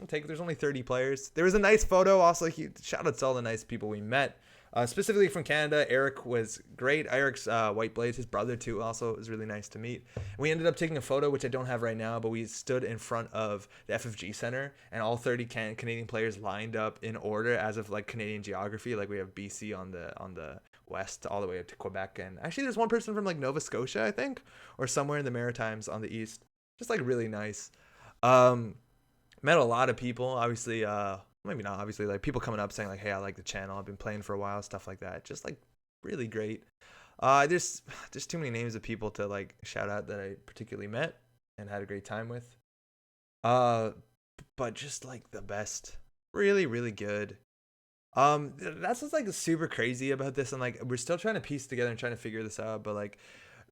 There's only 30 players. There was a nice photo. Also, shout out to all the nice people we met. Specifically from Canada, Eric was great. Eric's White Blades, his brother too, also was really nice to meet. We ended up taking a photo, which I don't have right now, but we stood in front of the FFG Center, and all 30 Canadian players lined up in order as of like Canadian geography. Like we have BC on the west all the way up to Quebec, and actually there's one person from like Nova Scotia, I think, or somewhere in the Maritimes on the east. Just like really nice. Met a lot of people, obviously, maybe not obviously, like people coming up saying like, hey, I like the channel, I've been playing for a while, stuff like that. Just like really great. There's too many names of people to like shout out that I particularly met and had a great time with. But just like the best, really, really good. That's what's like super crazy about this, and like we're still trying to piece together and trying to figure this out, but like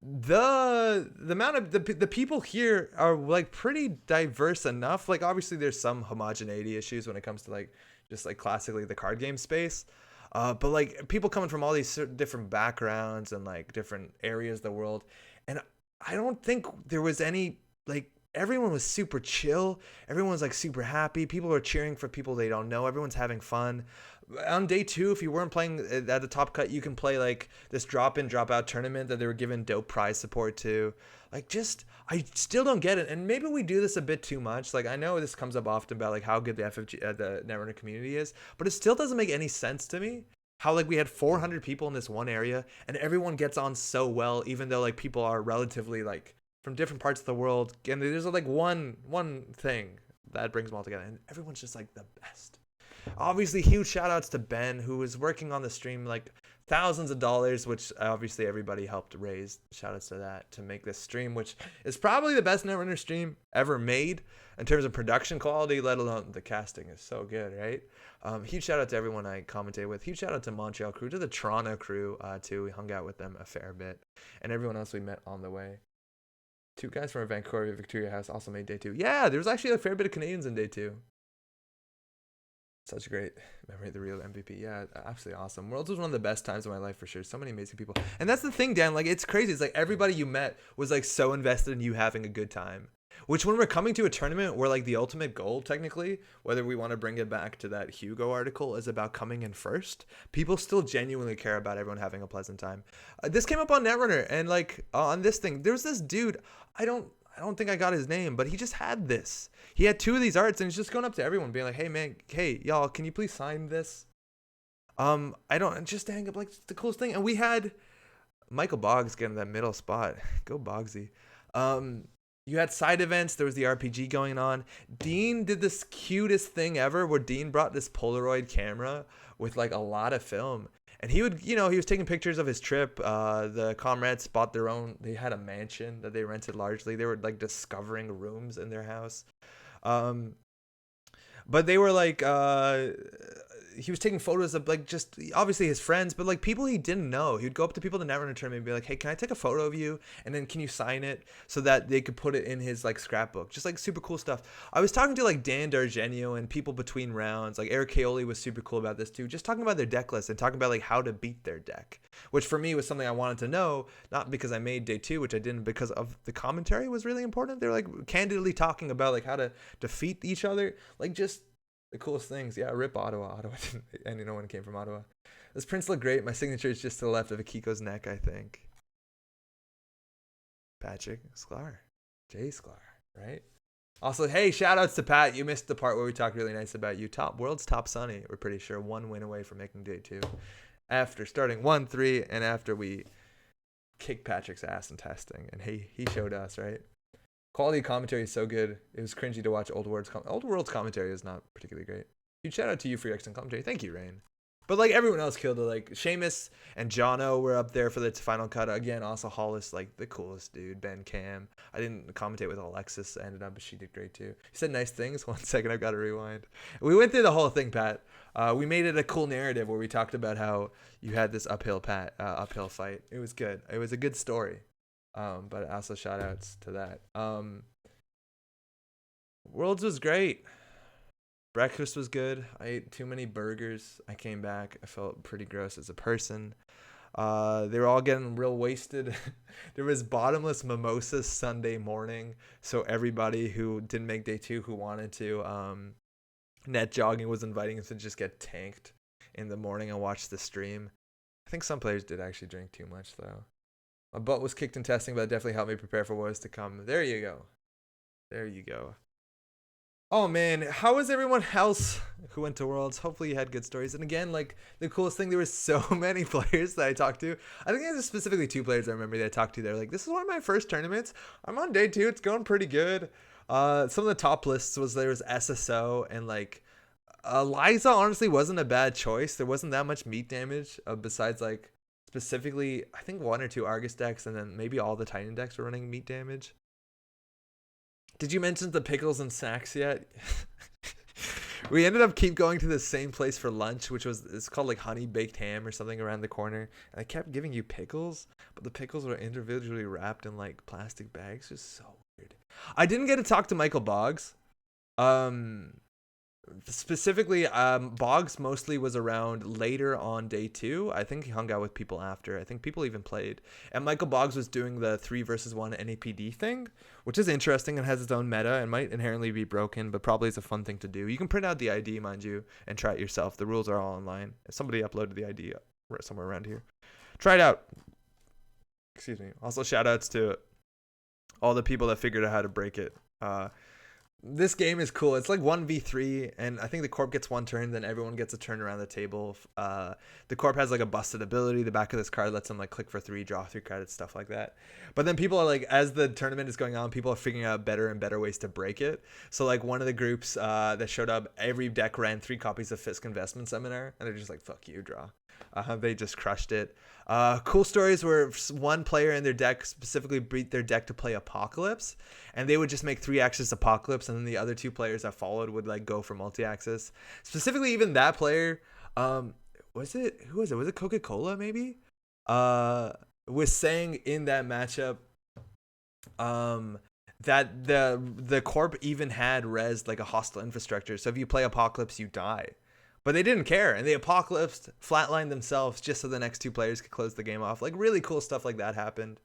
the amount of the people here are like pretty diverse enough. Like obviously there's some homogeneity issues when it comes to like just like classically the card game space, but like people coming from all these different backgrounds and like different areas of the world, and I don't think there was any like, everyone was super chill, everyone was like super happy, people are cheering for people they don't know, everyone's having fun. On day 2, if you weren't playing at the top cut, you can play like this drop in drop out tournament that they were giving dope prize support to. Like, just I still don't get it, and maybe we do this a bit too much. Like I know this comes up often about like how good the FFG the Netrunner community is, but it still doesn't make any sense to me how like we had 400 people in this one area and everyone gets on so well, even though like people are relatively like from different parts of the world, and there's like one thing that brings them all together, and everyone's just like the best. Obviously, huge shout outs to Ben, who was working on the stream like thousands of dollars, which obviously everybody helped raise. Shout outs to that, to make this stream, which is probably the best Netrunner stream ever made in terms of production quality, let alone the casting is so good, right? Huge shout out to everyone I commentate with. Huge shout out to Montreal crew, to the Toronto crew too. We hung out with them a fair bit, and everyone else we met on the way. 2 guys from Vancouver Victoria House also made day 2. Yeah, there was actually a fair bit of Canadians in day 2. Such a great memory of the real MVP. Yeah, absolutely awesome. Worlds was one of the best times of my life for sure. So many amazing people. And that's the thing, Dan. Like, it's crazy. It's like everybody you met was like so invested in you having a good time. Which when we're coming to a tournament where like the ultimate goal, technically, whether we want to bring it back to that Hugo article, is about coming in first, people still genuinely care about everyone having a pleasant time. This came up on Netrunner, and like on this thing, there's this dude, I don't think I got his name, but he just had this. He had 2 of these arts, and he's just going up to everyone being like, hey man, hey y'all, can you please sign this? I don't, just to hang up, like, the coolest thing. And we had Michael Boggs getting that middle spot. Go Boggsy. You had side events. There was the RPG going on. Dean did this cutest thing ever where Dean brought this Polaroid camera with like a lot of film. And he would, he was taking pictures of his trip. The comrades bought their own, they had a mansion that they rented largely. They were like discovering rooms in their house. But they were like, he was taking photos of like just obviously his friends, but like people he didn't know. He would go up to people to Netrunner tournament and be like, hey, can I take a photo of you? And then can you sign it so that they could put it in his like scrapbook? Just like super cool stuff. I was talking to like Dan D'Argenio and people between rounds. Like Eric Kaoli was super cool about this too. Just talking about their deck list and talking about like how to beat their deck, which for me was something I wanted to know, not because I made day 2, which I didn't, because of the commentary was really important. They're like candidly talking about like how to defeat each other. Like just the coolest things. Yeah, rip Ottawa. Ottawa didn't, and no one came from Ottawa. This prints look great. My signature is just to the left of Akiko's neck, I think. Patrick Sklar. Jay Sklar, right? Also, hey, shout outs to Pat. You missed the part where we talked really nice about you. World's top Sunny, we're pretty sure. 1 win away from making day 2. After starting 1-3 and after we kicked Patrick's ass in testing. And he showed us, right? Quality commentary is so good. It was cringy to watch Old World's commentary is not particularly great. Huge shout out to you for your excellent commentary. Thank you, Rain. But like everyone else killed it. Like Sheamus and Jono were up there for the final cut. Again, also Hollis, like the coolest dude. Ben Cam. I didn't commentate with Alexis. I ended up, but she did great too. He said nice things. 1 second, I've got to rewind. We went through the whole thing, Pat. We made it a cool narrative where we talked about how you had this uphill fight. It was good. It was a good story. But also shout outs to that. Worlds was great. Breakfast was good. I ate too many burgers. I came back. I felt pretty gross as a person. They were all getting real wasted. There was bottomless mimosas Sunday morning. So everybody who didn't make day 2 who wanted to, net jogging was inviting us to just get tanked in the morning and watch the stream. I think some players did actually drink too much though. My butt was kicked in testing, but it definitely helped me prepare for what was to come. There you go. There you go. Oh man, how was everyone else who went to Worlds? Hopefully you had good stories. And again, like the coolest thing, there were so many players that I talked to. I think there's specifically 2 players I remember that I talked to. They're like, this is one of my first tournaments. I'm on day 2. It's going pretty good. Some of the top lists there was SSO and like Liza honestly wasn't a bad choice. There wasn't that much meat damage besides like specifically, I think 1 or 2 Argus decks and then maybe all the Titan decks were running meat damage. Did you mention the pickles and snacks yet? We ended up keep going to the same place for lunch, which it's called like honey baked ham or something around the corner. And I kept giving you pickles, but the pickles were individually wrapped in like plastic bags. Just so weird. I didn't get to talk to Michael Boggs. Specifically, Boggs mostly was around later on day 2. I think he hung out with people after. I think people even played. And Michael Boggs was doing the 3 versus 1 NAPD thing, which is interesting and has its own meta and might inherently be broken, but probably is a fun thing to do. You can print out the ID, mind you, and try it yourself. The rules are all online. Somebody uploaded the ID somewhere around here. Try it out. Excuse me. Also, shout outs to all the people that figured out how to break it. This game is cool. It's like 1v3, and I think the Corp gets 1 turn, then everyone gets a turn around the table. The Corp has like a busted ability. The back of this card lets them like click for 3, draw 3 credits, stuff like that. But then people are like, as the tournament is going on, people are figuring out better and better ways to break it. So like one of the groups that showed up, every deck ran 3 copies of Fisk Investment Seminar, and they're just like, fuck you, draw. They just crushed it. Cool stories where one player in their deck specifically beat their deck to play Apocalypse, and they would just make 3-axis Apocalypse, and then the other 2 players that followed would like go for multi-axis. Specifically, even that player, who was it? Was it Coca-Cola maybe? Was saying in that matchup, that the Corp even had res like a hostile infrastructure. So if you play Apocalypse, you die. But they didn't care, and they apocalypsed, flatlined themselves just so the next 2 players could close the game off. Like, really cool stuff like that happened.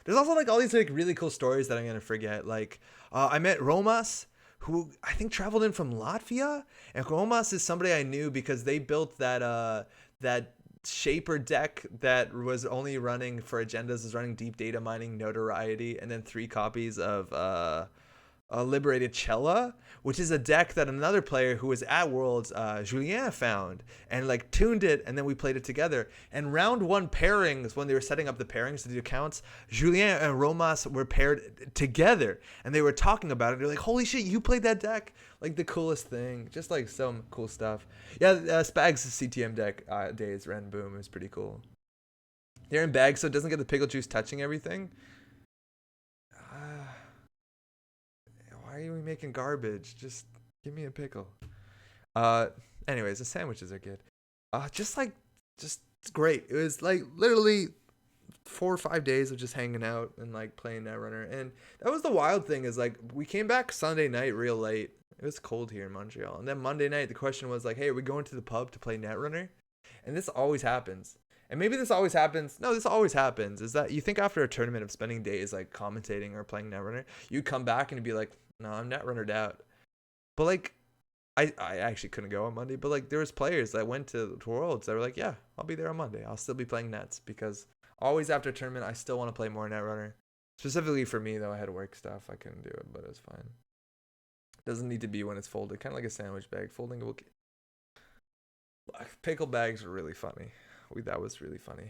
There's also, like, all these, like, really cool stories that I'm going to forget. Like, I met Romas, who I think traveled in from Latvia. And Romas is somebody I knew because they built that Shaper deck that was only running for agendas, is running deep data mining, notoriety, and then 3 copies of Liberated Cella, which is a deck that another player who was at Worlds, Julien, found and like tuned it, and then we played it together. And round 1 pairings, when they were setting up the pairings to do counts, Julien and Romas were paired together, and they were talking about it. They're like, "Holy shit, you played that deck!" Like the coolest thing, just like some cool stuff. Yeah, Spag's CTM deck days ran boom. It was pretty cool. They're in bags, so it doesn't get the pickle juice touching everything. Why are we making garbage? Just give me a pickle. Anyways, the sandwiches are good. Just it's great. It was like literally 4 or 5 days of just hanging out and like playing Netrunner. And that was the wild thing, is like we came back Sunday night real late. It was cold here in Montreal. And then Monday night the question was like, hey, are we going to the pub to play Netrunner? And this always happens. And maybe this always happens. No, this always happens. Is that you think after a tournament of spending days like commentating or playing Netrunner, you come back and you'd be like, no, I'm Netrunnered out. But like, I actually couldn't go on Monday. But like, there was players that went to Worlds that were like, yeah, I'll be there on Monday. I'll still be playing Nets, because always after a tournament, I still want to play more Netrunner. Specifically for me, though, I had work stuff. I couldn't do it, but it was fine. It doesn't need to be when it's folded. Kind of like a sandwich bag. Folding will... Pickle bags were really funny. That was really funny.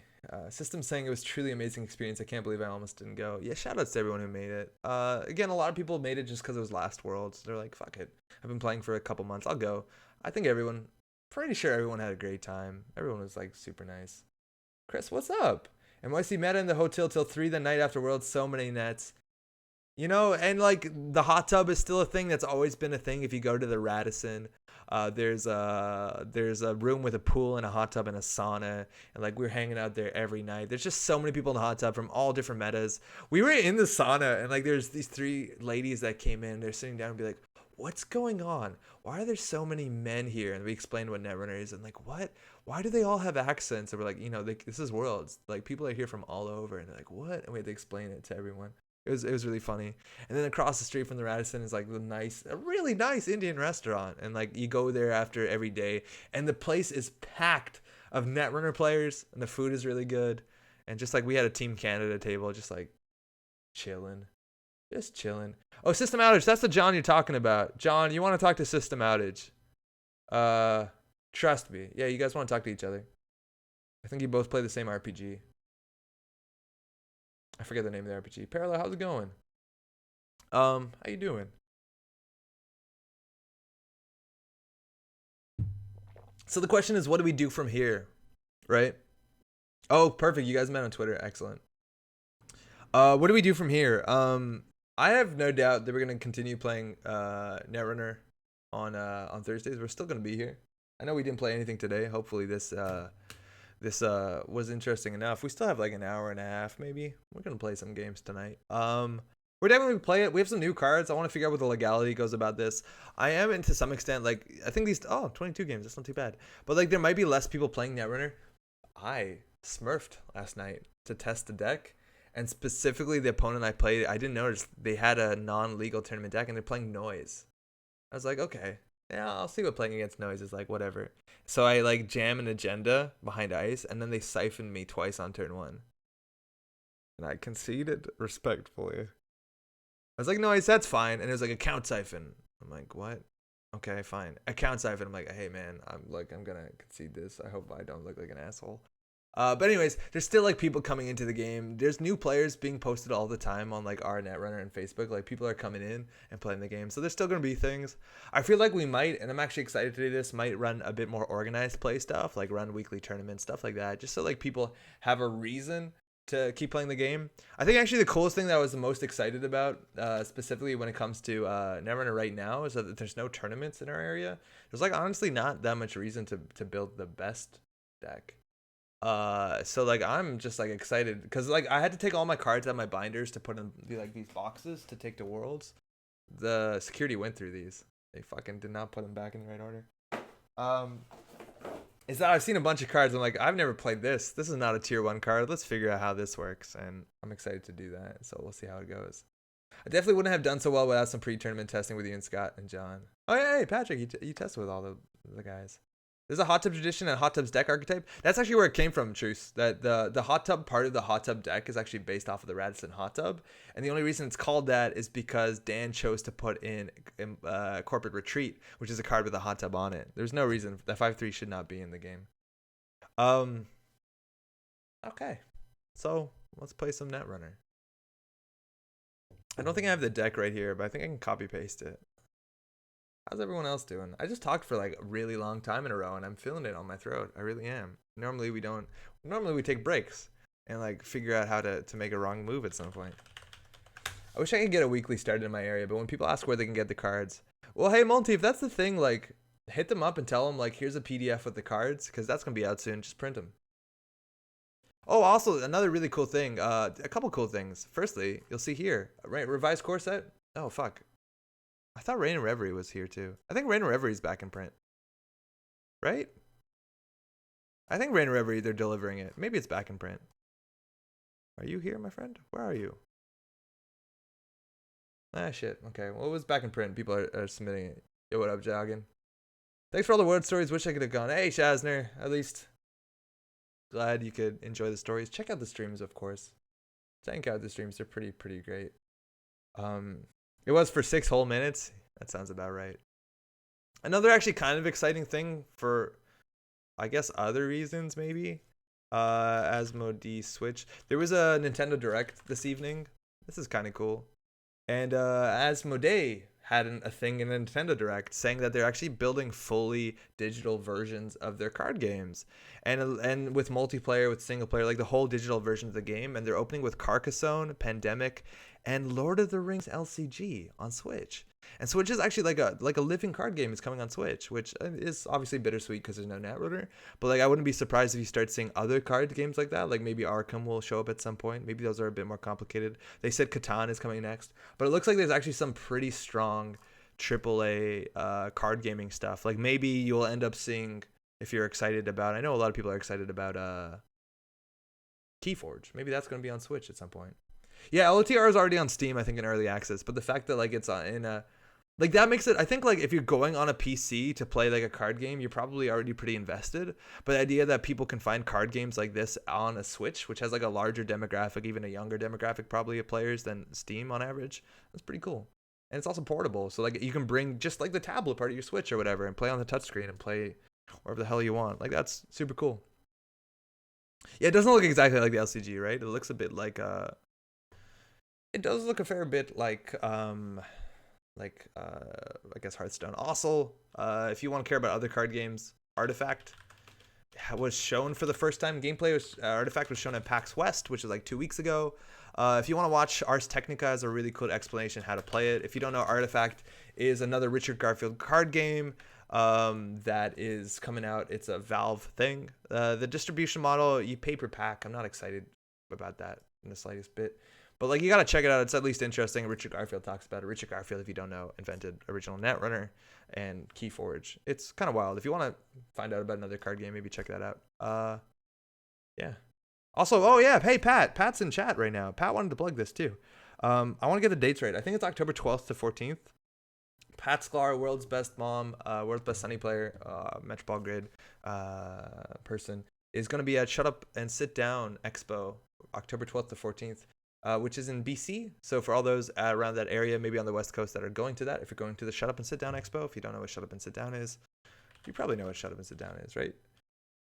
System saying it was truly amazing experience. I can't believe I almost didn't go. Yeah, shout outs to everyone who made it. Again, a lot of people made it just because it was last Worlds. They're like, fuck it. I've been playing for a couple months. I'll go. I think everyone Pretty sure everyone had a great time. Everyone was like super nice. Chris, what's up? NYC met in the hotel till 3 the night after Worlds. So many nets. You know, and like the hot tub is still a thing that's always been a thing. If you go to the Radisson, there's a room with a pool and a hot tub and a sauna, and like we're hanging out there every night. There's just so many people in the hot tub from all different metas. We were in the sauna, and like there's these 3 ladies that came in. They're sitting down and be like, "What's going on? Why are there so many men here?" And we explained what Netrunner is, and like, what? Why do they all have accents? And we're like, you know, this is Worlds. Like people are here from all over, and they're like, what? And we had to explain it to everyone. It was really funny. And then across the street from the Radisson is like a really nice Indian restaurant. And like you go there after every day, and the place is packed of Netrunner players, and the food is really good. And just like we had a Team Canada table, just like chilling. Just chilling. Oh, System Outage. That's the John you're talking about. John, you want to talk to System Outage? Trust me. Yeah, you guys want to talk to each other. I think you both play the same RPG. I forget the name of the RPG. Parallel, how's it going? How you doing? So the question is, what do we do from here? Right? Oh, perfect. You guys met on Twitter. Excellent. What do we do from here? I have no doubt that we're gonna continue playing Netrunner on Thursdays. We're still gonna be here. I know we didn't play anything today. Hopefully this was interesting enough. We still have like an hour and a half, maybe. We're gonna play some games tonight. We're definitely gonna play it. We have some new cards. I want to figure out what the legality goes about this. I am into some extent, like I think these 22 games, that's not too bad. But like there might be less people playing Netrunner. I smurfed last night to test the deck. And specifically the opponent I played, I didn't notice they had a non-legal tournament deck and they're playing Noise. I was like, okay, yeah, I'll see what playing against Noise is like, whatever. So I like jam an agenda behind ice, and then they siphoned me twice on turn 1. And I conceded respectfully. I was like, Noise, that's fine. And it was like a count siphon. I'm like, what? Okay, fine. A count siphon. I'm like, hey man, I'm gonna concede this. I hope I don't look like an asshole. But anyways, there's still like people coming into the game. There's new players being posted all the time on like our Netrunner and Facebook. Like people are coming in and playing the game. So there's still going to be things. I feel like we might, and I'm actually excited to do this, might run a bit more organized play stuff, like run weekly tournaments, stuff like that. Just so like people have a reason to keep playing the game. I think actually the coolest thing that I was the most excited about, specifically when it comes to Netrunner right now, is that there's no tournaments in our area. There's like honestly not that much reason to build the best deck. So like I'm just like excited because like I had to take all my cards out of my binders to put in like these boxes to take to Worlds. The security went through these. They fucking did not put them back in the right order. Is that I've seen a bunch of cards. I'm like, I've never played this. This is not a tier 1 card. Let's figure out how this works, and I'm excited to do that. So we'll see how it goes. I definitely wouldn't have done so well without some pre-tournament testing with you and Scott and John. Oh yeah, hey Patrick, you tested with all the guys. There's a hot tub tradition and hot tub's deck archetype. That's actually where it came from, Truce. That the hot tub part of the hot tub deck is actually based off of the Radisson hot tub. And the only reason it's called that is because Dan chose to put in Corporate Retreat, which is a card with a hot tub on it. There's no reason that 5/3 should not be in the game. Okay. So let's play some Netrunner. I don't think I have the deck right here, but I think I can copy paste it. How's everyone else doing? I just talked for like a really long time in a row and I'm feeling it on my throat. I really am. Normally we take breaks and like figure out how to make a wrong move at some point. I wish I could get a weekly started in my area, but when people ask where they can get the cards, well, hey Multi, if that's the thing, like hit them up and tell them like here's a PDF with the cards, because that's gonna be out soon. Just print them. Oh, also another really cool thing, a couple cool things. Firstly, you'll see here, right, revised core set. Oh fuck, I thought Rain and Reverie was here too. I think Rain and Reverie's back in print. Right? I think Rain and Reverie, they're delivering it. Maybe it's back in print. Are you here, my friend? Where are you? Ah, shit. Okay. Well, it was back in print. People are submitting it. Yo, what up, Joggin? Thanks for all the word stories. Wish I could have gone. Hey, Shazner. At least glad you could enjoy the stories. Check out the streams, of course. Check out the streams. They're pretty great. It was for 6 whole minutes. That sounds about right. Another actually kind of exciting thing for, I guess, other reasons maybe. Asmodee Switch. There was a Nintendo Direct this evening. This is kind of cool. And Asmodee had a thing in a Nintendo Direct saying that they're actually building fully digital versions of their card games, and with multiplayer, with single player, like the whole digital version of the game. And they're opening with Carcassonne, Pandemic, and Lord of the Rings LCG on Switch. And Switch is actually like a living card game is coming on Switch, which is obviously bittersweet because there's no Netrunner. But like I wouldn't be surprised if you start seeing other card games like that. Like maybe Arkham will show up at some point. Maybe those are a bit more complicated. They said Catan is coming next, but it looks like there's actually some pretty strong AAA card gaming stuff. Like maybe you'll end up seeing, if you're excited about, I know a lot of people are excited about Keyforge. Maybe that's going to be on Switch at some point. Yeah, LOTR is already on Steam, I think, in early access. But the fact that like it's in a like that makes it, I think, like if you're going on a PC to play like a card game, you're probably already pretty invested. But the idea that people can find card games like this on a Switch, which has like a larger demographic, even a younger demographic probably of players than Steam on average, that's pretty cool. And it's also portable, so like you can bring just like the tablet part of your Switch or whatever and play on the touchscreen and play wherever the hell you want. Like that's super cool. Yeah, it doesn't look exactly like the LCG, right? It looks a bit like it does look a fair bit like I guess Hearthstone. Also, if you want to care about other card games, Artifact was shown for the first time. Gameplay was Artifact was shown at PAX West, which is like 2 weeks ago. If you want to watch, Ars Technica has a really cool explanation how to play it. If you don't know, Artifact is another Richard Garfield card game that is coming out. It's a Valve thing. The distribution model, you pay per pack. I'm not excited about that in the slightest bit. But like you gotta check it out. It's at least interesting. Richard Garfield talks about it. Richard Garfield, if you don't know, invented original Netrunner and Keyforge. It's kind of wild. If you want to find out about another card game, maybe check that out. Yeah. Also, oh yeah, hey Pat. Pat's in chat right now. Pat wanted to plug this too. I want to get the dates right. I think it's October 12th to 14th. Pat Sklar, world's best mom, world's best Sunny player, Metro Grid person, is going to be at Shut Up and Sit Down Expo, October 12th to 14th. Which is in BC. So for all those around that area, maybe on the West Coast that are going to that, if you're going to the Shut Up and Sit Down Expo, if you don't know what Shut Up and Sit Down is, you probably know what Shut Up and Sit Down is, right?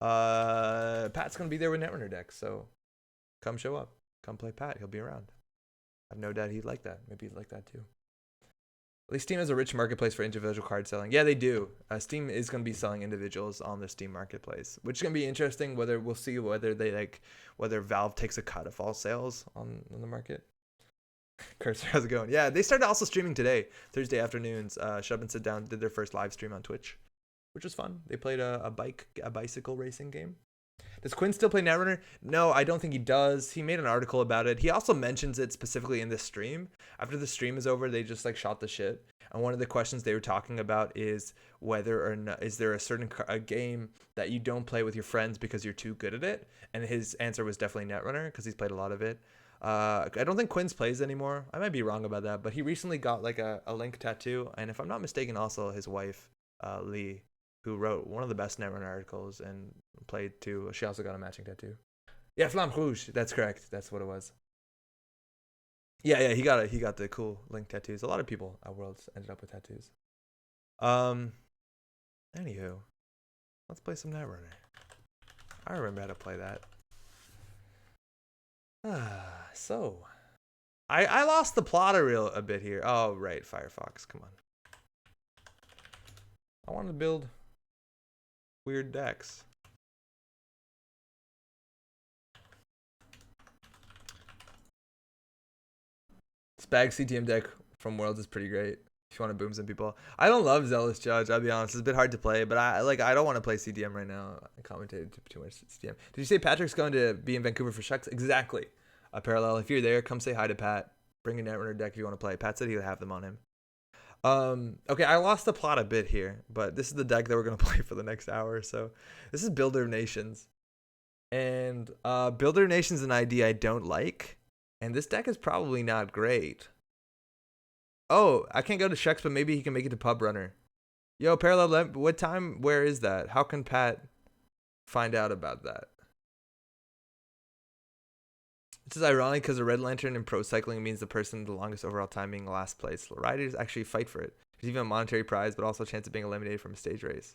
Pat's going to be there with Netrunner decks, so come show up. Come play Pat. He'll be around. I have no doubt he'd like that. Maybe he'd like that too. At least Steam has a rich marketplace for individual card selling. Yeah, they do. Steam is going to be selling individuals on the Steam marketplace, which is going to be interesting. Whether we'll see whether whether Valve takes a cut of all sales on the market. Cursor, how's it going? Yeah, they started also streaming today, Thursday afternoons. Shut Up and Sit Down did their first live stream on Twitch, which was fun. They played a bicycle racing game. Does Quinn still play Netrunner? No, I don't think he does. He made an article about it. He also mentions it specifically in this stream. After the stream is over, they just like shot the shit. And one of the questions they were talking about is whether or not is there a certain game that you don't play with your friends because you're too good at it. And his answer was definitely Netrunner because he's played a lot of it. I don't think Quinn's plays anymore. I might be wrong about that, but he recently got like a Link tattoo. And if I'm not mistaken, also his wife, Lee, who wrote one of the best Netrunner articles and played too. She also got a matching tattoo. Yeah, Flamme Rouge. That's correct. That's what it was. Yeah, he got the cool Link tattoos. A lot of people at Worlds ended up with tattoos. Anywho, let's play some Netrunner. I remember how to play that. So, I lost the plot a bit here. Oh, right, Firefox. Come on. I want to build weird decks. Spag CTM deck from Worlds is pretty great. If you want to boom some people. I don't love Zealous Judge, I'll be honest. It's a bit hard to play, but I don't want to play CDM right now. I commentated too much CDM. Did you say Patrick's going to be in Vancouver for Shucks? Exactly. A parallel. If you're there, come say hi to Pat. Bring a Netrunner deck if you want to play. Pat said he'll have them on him. Okay, I lost the plot a bit here, but this is the deck that we're going to play for the next hour or so. This is Builder of Nations. And Builder of Nations is an idea I don't like. And this deck is probably not great. Oh, I can't go to Shex, but maybe he can make it to Pub Runner. Yo, Parallel, what time? Where is that? How can Pat find out about that? This is ironic because a Red Lantern in pro cycling means the person with the longest overall time being last place. Riders actually fight for it. There's even a monetary prize, but also a chance of being eliminated from a stage race.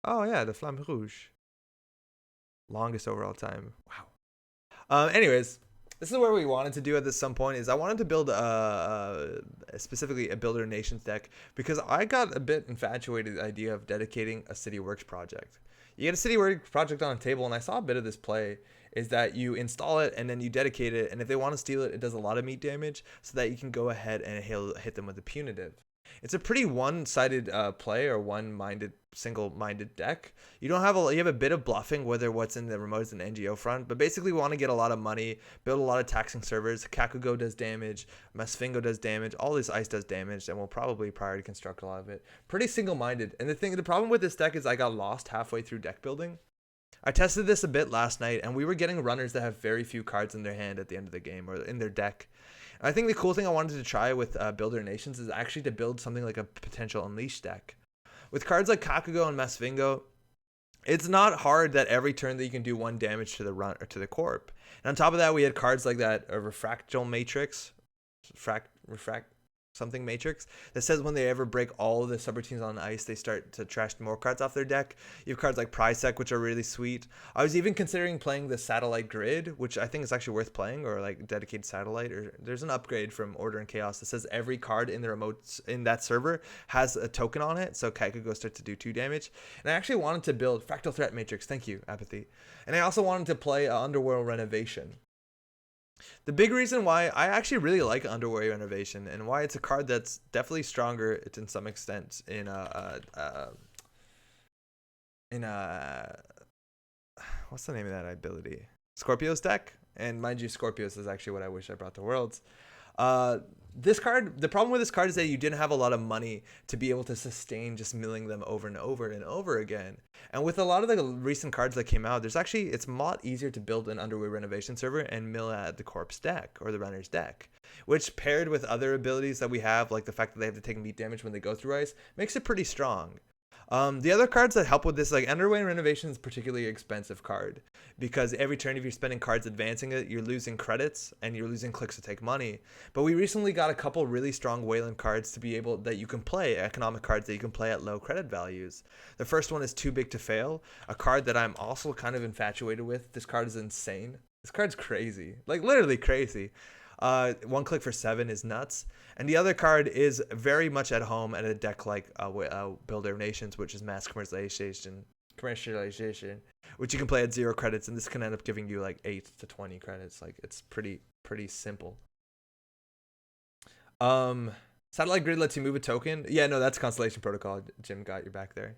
Oh, yeah, the Flamme Rouge. Longest overall time. Wow. Anyways, This is where we wanted to do at some point is I wanted to build specifically a Builder Nations deck because I got a bit infatuated with the idea of dedicating a City Works project. You get a City Works project on a table, and I saw a bit of this play, is that you install it and then you dedicate it, and if they want to steal it, it does a lot of meat damage so that you can go ahead and hit them with a punitive. It's a pretty one-sided play or one-minded, single-minded deck. You have a bit of bluffing, whether what's in the remote is an NGO front, but basically we want to get a lot of money, build a lot of taxing servers. Kakugo does damage, Masvingo does damage, all this ice does damage, and we'll probably priority construct a lot of it. Pretty single-minded. And the problem with this deck is I got lost halfway through deck building. I tested this a bit last night, and we were getting runners that have very few cards in their hand at the end of the game or in their deck. I think the cool thing I wanted to try with Builder Nations is actually to build something like a potential Unleash deck. With cards like Kakugo and Masvingo, it's not hard that every turn that you can do 1 damage to the run or to the corp. And on top of that, we had cards like that Refractal Matrix, refract something matrix that says when they ever break all of the subroutines on ice, they start to trash more cards off their deck. You have cards like Prisec, which are really sweet. I was even considering playing the Satellite Grid, which I think is actually worth playing, or like Dedicated Satellite. Or there's an upgrade from Order and Chaos that says every card in the remotes in that server has a token on it, so Kaikugo starts to do 2 damage. And I actually wanted to build Fractal Threat Matrix. Thank you, Apathy. And I also wanted to play Underworld Renovation. The big reason why I actually really like Underworld Renovation and why it's a card that's definitely stronger to some extent in what's the name of that ability? Scorpio's deck. And mind you, Scorpios is actually what I wish I brought to Worlds. This card, the problem with this card is that you didn't have a lot of money to be able to sustain just milling them over and over and over again. And with a lot of the recent cards that came out, it's a lot easier to build an Underworld Renovation server and mill at the corpse deck or the runner's deck, which paired with other abilities that we have, like the fact that they have to take meat damage when they go through ice, makes it pretty strong. The other cards that help with this, like Underworld Renovation is a particularly expensive card because every turn if you're spending cards advancing it, you're losing credits and you're losing clicks to take money. But we recently got a couple really strong Wayland cards to be able that you can play, economic cards that you can play at low credit values. The first one is Too Big to Fail, a card that I'm also kind of infatuated with. This card is insane. This card's crazy, like literally crazy. 1 click for 7 is nuts. And the other card is very much at home at a deck like Builder Nations, which is Mass Commercialization, which you can play at 0 credits, and this can end up giving you like 8 to 20 credits. Like it's pretty simple. Satellite Grid lets you move a token. Yeah, no, that's Constellation Protocol. Jim got your back there.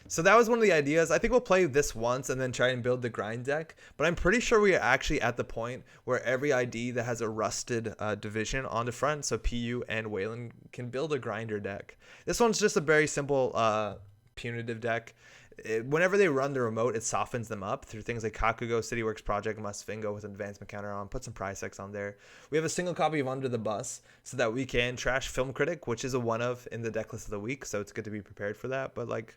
So that was one of the ideas. I think we'll play this once and then try and build the grind deck. But I'm pretty sure we are actually at the point where every ID that has a rusted division on the front, so PU and Wayland, can build a grinder deck. This one's just a very simple punitive deck. Whenever they run the remote, it softens them up through things like Kakugo, Cityworks Project, Masvingo with an advancement counter on, put some Prisec on there. We have a single copy of Under the Bus so that we can trash Film Critic, which is a one of in the deck list of the week, so it's good to be prepared for that. But like,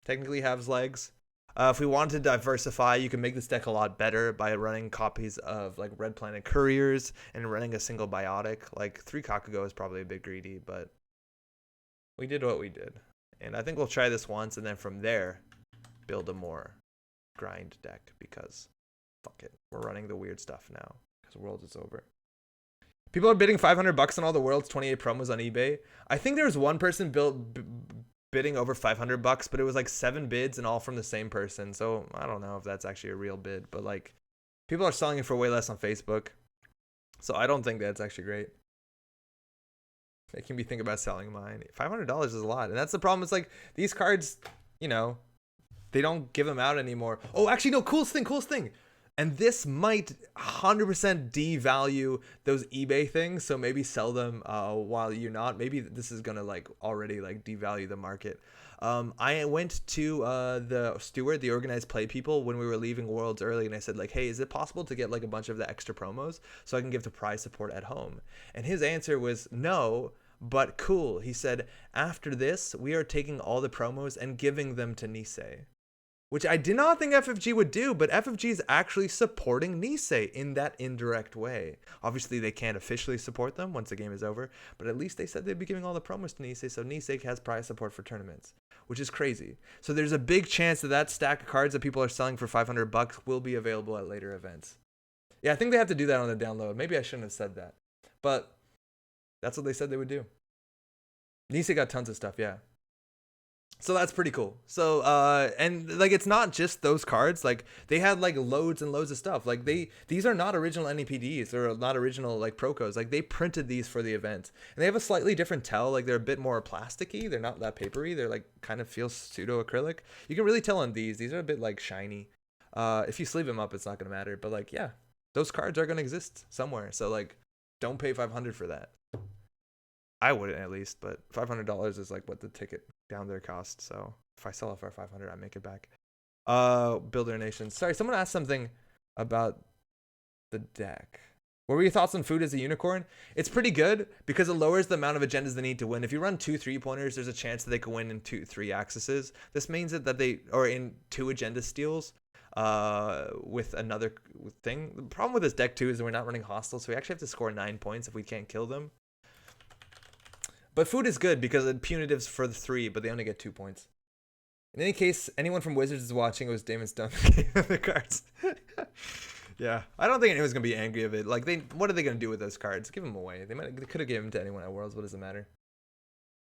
technically has legs. If we want to diversify, you can make this deck a lot better by running copies of like Red Planet Couriers and running a single Biotic. Like 3 Kakugo is probably a bit greedy, but we did what we did. And I think we'll try this once and then from there build a more grind deck because fuck it. We're running the weird stuff now because World is over. People are bidding $500 on all the World's 28 promos on eBay. I think there was one person bidding over $500, but it was like 7 bids and all from the same person. So I don't know if that's actually a real bid, but like people are selling it for way less on Facebook. So I don't think that's actually great. Making me think about selling mine. $500 is a lot. And that's the problem. It's like these cards, you know, they don't give them out anymore. Oh, actually, no, coolest thing. And this might 100% devalue those eBay things. So maybe sell them while you're not. Maybe this is going to like already like devalue the market. I went to the steward, the organized play people, when we were leaving Worlds early. And I said like, hey, is it possible to get like a bunch of the extra promos so I can give the prize support at home? And his answer was no, but cool. He said, after this, we are taking all the promos and giving them to Nisei. Which I did not think FFG would do, but FFG is actually supporting Nisei in that indirect way. Obviously, they can't officially support them once the game is over, but at least they said they'd be giving all the promos to Nisei, so Nisei has prize support for tournaments, which is crazy. So there's a big chance that that stack of cards that people are selling for $500 will be available at later events. Yeah, I think they have to do that on the download. Maybe I shouldn't have said that. But that's what they said they would do. Nisa got tons of stuff, yeah. So that's pretty cool. So and like it's not just those cards. Like they had like loads and loads of stuff. Like these are not original NEPDs. They're not original like Procos. Like they printed these for the event. And they have a slightly different tell. Like they're a bit more plasticky. They're not that papery. They're like kind of feel pseudo acrylic. You can really tell on these. These are a bit like shiny. If you sleeve them up, it's not gonna matter. But like yeah, those cards are gonna exist somewhere. So like don't pay $500 for that. I wouldn't at least, but $500 is like what the ticket down there cost. So if I sell it for $500, I make it back. Builder Nation. Sorry, someone asked something about the deck. What were your thoughts on food as a unicorn? It's pretty good because it lowers the amount of agendas they need to win. If you run 2 3-pointers, there's a chance that they can win in 2 3 axes. This means that they or in 2 agenda steals. With another thing. The problem with this deck too is that we're not running hostile, so we actually have to score 9 points if we can't kill them. But food is good because it punitives for the 3, but they only get 2 points. In any case, anyone from Wizards is watching. It was Damon Stone who gave them the cards. Yeah, I don't think anyone's gonna be angry of it. Like what are they gonna do with those cards? Give them away. They could have given them to anyone at Worlds. What does it matter?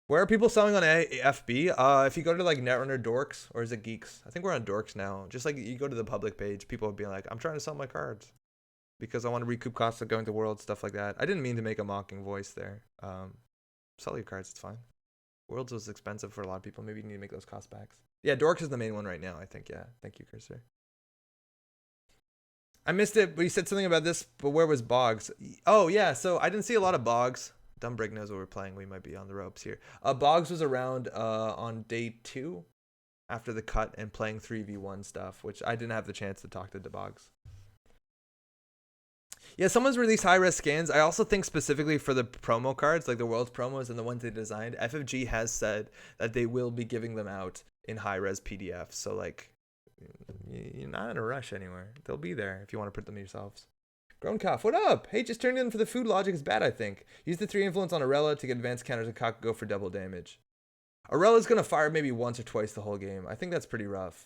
Where are people selling on FB? If you go to like Netrunner Dorks, or is it Geeks? I think we're on Dorks now. Just like you go to the public page, people will be like, I'm trying to sell my cards because I want to recoup costs of going to Worlds, stuff like that. I didn't mean to make a mocking voice there. Sell your cards, it's fine. Worlds was expensive for a lot of people. Maybe you need to make those cost backs. Yeah, Dorks is the main one right now, I think. Yeah, thank you, Cursor. I missed it, but you said something about this, but where was Boggs? Oh, yeah, so I didn't see a lot of Boggs. Dumbrick knows what we're playing. We might be on the ropes here. Boggs was around on day 2 after the cut and playing 3v1 stuff, which I didn't have the chance to talk to Boggs. Yeah, someone's released high-res scans. I also think specifically for the promo cards, like the World's promos and the ones they designed, FFG has said that they will be giving them out in high-res PDFs. So, like, you're not in a rush anywhere. They'll be there if you want to print them yourselves. Gronkopf, what up? Hey, just turned in for the food logic is bad, I think. Use the 3 influence on Arella to get advanced counters and cock go for double damage. Arella's going to fire maybe once or twice the whole game. I think that's pretty rough.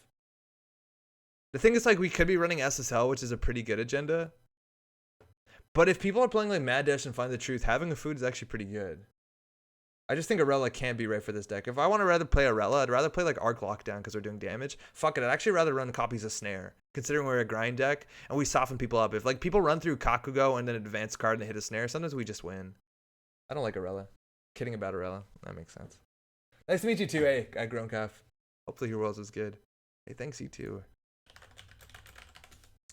The thing is, like, we could be running SSL, which is a pretty good agenda. But if people are playing like Mad Dash and Find the Truth, having a food is actually pretty good. I just think Arella can't be right for this deck. If I want to rather play Arella, I'd rather play like Arc Lockdown because we're doing damage. Fuck it, I'd actually rather run copies of Snare, considering we're a grind deck and we soften people up. If like people run through Kakugo and then an advanced card and they hit a Snare, sometimes we just win. I don't like Arella. Kidding about Arella. That makes sense. Nice to meet you too, hey, Gronkopf. Hopefully your Worlds was good. Hey, thanks you too.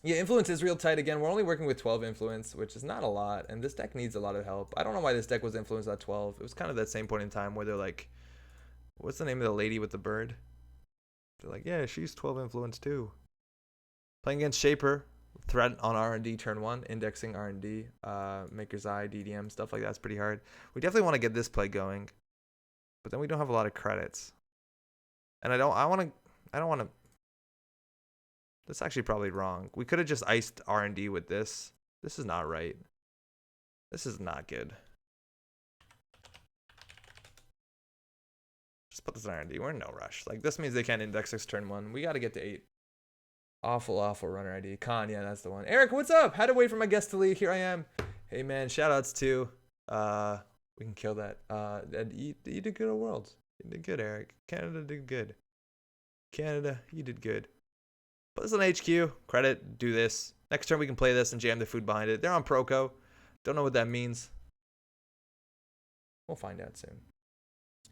Yeah, influence is real tight again. We're only working with 12 influence, which is not a lot, and this deck needs a lot of help. I don't know why this deck was influenced at 12. It was kind of that same point in time where they're like, what's the name of the lady with the bird? They're like, yeah, she's 12 influence too. Playing against Shaper, threat on R&D turn 1, indexing R&D, Maker's Eye, DDM, stuff like that's pretty hard. We definitely want to get this play going, but then we don't have a lot of credits. And I don't want to. That's actually probably wrong. We could have just iced R&D with this. This is not right. This is not good. Just put this in R&D. We're in no rush. Like, this means they can't index us turn 1. We got to get to 8. Awful, awful runner ID. Khan, yeah, that's the one. Eric, what's up? Had to wait for my guest to leave. Here I am. Hey, man, shout-outs to... we can kill that. You did good at Worlds. You did good, Eric. Canada did good. Canada, you did good. Put this on HQ, credit, do this. Next turn we can play this and jam the food behind it. They're on Proco. Don't know what that means. We'll find out soon.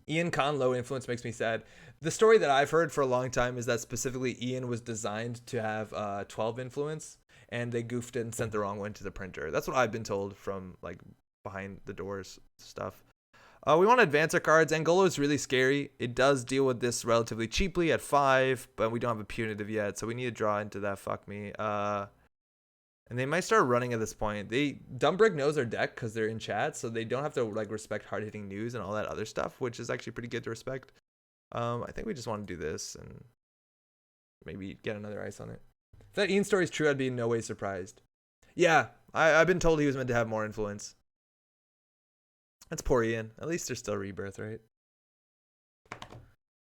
Ian Khan, low influence makes me sad. The story that I've heard for a long time is that specifically Ian was designed to have 12 influence, and they goofed it and sent the wrong one to the printer. That's what I've been told from like behind the doors stuff. We want to advance our cards. Angolo is really scary. It does deal with this relatively cheaply at 5, but we don't have a punitive yet, so we need to draw into that. Fuck me. And they might start running at this point. Dumbrick knows their deck because they're in chat, so they don't have to like respect hard-hitting news and all that other stuff, which is actually pretty good to respect. I think we just want to do this and maybe get another ice on it. If that Ian story is true, I'd be in no way surprised. Yeah, I've been told he was meant to have more influence. That's poor Ian. At least there's still Rebirth, right?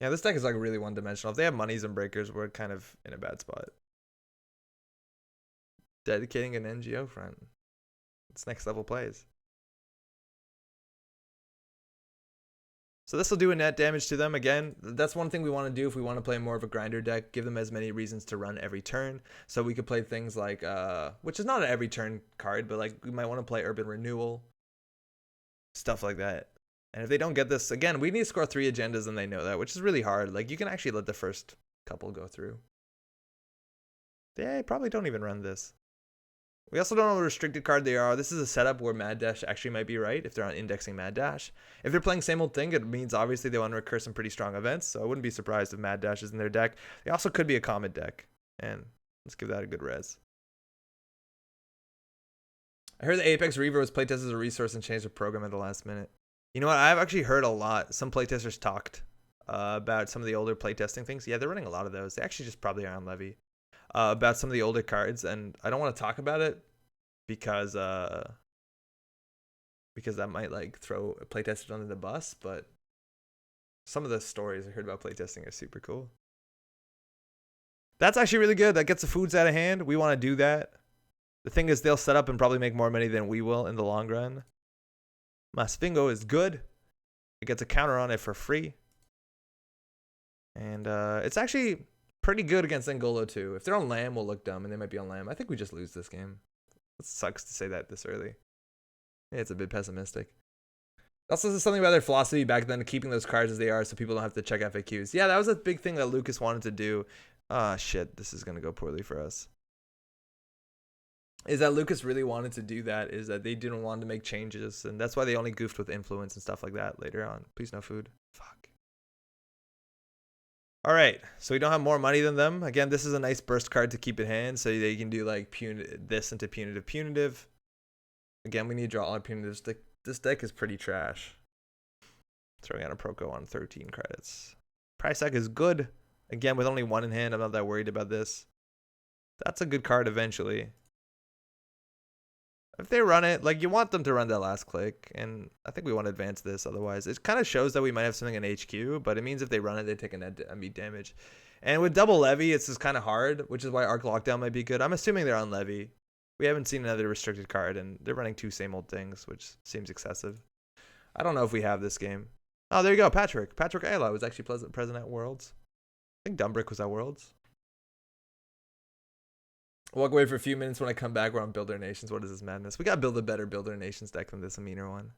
Yeah, this deck is like really one-dimensional. If they have monies and breakers, we're kind of in a bad spot. Dedicating an NGO front. It's next level plays. So this will do a net damage to them. Again, that's one thing we want to do if we want to play more of a grinder deck. Give them as many reasons to run every turn. So we could play things like, which is not an every turn card, but like we might want to play Urban Renewal. Stuff like that. And if they don't get this, again, we need to score 3 agendas and they know that, which is really hard. Like you can actually let the first couple go through. They probably don't even run this. We also don't know what restricted card they are. This is a setup where Mad Dash actually might be right if they're on indexing Mad Dash. If they're playing same old thing, it means obviously they want to recur some pretty strong events. So I wouldn't be surprised if Mad Dash is in their deck. They also could be a Comet deck. And let's give that a good res. I heard the Apex Reaver was playtested as a resource and changed the program at the last minute. You know what? I've actually heard a lot. Some playtesters talked about some of the older playtesting things. Yeah, they're running a lot of those. They actually just probably are on Levy. About some of the older cards, and I don't want to talk about it because that might like throw playtesters under the bus, but some of the stories I heard about playtesting are super cool. That's actually really good. That gets the foods out of hand. We want to do that. The thing is, they'll set up and probably make more money than we will in the long run. Masfingo is good. It gets a counter on it for free. And it's actually pretty good against Angolo too. If they're on Lamb, we'll look dumb, and they might be on Lamb. I think we just lose this game. It sucks to say that this early. Yeah, it's a bit pessimistic. Also, there's something about their philosophy back then, keeping those cards as they are so people don't have to check FAQs. Yeah, that was a big thing that Lucas wanted to do. Ah, shit, this is going to go poorly for us. Is that Lucas really wanted to do that, is that they didn't want to make changes, and that's why they only goofed with influence and stuff like that later on. Please no food. Fuck. All right, so we don't have more money than them. Again, this is a nice burst card to keep in hand, so they can do like this into punitive. Again, we need to draw all our punitives. This deck is pretty trash. Throwing out a Proco on 13 credits. Price tag is good. Again, with only 1 in hand, I'm not that worried about this. That's a good card eventually. If they run it, like you want them to run that last click, and I think we want to advance this. Otherwise, it kind of shows that we might have something in HQ, but it means if they run it, they take a meat damage. And with double Levy, it's just kind of hard, which is why Arc Lockdown might be good. I'm assuming they're on Levy. We haven't seen another restricted card, and they're running 2 same old things, which seems excessive. I don't know if we have this game. Oh, there you go, Patrick. Patrick Ayla was actually present at Worlds. I think Dumbrick was at Worlds. Walk away for a few minutes. When I come back, we're on Builder Nations. What is this madness? We got to build a better Builder Nations deck than this, a meaner one.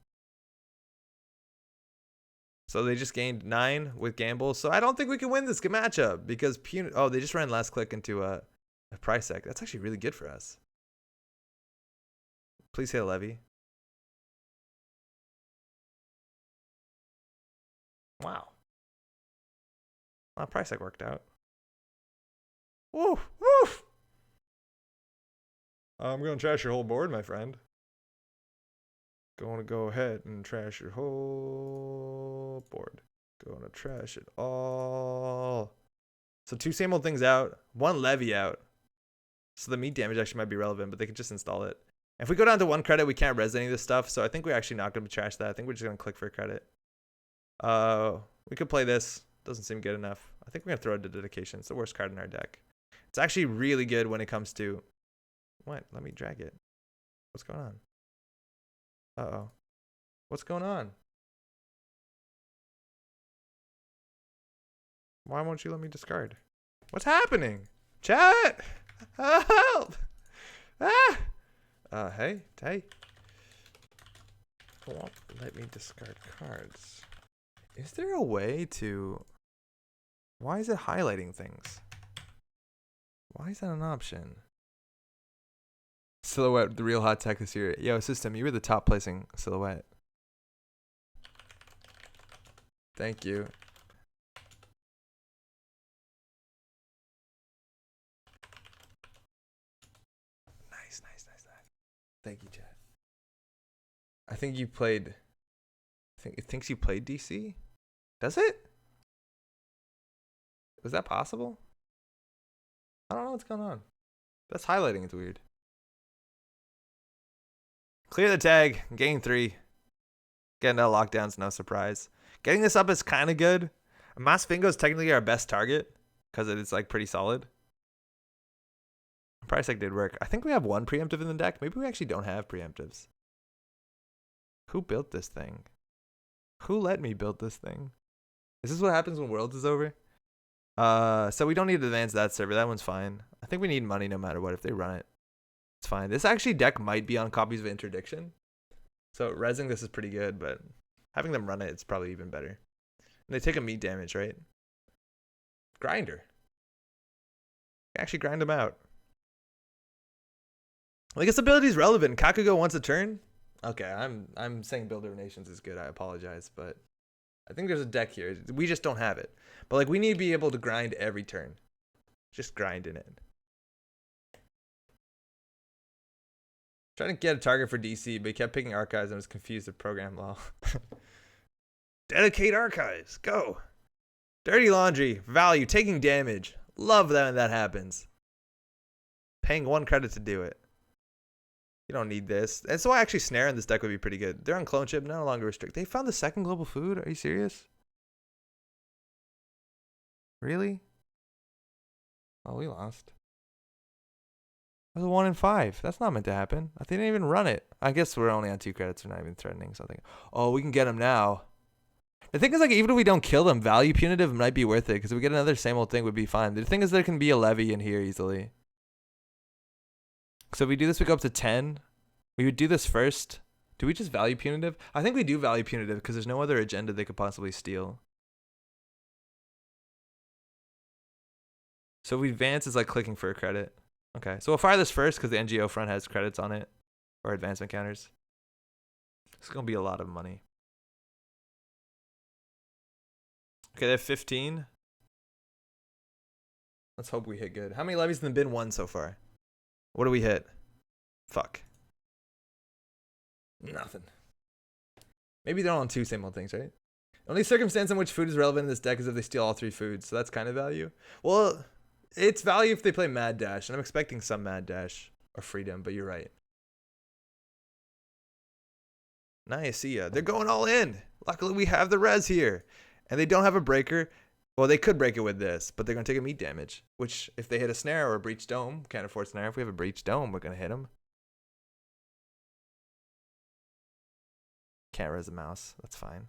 So they just gained 9 with Gamble. So I don't think we can win this matchup because oh, they just ran last click into a price deck. That's actually really good for us. Please hit Levy. Wow. Well, price deck worked out. Woo! Woo! I'm going to trash your whole board, my friend. Going to go ahead and trash your whole board. Going to trash it all. So 2 same old things out. 1 Levy out. So the meat damage actually might be relevant, but they could just install it. If we go down to 1 credit, we can't res any of this stuff. So I think we're actually not going to trash that. I think we're just going to click for a credit. We could play this. Doesn't seem good enough. I think we're going to throw it to Dedication. It's the worst card in our deck. It's actually really good when it comes to... What? Let me drag it. What's going on? Uh-oh. What's going on? Why won't you let me discard? What's happening? Chat! Help! Ah! Hey. Won't let me discard cards. Is there a way to... Why is it highlighting things? Why is that an option? Silhouette, the real hot tech this year. Yo, System, you were the top placing Silhouette. Thank you. Nice. Thank you, Chad. I think you played... it thinks you played DC? Does it? Was that possible? I don't know what's going on. That's highlighting. It's weird. Clear the tag. Gain 3. Getting out of lockdowns, no surprise. Getting this up is kind of good. Masfingo is technically our best target because it is like pretty solid. Price tag did work. I think we have one preemptive in the deck. Maybe we actually don't have preemptives. Who built this thing? Who let me build this thing? Is this what happens when Worlds is over? So we don't need to advance that server. That one's fine. I think we need money no matter what. If they run it, it's fine. This actually deck might be on copies of Interdiction. So resing this is pretty good, but having them run it, it's probably even better. And they take a meat damage, right? Grinder. Actually grind them out. Like, this ability is relevant. Kakugo once a turn. Okay, I'm saying Builder of Nations is good. I apologize, but I think there's a deck here. We just don't have it. But like, we need to be able to grind every turn. Just grind in it. Trying to get a target for DC, but he kept picking archives and was confused with program law. Dedicate archives. Go. Dirty laundry. Value. Taking damage. Love that when that happens. Paying 1 credit to do it. You don't need this. And so actually Snare in this deck would be pretty good. They're on clone chip, no longer restrict. They found the second global food? Are you serious? Really? Oh, we lost. It was a 1 in 5. That's not meant to happen. They didn't even run it. I guess we're only on 2 credits. We're not even threatening something. Oh, we can get them now. The thing is, like, even if we don't kill them, value punitive might be worth it, because if we get another same old thing, would be fine. The thing is, there can be a levy in here easily. So if we do this, we go up to 10. We would do this first. Do we just value punitive? I think we do value punitive because there's no other agenda they could possibly steal. So if we advance, it's like clicking for a credit. Okay, so we'll fire this first because the NGO front has credits on it, or advancement counters. It's going to be a lot of money. Okay, they have 15. Let's hope we hit good. How many levies in the bin? 1 so far. What do we hit? Fuck. Nothing. Maybe they're on 2 same old things, right? Only circumstance in which food is relevant in this deck is if they steal all 3 foods, so that's kind of value. Well, it's value if they play Mad Dash, and I'm expecting some Mad Dash or Freedom, but you're right. Nice, see ya. They're going all in. Luckily, we have the res here. And they don't have a breaker. Well, they could break it with this, but they're going to take a meat damage, which if they hit a snare or a breach dome, can't afford snare. If we have a breach dome, we're going to hit them. Can't res a mouse. That's fine.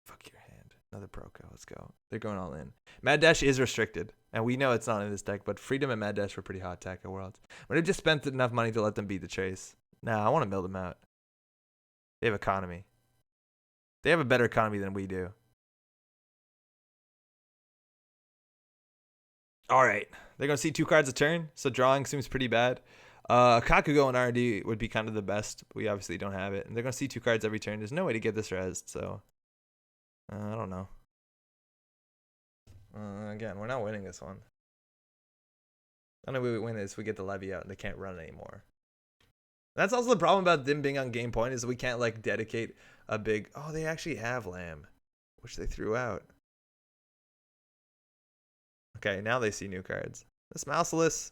Fuck your hand. Another Broco. Let's go. They're going all in. Mad Dash is restricted, and we know it's not in this deck, but Freedom and Mad Dash were pretty hot tech at Worlds. But they've just spent enough money to let them beat the chase. Nah, I want to mill them out. They have economy. They have a better economy than we do. All right. They're going to see 2 cards a turn, so drawing seems pretty bad. Kakugo and R&D would be kind of the best. But we obviously don't have it. And they're going to see 2 cards every turn. There's no way to get this rezzed, so I don't know. Again, we're not winning this one. The only way we win is we get the levy out and they can't run anymore. That's also the problem about them being on game point is we can't like dedicate a big... Oh, they actually have Lamb, which they threw out. Okay, now they see new cards. This Mouseless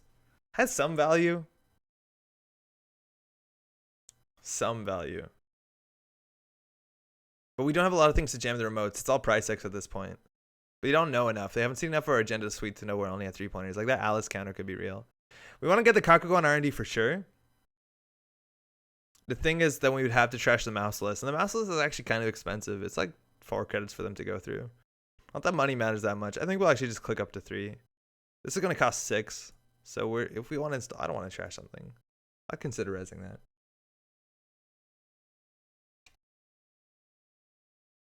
has some value. Some value. But we don't have a lot of things to jam the remotes. It's all price X at this point. But you don't know enough. They haven't seen enough of our agenda suite to know we're only at 3-pointers. Like that Alice counter could be real. We want to get the Kakugo on R&D for sure. The thing is that we would have to trash the Mouseless. And the Mouseless is actually kind of expensive. It's like 4 credits for them to go through. Not that money matters that much. I think we'll actually just click up to 3. This is going to cost 6. So if we want to install... I don't want to trash something. I'd consider rezzing that.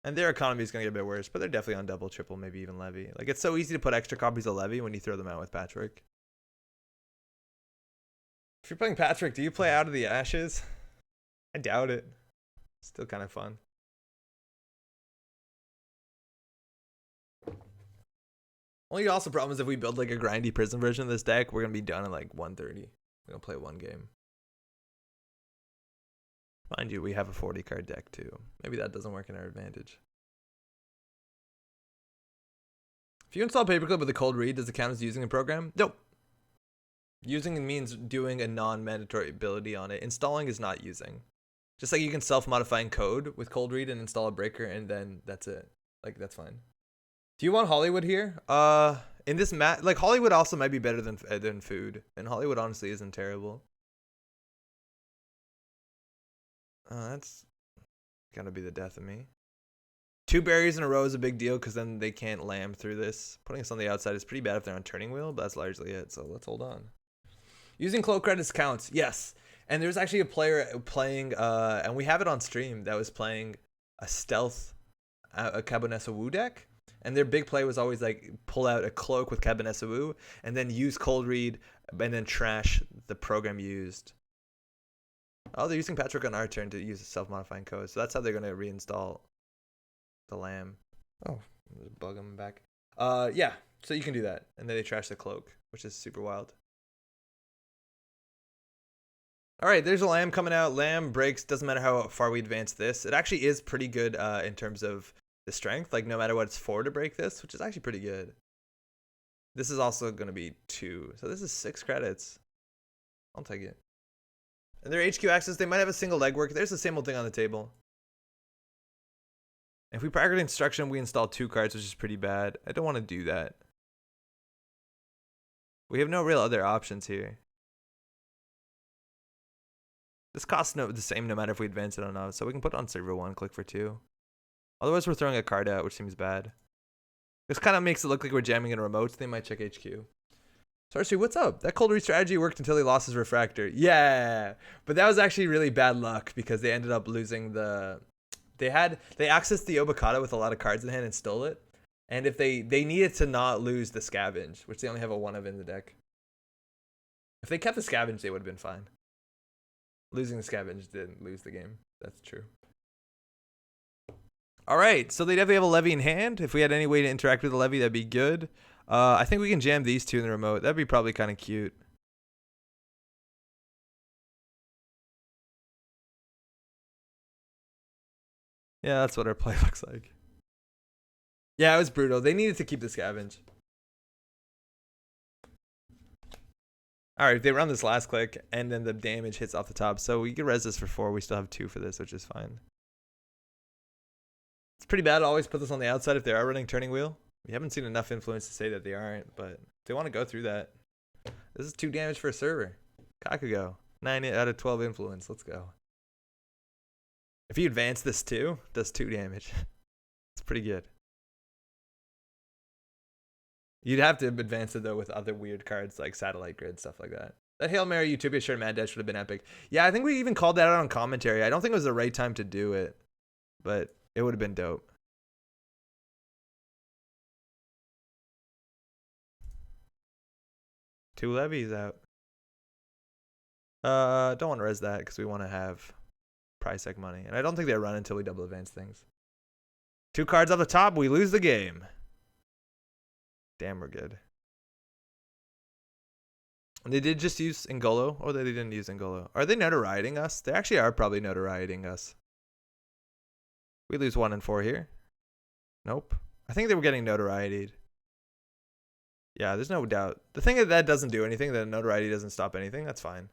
And their economy is going to get a bit worse, but they're definitely on double, triple, maybe even levy. Like, it's so easy to put extra copies of levy when you throw them out with Patchwork. If you're playing Patchwork, do you play Out of the Ashes? I doubt it. Still kind of fun. Only also problem is if we build like a grindy prison version of this deck, we're going to be done at like 1:30. We're going to play 1 game. Mind you, we have a 40 card deck too. Maybe that doesn't work in our advantage. If you install Paperclip with a cold read, does it count as using a program? Nope. Using means doing a non-mandatory ability on it. Installing is not using. Just like you can self-modifying code with cold read and install a breaker and then that's it. Like, that's fine. Do you want Hollywood here? in this map, like Hollywood also might be better than food, and Hollywood honestly isn't terrible. That's gonna be the death of me. 2 berries in a row is a big deal because then they can't lamb through this. Putting us on the outside is pretty bad if they're on turning wheel, but that's largely it. So let's hold on. Using cloak credits counts, yes. And there's actually a player playing, and we have it on stream, that was playing a stealth, a Cabonessa Wu deck. And their big play was always like pull out a cloak with Cabonessa Wu and then use cold read and then trash the program used. Oh, they're using Patrick on our turn to use a self-modifying code. So that's how they're going to reinstall the lamb. Oh, there's a bug on my back. Yeah, so you can do that. And then they trash the cloak, which is super wild. All right, there's a lamb coming out. Lamb breaks. Doesn't matter how far we advance this. It actually is pretty good in terms of the strength. Like, no matter what it's for to break this, which is actually pretty good. This is also going to be 2. So this is 6 credits. I'll take it. And their HQ access, they might have a single legwork. There's the same old thing on the table. If we prioritize instruction, we install 2 cards, which is pretty bad. I don't want to do that. We have no real other options here. This costs the same no matter if we advance it or not. So we can put it on server 1, click for 2. Otherwise, we're throwing a card out, which seems bad. This kind of makes it look like we're jamming in remotes. They might check HQ. Sarsi, what's up? That cold read strategy worked until he lost his refractor. Yeah, but that was actually really bad luck because they ended up losing the... They accessed the Obokata with a lot of cards in hand and stole it. And if they needed to not lose the scavenge, which they only have a 1 of in the deck. If they kept the scavenge, they would have been fine. Losing the scavenge didn't lose the game. That's true. All right, so they definitely have a levy in hand. If we had any way to interact with the levy, that'd be good. I think we can jam these 2 in the remote. That'd be probably kind of cute. Yeah, that's what our play looks like. Yeah, it was brutal. They needed to keep the scavenge. All right, they run this last click, and then the damage hits off the top. So we can res this for 4. We still have 2 for this, which is fine. It's pretty bad to always put this on the outside if they are running turning wheel. We haven't seen enough influence to say that they aren't, but they want to go through that. This is 2 damage for a server. Kakugo, 9 out of 12 influence. Let's go. If you advance this too, does 2 damage. It's pretty good. You'd have to advance it though with other weird cards like Satellite Grid, stuff like that. That Hail Mary Utopia shirt Mad Dash would have been epic. Yeah, I think we even called that out on commentary. I don't think it was the right time to do it, but it would have been dope. Two levies out. Don't want to res that because we want to have price tag money. And I don't think they run until we double advance things. 2 cards off the top, we lose the game. Damn, we're good. They did just use Ngolo, or they didn't use Ngolo. Are they notorieting us? They actually are probably notorieting us. We lose 1 and 4 here. Nope. I think they were getting notorietied. Yeah, there's no doubt. The thing that doesn't do anything, that notoriety doesn't stop anything, that's fine.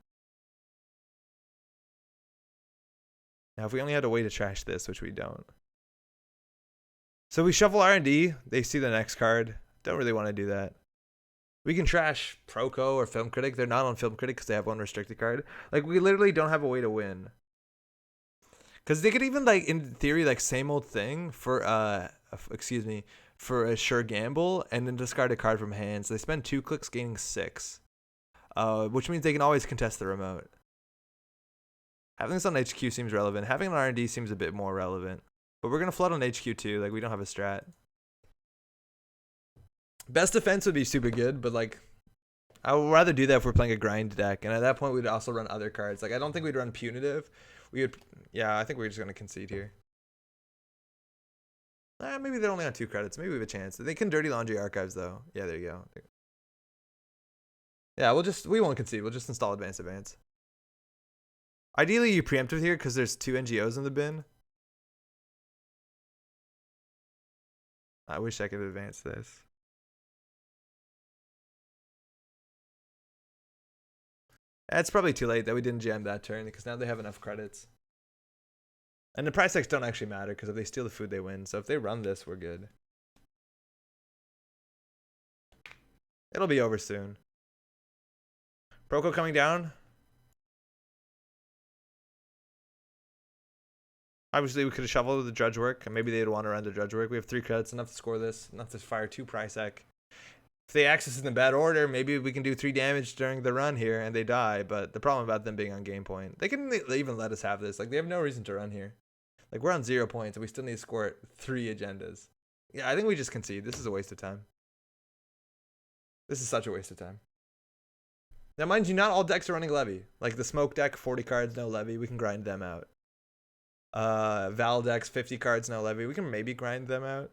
Now, if we only had a way to trash this, which we don't. So we shuffle R&D. They see the next card. Don't really want to do that. We can trash Proco or Film Critic. They're not on Film Critic because they have 1 restricted card. Like, we literally don't have a way to win. Because they could even, like, in theory, like, same old thing for, for a sure gamble and then discard a card from hand. So they spend 2 clicks gaining 6. Which means they can always contest the remote. Having this on HQ seems relevant. Having an R&D seems a bit more relevant. But we're going to flood on HQ too. Like, we don't have a strat. Best defense would be super good, but, like, I would rather do that if we're playing a grind deck. And at that point, we'd also run other cards. Like, I don't think we'd run Punitive. We would, yeah, I think we're just going to concede here. Maybe they're only on 2 credits. Maybe we have a chance. They can Dirty Laundry Archives, though. Yeah, there you go. Yeah, we won't concede. We'll just install Advance. Ideally, you preempt with here because there's 2 NGOs in the bin. I wish I could advance this. It's probably too late that we didn't jam that turn because now they have enough credits. And the price tags don't actually matter because if they steal the food, they win. So if they run this, we're good. It'll be over soon. Proko coming down. Obviously, we could have shuffled the Drudge Work, and maybe they'd want to run the Drudge Work. We have 3 credits, enough to score this, enough to fire 2 Prysac. If they access in a bad order, maybe we can do 3 damage during the run here, and they die. But the problem about them being on game point, they can even let us have this. Like, they have no reason to run here. Like, we're on 0 points, and we still need to score 3 agendas. Yeah, I think we just concede. This is a waste of time. This is such a waste of time. Now, mind you, not all decks are running Levy. Like, the Smoke deck, 40 cards, no Levy. We can grind them out. Val decks, 50 cards, no Levy. We can maybe grind them out.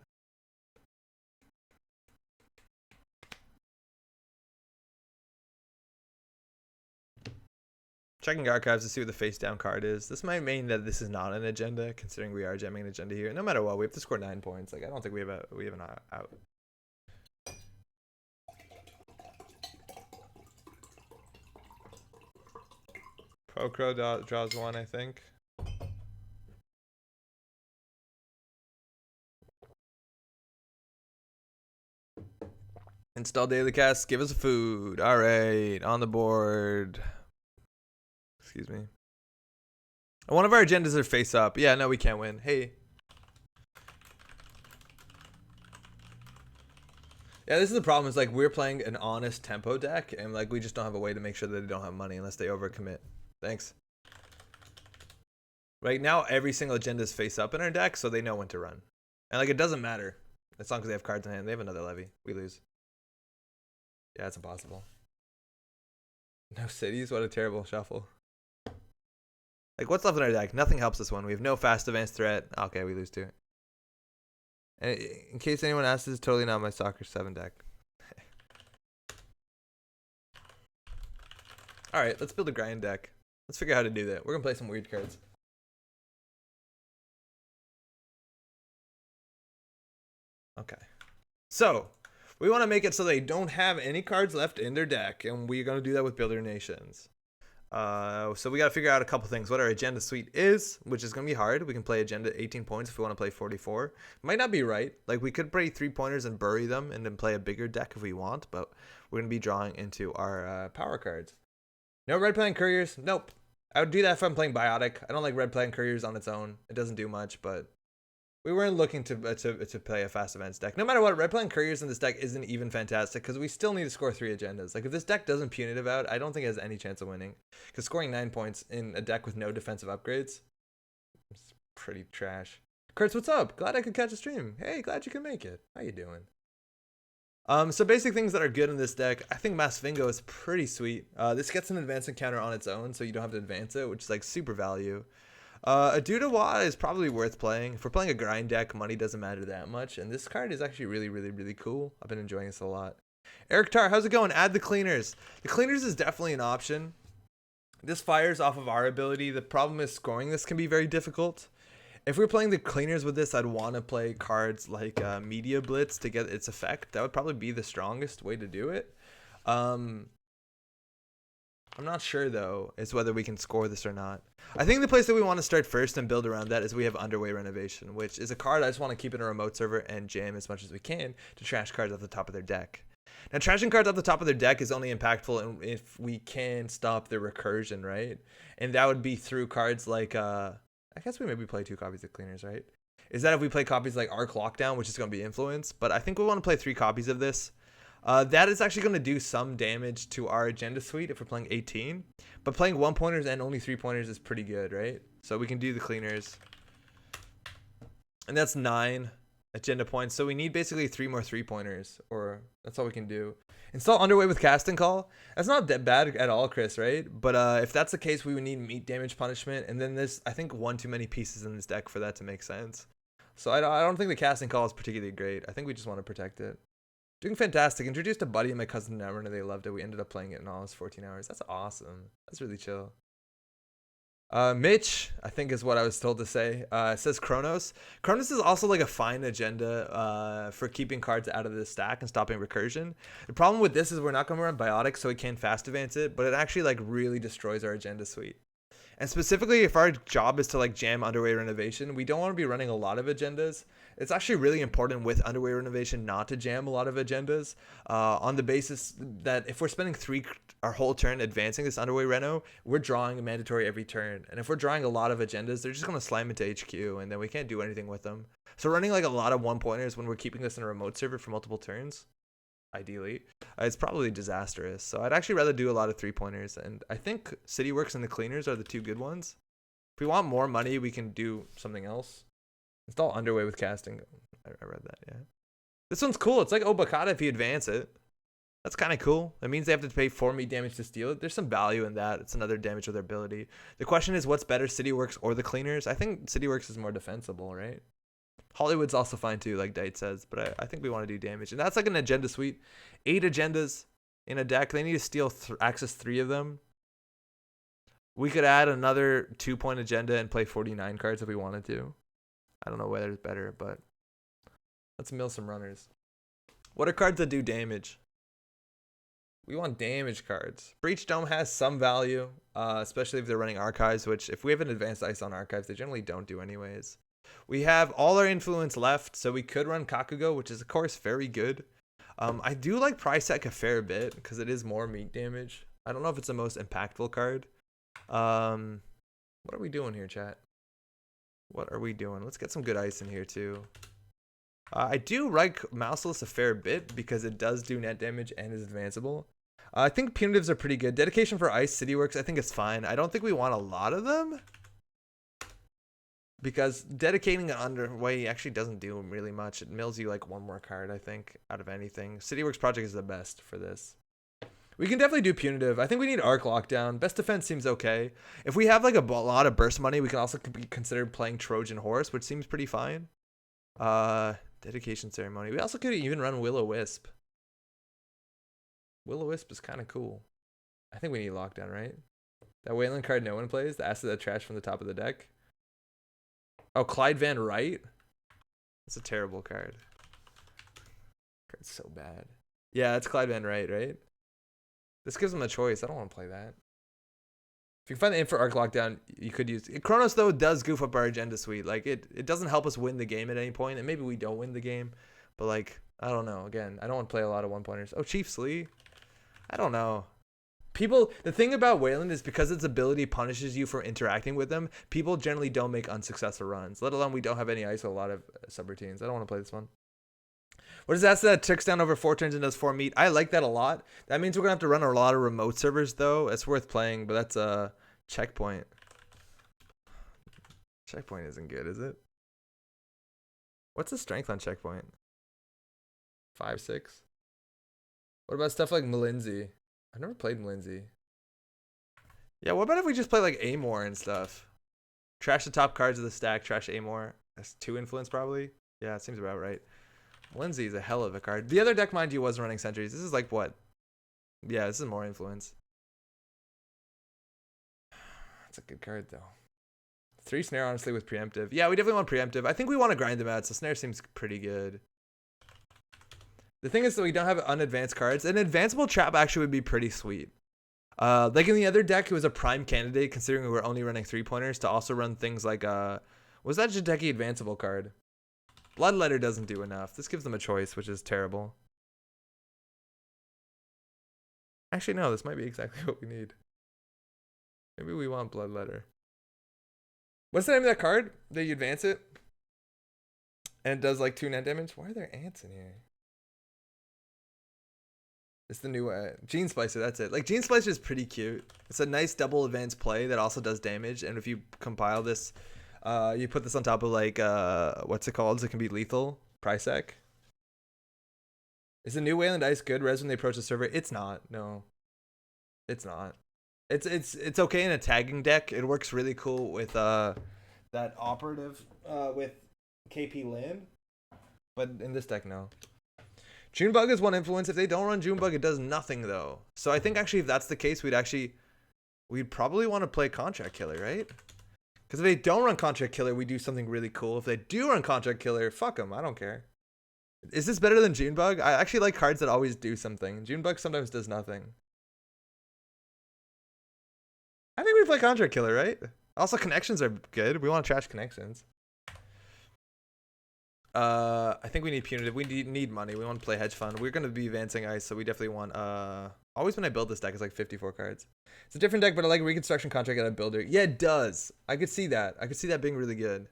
Checking archives to see what the face down card is. This might mean that this is not an agenda, considering we are jamming an agenda here. No matter what, we have to score 9 points. Like, I don't think we have an out. Procro draws 1, I think. Install daily cast. Give us a food. All right, on the board. Excuse me. One of our agendas are face up. Yeah, no, we can't win. Hey. Yeah, this is the problem. Is like we're playing an honest tempo deck, and like we just don't have a way to make sure that they don't have money unless they overcommit. Thanks. Right now, every single agenda is face up in our deck, so they know when to run. And like it doesn't matter as long as they have cards in hand. They have another levy. We lose. Yeah, it's impossible. No cities. What a terrible shuffle. Like, what's left in our deck? Nothing helps this one. We have no fast advance threat. Okay, we lose 2. And in case anyone asks, this is totally not my Soccer 7 deck. Alright, let's build a grind deck. Let's figure out how to do that. We're going to play some weird cards. Okay. So, we want to make it so they don't have any cards left in their deck. And we're going to do that with Builder Nations. So we got to figure out a couple things. What our agenda suite is, which is going to be hard. We can play agenda 18 points if we want to play 44. Might not be right. Like we could play 3-pointers and bury them and then play a bigger deck if we want. But we're going to be drawing into our power cards. No red playing couriers. Nope. I would do that if I'm playing Biotic. I don't like red playing couriers on its own. It doesn't do much, but we weren't looking to play a fast events deck. No matter what, red playing couriers in this deck isn't even fantastic because we still need to score 3 agendas. Like if this deck doesn't punitive out, I don't think it has any chance of winning. Because scoring 9 points in a deck with no defensive upgrades is pretty trash. Kurtz, what's up? Glad I could catch a stream. Hey, glad you can make it. How you doing? So basic things that are good in this deck. I think Masvingo is pretty sweet. This gets an advance encounter on its own, so you don't have to advance it, which is like super value. Adudawa is probably worth playing. If we're playing a grind deck, money doesn't matter that much. And this card is actually really, really, really cool. I've been enjoying this a lot. Eric Tar, how's it going? Add the cleaners. The cleaners is definitely an option. This fires off of our ability. The problem is scoring this can be very difficult. If we're playing the cleaners with this, I'd want to play cards like Media Blitz to get its effect. That would probably be the strongest way to do it. I'm not sure, though, is whether we can score this or not. I think the place that we want to start first and build around that is we have Underway Renovation, which is a card I just want to keep in a remote server and jam as much as we can to trash cards off the top of their deck. Now, trashing cards off the top of their deck is only impactful if we can stop their recursion, right? And that would be through cards like, I guess we maybe play 2 copies of Cleaners, right? Is that if we play copies like Arc Lockdown, which is going to be Influence? But I think we want to play 3 copies of this. That is actually going to do some damage to our agenda suite if we're playing 18. But playing 1-pointers and only 3-pointers is pretty good, right? So we can do the Cleaners. And that's 9 agenda points. So we need basically 3 more 3-pointers. Or that's all we can do. Install Underway with Casting Call. That's not that bad at all, Chris, right? But if that's the case, we would need Meat Damage Punishment. And then there's, I think, 1 too many pieces in this deck for that to make sense. So I don't think the Casting Call is particularly great. I think we just want to protect it. Doing fantastic. Introduced a buddy and my cousin Netrunner. They loved it. We ended up playing it in almost 14 hours. That's awesome. That's really chill. Mitch, I think is what I was told to say. Says Chronos. Chronos is also like a fine agenda for keeping cards out of the stack and stopping recursion. The problem with this is we're not going to run Biotic, so we can't fast advance it, but it actually like really destroys our agenda suite. And specifically, if our job is to like jam underway renovation, we don't want to be running a lot of agendas. It's actually really important with underway renovation not to jam a lot of agendas, on the basis that if we're spending our whole turn advancing this underway reno, we're drawing a mandatory every turn. And if we're drawing a lot of agendas, they're just going to slam into HQ, and then we can't do anything with them. So running like a lot of 1-pointers when we're keeping this in a remote server for multiple turns, ideally, it's probably disastrous. So I'd actually rather do a lot of 3-pointers, and I think CityWorks and the Cleaners are the two good ones. If we want more money, we can do something else. Install underway with casting. I read that, yeah. This one's cool. It's like Obakata if you advance it. That's kind of cool. That means they have to pay 4 meat damage to steal it. There's some value in that. It's another damage of their ability. The question is, what's better, CityWorks or the Cleaners? I think CityWorks is more defensible, right? Hollywood's also fine too, like Dite says, but I think we want to do damage. And that's like an agenda suite. 8 agendas in a deck. They need to steal access 3 of them. We could add another 2-point agenda and play 49 cards if we wanted to. I don't know whether it's better, but let's mill some runners. What are cards that do damage? We want damage cards. Breach Dome has some value, especially if they're running archives, which if we have an advanced ice on archives, they generally don't do anyways. We have all our influence left, so we could run Kakugo, which is of course very good. I do like Prysac a fair bit because it is more meat damage. I don't know if it's the most impactful card. What are we doing here, chat? What are we doing? Let's get some good ice in here too. I do like Mouseless a fair bit because it does do net damage and is advanceable. I think punitives are pretty good. Dedication for ice, CityWorks, I think it's fine. I don't think we want a lot of them, because dedicating an underway actually doesn't do really much. It mills you like 1 more card, I think, out of anything. CityWorks Project is the best for this. We can definitely do punitive. I think we need Arc Lockdown. Best defense seems okay. If we have like a lot of burst money, we can also consider playing Trojan Horse, which seems pretty fine. Dedication Ceremony. We also could even run Will-O-Wisp. Will-O-Wisp is kind of cool. I think we need Lockdown, right? That Wayland card no one plays. The Acid that trash from the top of the deck. Oh, Clyde Van Wright? That's a terrible card. Card's so bad. Yeah, it's Clyde Van Wright, right? This gives them a choice. I don't want to play that. If you can find the info Arc Lockdown, you could use it. Chronos, though, does goof up our agenda suite. Like, it doesn't help us win the game at any point, and maybe we don't win the game. But, like, I don't know. Again, I don't want to play a lot of 1-pointers. Oh, Chief Slee? I don't know. The thing about Wayland is because its ability punishes you for interacting with them, people generally don't make unsuccessful runs, let alone we don't have any ice with a lot of subroutines. I don't want to play this one. What is that tricks down over 4 turns and does 4 meat? I like that a lot. That means we're going to have to run a lot of remote servers, though. It's worth playing, but that's a checkpoint. Checkpoint isn't good, is it? What's the strength on checkpoint? 5, 6? What about stuff like Malinzi? I've never played Malinzi. Yeah, what about if we just play like Amor and stuff? Trash the top cards of the stack, trash Amor. That's 2 influence probably. Yeah, it seems about right. Lindsay is a hell of a card. The other deck, mind you, was running Sentries. This is like what? Yeah, this is more influence. That's a good card, though. 3 Snare, honestly, with Preemptive. Yeah, we definitely want Preemptive. I think we want to grind them out, so Snare seems pretty good. The thing is that we don't have unadvanced cards. An advanceable trap actually would be pretty sweet. Like in the other deck, it was a prime candidate, considering we were only running 3-pointers, to also run things like, was that Jadeki advanceable card? Bloodletter doesn't do enough. This gives them a choice, which is terrible. Actually, no, this might be exactly what we need. Maybe we want Bloodletter. What's the name of that card? That you advance it? And it does like 2 net damage? Why are there ants in here? It's the new Gene Splicer, that's it. Like, Gene Splicer is pretty cute. It's a nice double advance play that also does damage. And if you compile this, you put this on top of like, what's it called? So it can be lethal. Prysac. Is the new Wayland Ice good res when they approach the server? It's not. No. It's not. It's okay in a tagging deck. It works really cool with that operative with KP Land. But in this deck, no. Junebug is 1 influence. If they don't run Junebug, it does nothing, though. So I think actually if that's the case, we'd probably want to play Contract Killer, right? Because if they don't run Contract Killer, we do something really cool. If they do run Contract Killer, fuck them. I don't care. Is this better than Junebug? I actually like cards that always do something. Junebug sometimes does nothing. I think we play Contract Killer, right? Also, connections are good. We want to trash connections. I think we need punitive. We need money. We want to play hedge fund. We're going to be advancing ice, so we definitely want... Always when I build this deck, it's like 54 cards. It's a different deck, but I like reconstruction contract at a builder. Yeah, it does. I could see that. I could see that being really good.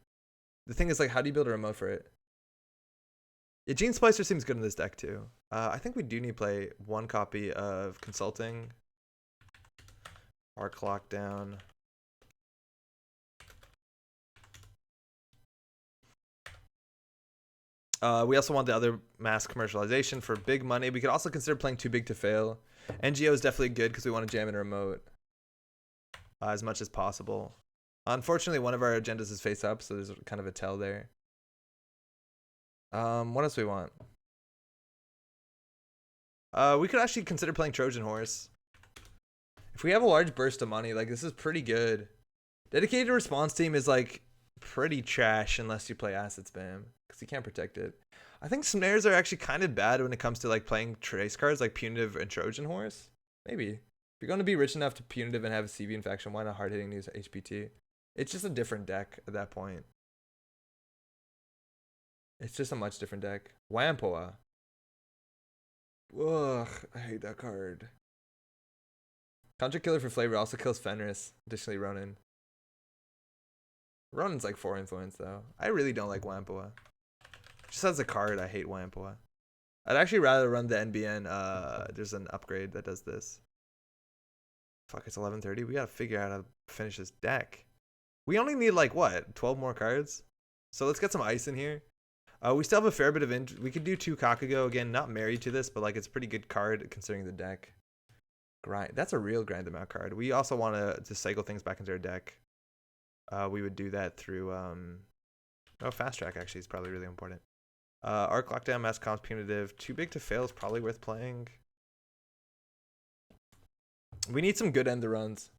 The thing is, like, how do you build a remote for it? Yeah, Gene Splicer seems good in this deck, too. I think we do need to play one copy of Consulting. Arc Lockdown. We also want the other mass commercialization for big money. We could also consider playing Too Big to Fail. NGO is definitely good because we want to jam in a remote as much as possible. Unfortunately, one of our agendas is face up, so there's kind of a tell there. What else do we want? We could actually consider playing Trojan Horse. If we have a large burst of money, like, this is pretty good. Dedicated response team is, like, pretty trash unless you play Acid Spam, because you can't protect it. I think snares are actually kind of bad when it comes to, like, playing trace cards like Punitive and Trojan Horse. Maybe. If you're going to be rich enough to Punitive and have a CV infection, why not hard-hitting these HPT? It's just a different deck at that point. It's just a much different deck. Wampoa. Ugh, I hate that card. Contract Killer for flavor also kills Fenris. Additionally, Ronin. Ronin's like 4 influence, though. I really don't like Wampoa. Just as a card, I hate Wampoa. I'd actually rather run the NBN. There's an upgrade that does this. Fuck, it's 11:30. We gotta figure out how to finish this deck. We only need, like, what, 12 more cards? So let's get some ice in here. We still have a fair bit of... We could do 2 Kakago. Again, not married to this, but, like, it's a pretty good card considering the deck. Grind. That's a real grind amount card. We also want to cycle things back into our deck. We would do that through... Fast Track, actually, is probably really important. Arc Lockdown, Mass Comms, Punitive. Too Big to Fail is probably worth playing. We need some good end the runs.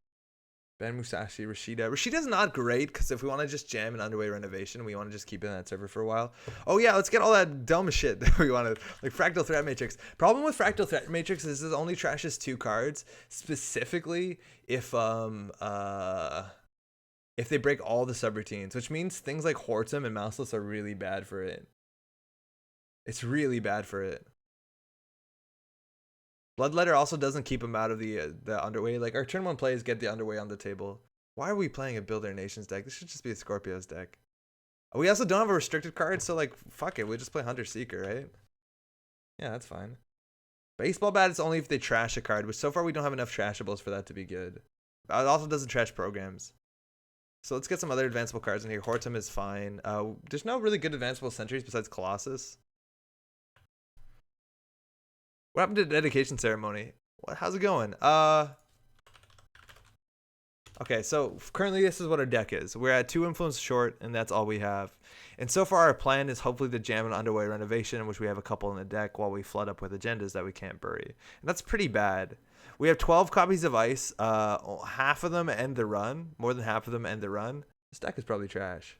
Ben Musashi, Rashida. Rashida's not great because if we want to just jam an underway renovation, we want to just keep it in that server for a while. Oh yeah, let's get all that dumb shit that we want to, like Fractal Threat Matrix. Problem with Fractal Threat Matrix is it only trashes 2 cards, specifically if they break all the subroutines, which means things like Hortum and Mouseless are really bad for it. It's really bad for it. Bloodletter also doesn't keep him out of the underway. Like, our turn 1 plays get the underway on the table. Why are we playing a Builder Nations deck? This should just be a Scorpio's deck. We also don't have a restricted card, so, like, fuck it. We just play Hunter Seeker, right? Yeah, that's fine. Baseball Bat is only if they trash a card, which so far we don't have enough trashables for that to be good. It also doesn't trash programs. So let's get some other advanceable cards in here. Hortum is fine. There's no really good advanceable sentries besides Colossus. What happened to the dedication ceremony? How's it going? Okay, so currently this is what our deck is. We're at 2 influence short, and that's all we have. And so far our plan is hopefully to jam an underway renovation, in which we have a couple in the deck while we flood up with agendas that we can't bury. And that's pretty bad. We have 12 copies of ice. Half of them end the run. More than half of them end the run. This deck is probably trash.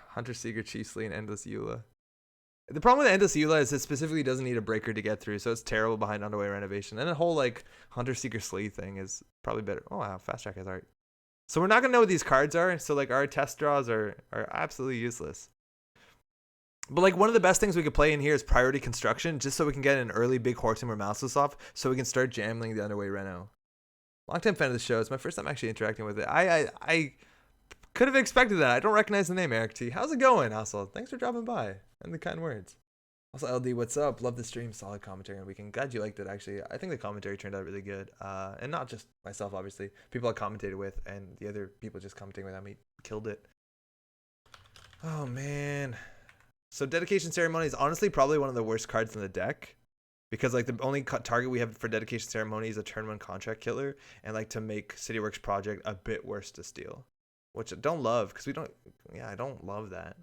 Hunter Seeker, Chiefly, and Endless Eula. The problem with Endless Eula is it specifically doesn't need a breaker to get through, so it's terrible behind underway renovation. And the whole, like, Hunter Seeker Sleeve thing is probably better. Oh wow, Fast Track has art. So we're not gonna know what these cards are, so like our test draws are absolutely useless. But like one of the best things we could play in here is Priority Construction, just so we can get an early big Hortum or Mouseless off, so we can start jamming the underway reno. Long-time fan of the show. It's my first time actually interacting with it. I could have expected that. I don't recognize the name, Eric T. How's it going, also? Thanks for dropping by and the kind words. Also, LD, what's up? Love the stream. Solid commentary on weekend. Glad you liked it, actually. I think the commentary turned out really good. And not just myself, obviously. People I commentated with and the other people just commenting without me killed it. Oh, man. So Dedication Ceremony is honestly probably one of the worst cards in the deck. Because, like, the only target we have for Dedication Ceremony is a turn 1 contract killer. And, like, to make CityWorks Project a bit worse to steal. Which I don't love, because we don't... Yeah, I don't love that.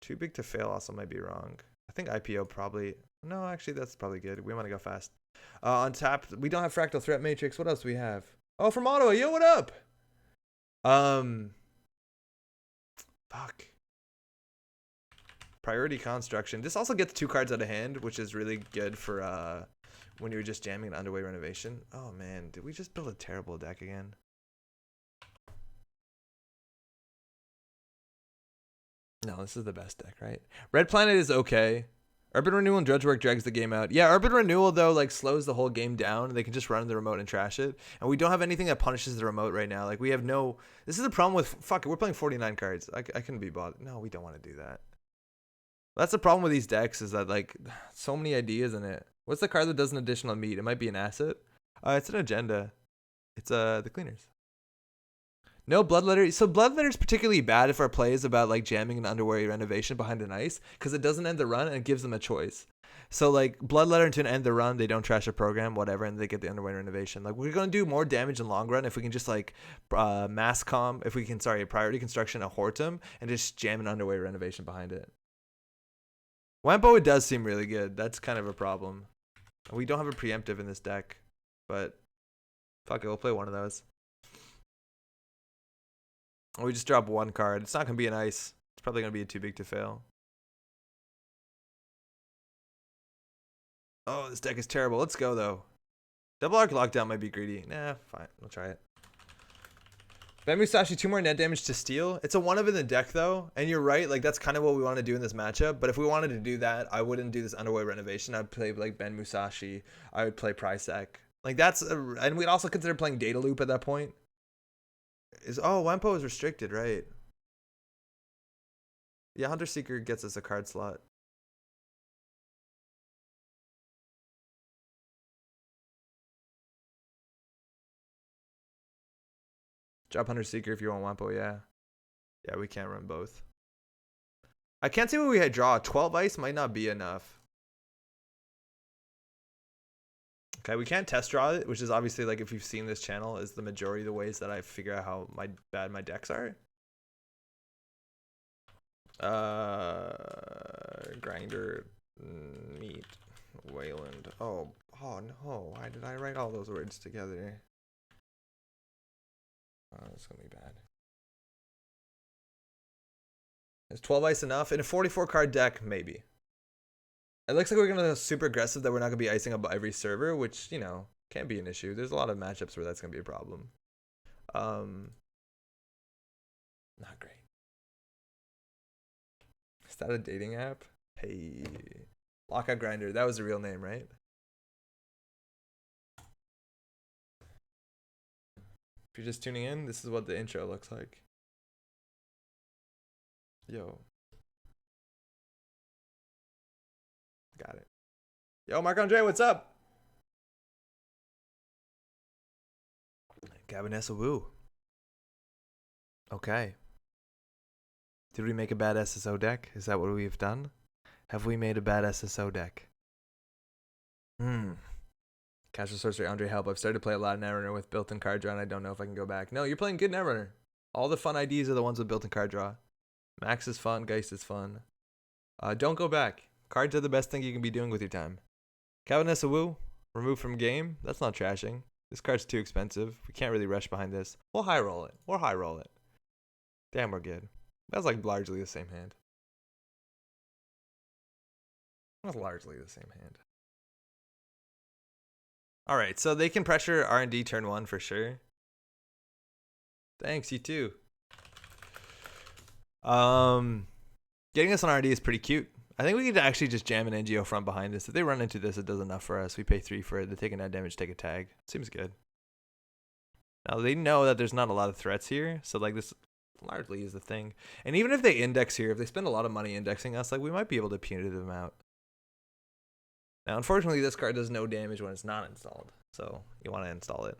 Too Big to Fail also might be wrong. I think IPO probably... No, actually, that's probably good. We want to go fast. On tap, we don't have Fractal Threat Matrix. What else do we have? Oh, from Ottawa. Yo, what up? Fuck. Priority Construction. This also gets 2 cards out of hand, which is really good for when you were just jamming an underway renovation. Oh man, did we just build a terrible deck again? No, this is the best deck, right? Red Planet is okay. Urban Renewal and Drudge Work drags the game out. Yeah, Urban Renewal, though, like, slows the whole game down. They can just run the remote and trash it. And we don't have anything that punishes the remote right now. Like, we have no... This is the problem with... Fuck it, we're playing 49 cards. I couldn't be bothered. No, we don't want to do that. That's the problem with these decks is that, like, so many ideas in it. What's the card that does an additional meat? It might be an asset. It's an agenda. It's the Cleaners. No Bloodletter. So Bloodletter is particularly bad if our play is about like jamming an underwear renovation behind an ice because it doesn't end the run and it gives them a choice. So like Bloodletter to end the run, they don't trash a program, whatever, and they get the underwear renovation. Like we're gonna do more damage in long run if we can just like mass comm, if we can priority construction a Hortum and just jam an underwear renovation behind it. Wempo, it does seem really good. That's kind of a problem. We don't have a preemptive in this deck, but fuck it, we'll play one of those. We just drop one card. It's not going to be an ice. It's probably going to be too big to fail. Oh, this deck is terrible. Let's go, though. Double Arc Lockdown might be greedy. Nah, fine. We'll try it. Ben Musashi, 2 more net damage to steal. It's a 1-of in the deck, though. And you're right. Like, that's kind of what we want to do in this matchup. But if we wanted to do that, I wouldn't do this underway renovation. I'd play, like, Ben Musashi. I would play Prysac. Like, that's... and we'd also consider playing Data Loop at that point. Wempo is restricted, right? Yeah, Hunter Seeker gets us a card slot. Drop Hunter Seeker if you want Wempo, yeah. Yeah, we can't run both. I can't see what we had draw. 12 ice might not be enough. Okay, we can't test draw it, which is obviously, like, if you've seen this channel, is the majority of the ways that I figure out how bad my decks are. Grinder, Meat, Wayland. Oh no, why did I write all those words together? Oh, it's gonna be bad. Is 12 ice enough? In a 44 card deck, maybe. It looks like we're going to go super aggressive that we're not going to be icing up every server, which, you know, can't be an issue. There's a lot of matchups where that's going to be a problem. Not great. Is that a dating app? Hey. Lockout Grinder. That was the real name, right? If you're just tuning in, this is what the intro looks like. Yo. Got it. Yo, Marc-Andre, what's up? Gabinessa Woo. Okay. Did we make a bad SSO deck? Is that what we've done? Have we made a bad SSO deck? Casual Sorcery, Andre, help. I've started to play a lot of Netrunner with built-in card draw, and I don't know if I can go back. No, you're playing good Netrunner. All the fun IDs are the ones with built-in card draw. Max is fun. Geist is fun. Don't go back. Cards are the best thing you can be doing with your time. Gabinessa Woo, removed from game. That's not trashing. This card's too expensive. We can't really rush behind this. We'll high roll it. We'll high roll it. Damn, we're good. That's like largely the same hand. That's largely the same hand. All right, so they can pressure R&D turn 1 for sure. Thanks, you too. Getting us on R&D is pretty cute. I think we need to actually just jam an NGO front behind this. If they run into this, it does enough for us. We pay 3 for it. They take a net damage, take a tag. Seems good. Now, they know that there's not a lot of threats here, so like this largely is the thing. And even if they index here, if they spend a lot of money indexing us, like we might be able to punitive them out. Now, unfortunately, this card does no damage when it's not installed, so you want to install it.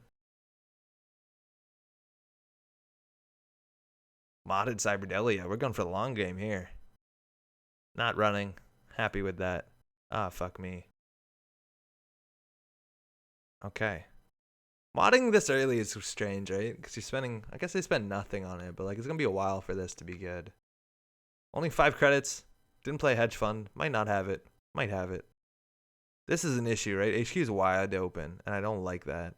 Modded Cyberdelia. We're going for the long game here. Not running. Happy with that. Ah, fuck me. Okay. Modding this early is strange, right? Because you're spending... I guess they spend nothing on it, but like it's going to be a while for this to be good. Only 5 credits. Didn't play hedge fund. Might not have it. Might have it. This is an issue, right? HQ is wide open, and I don't like that.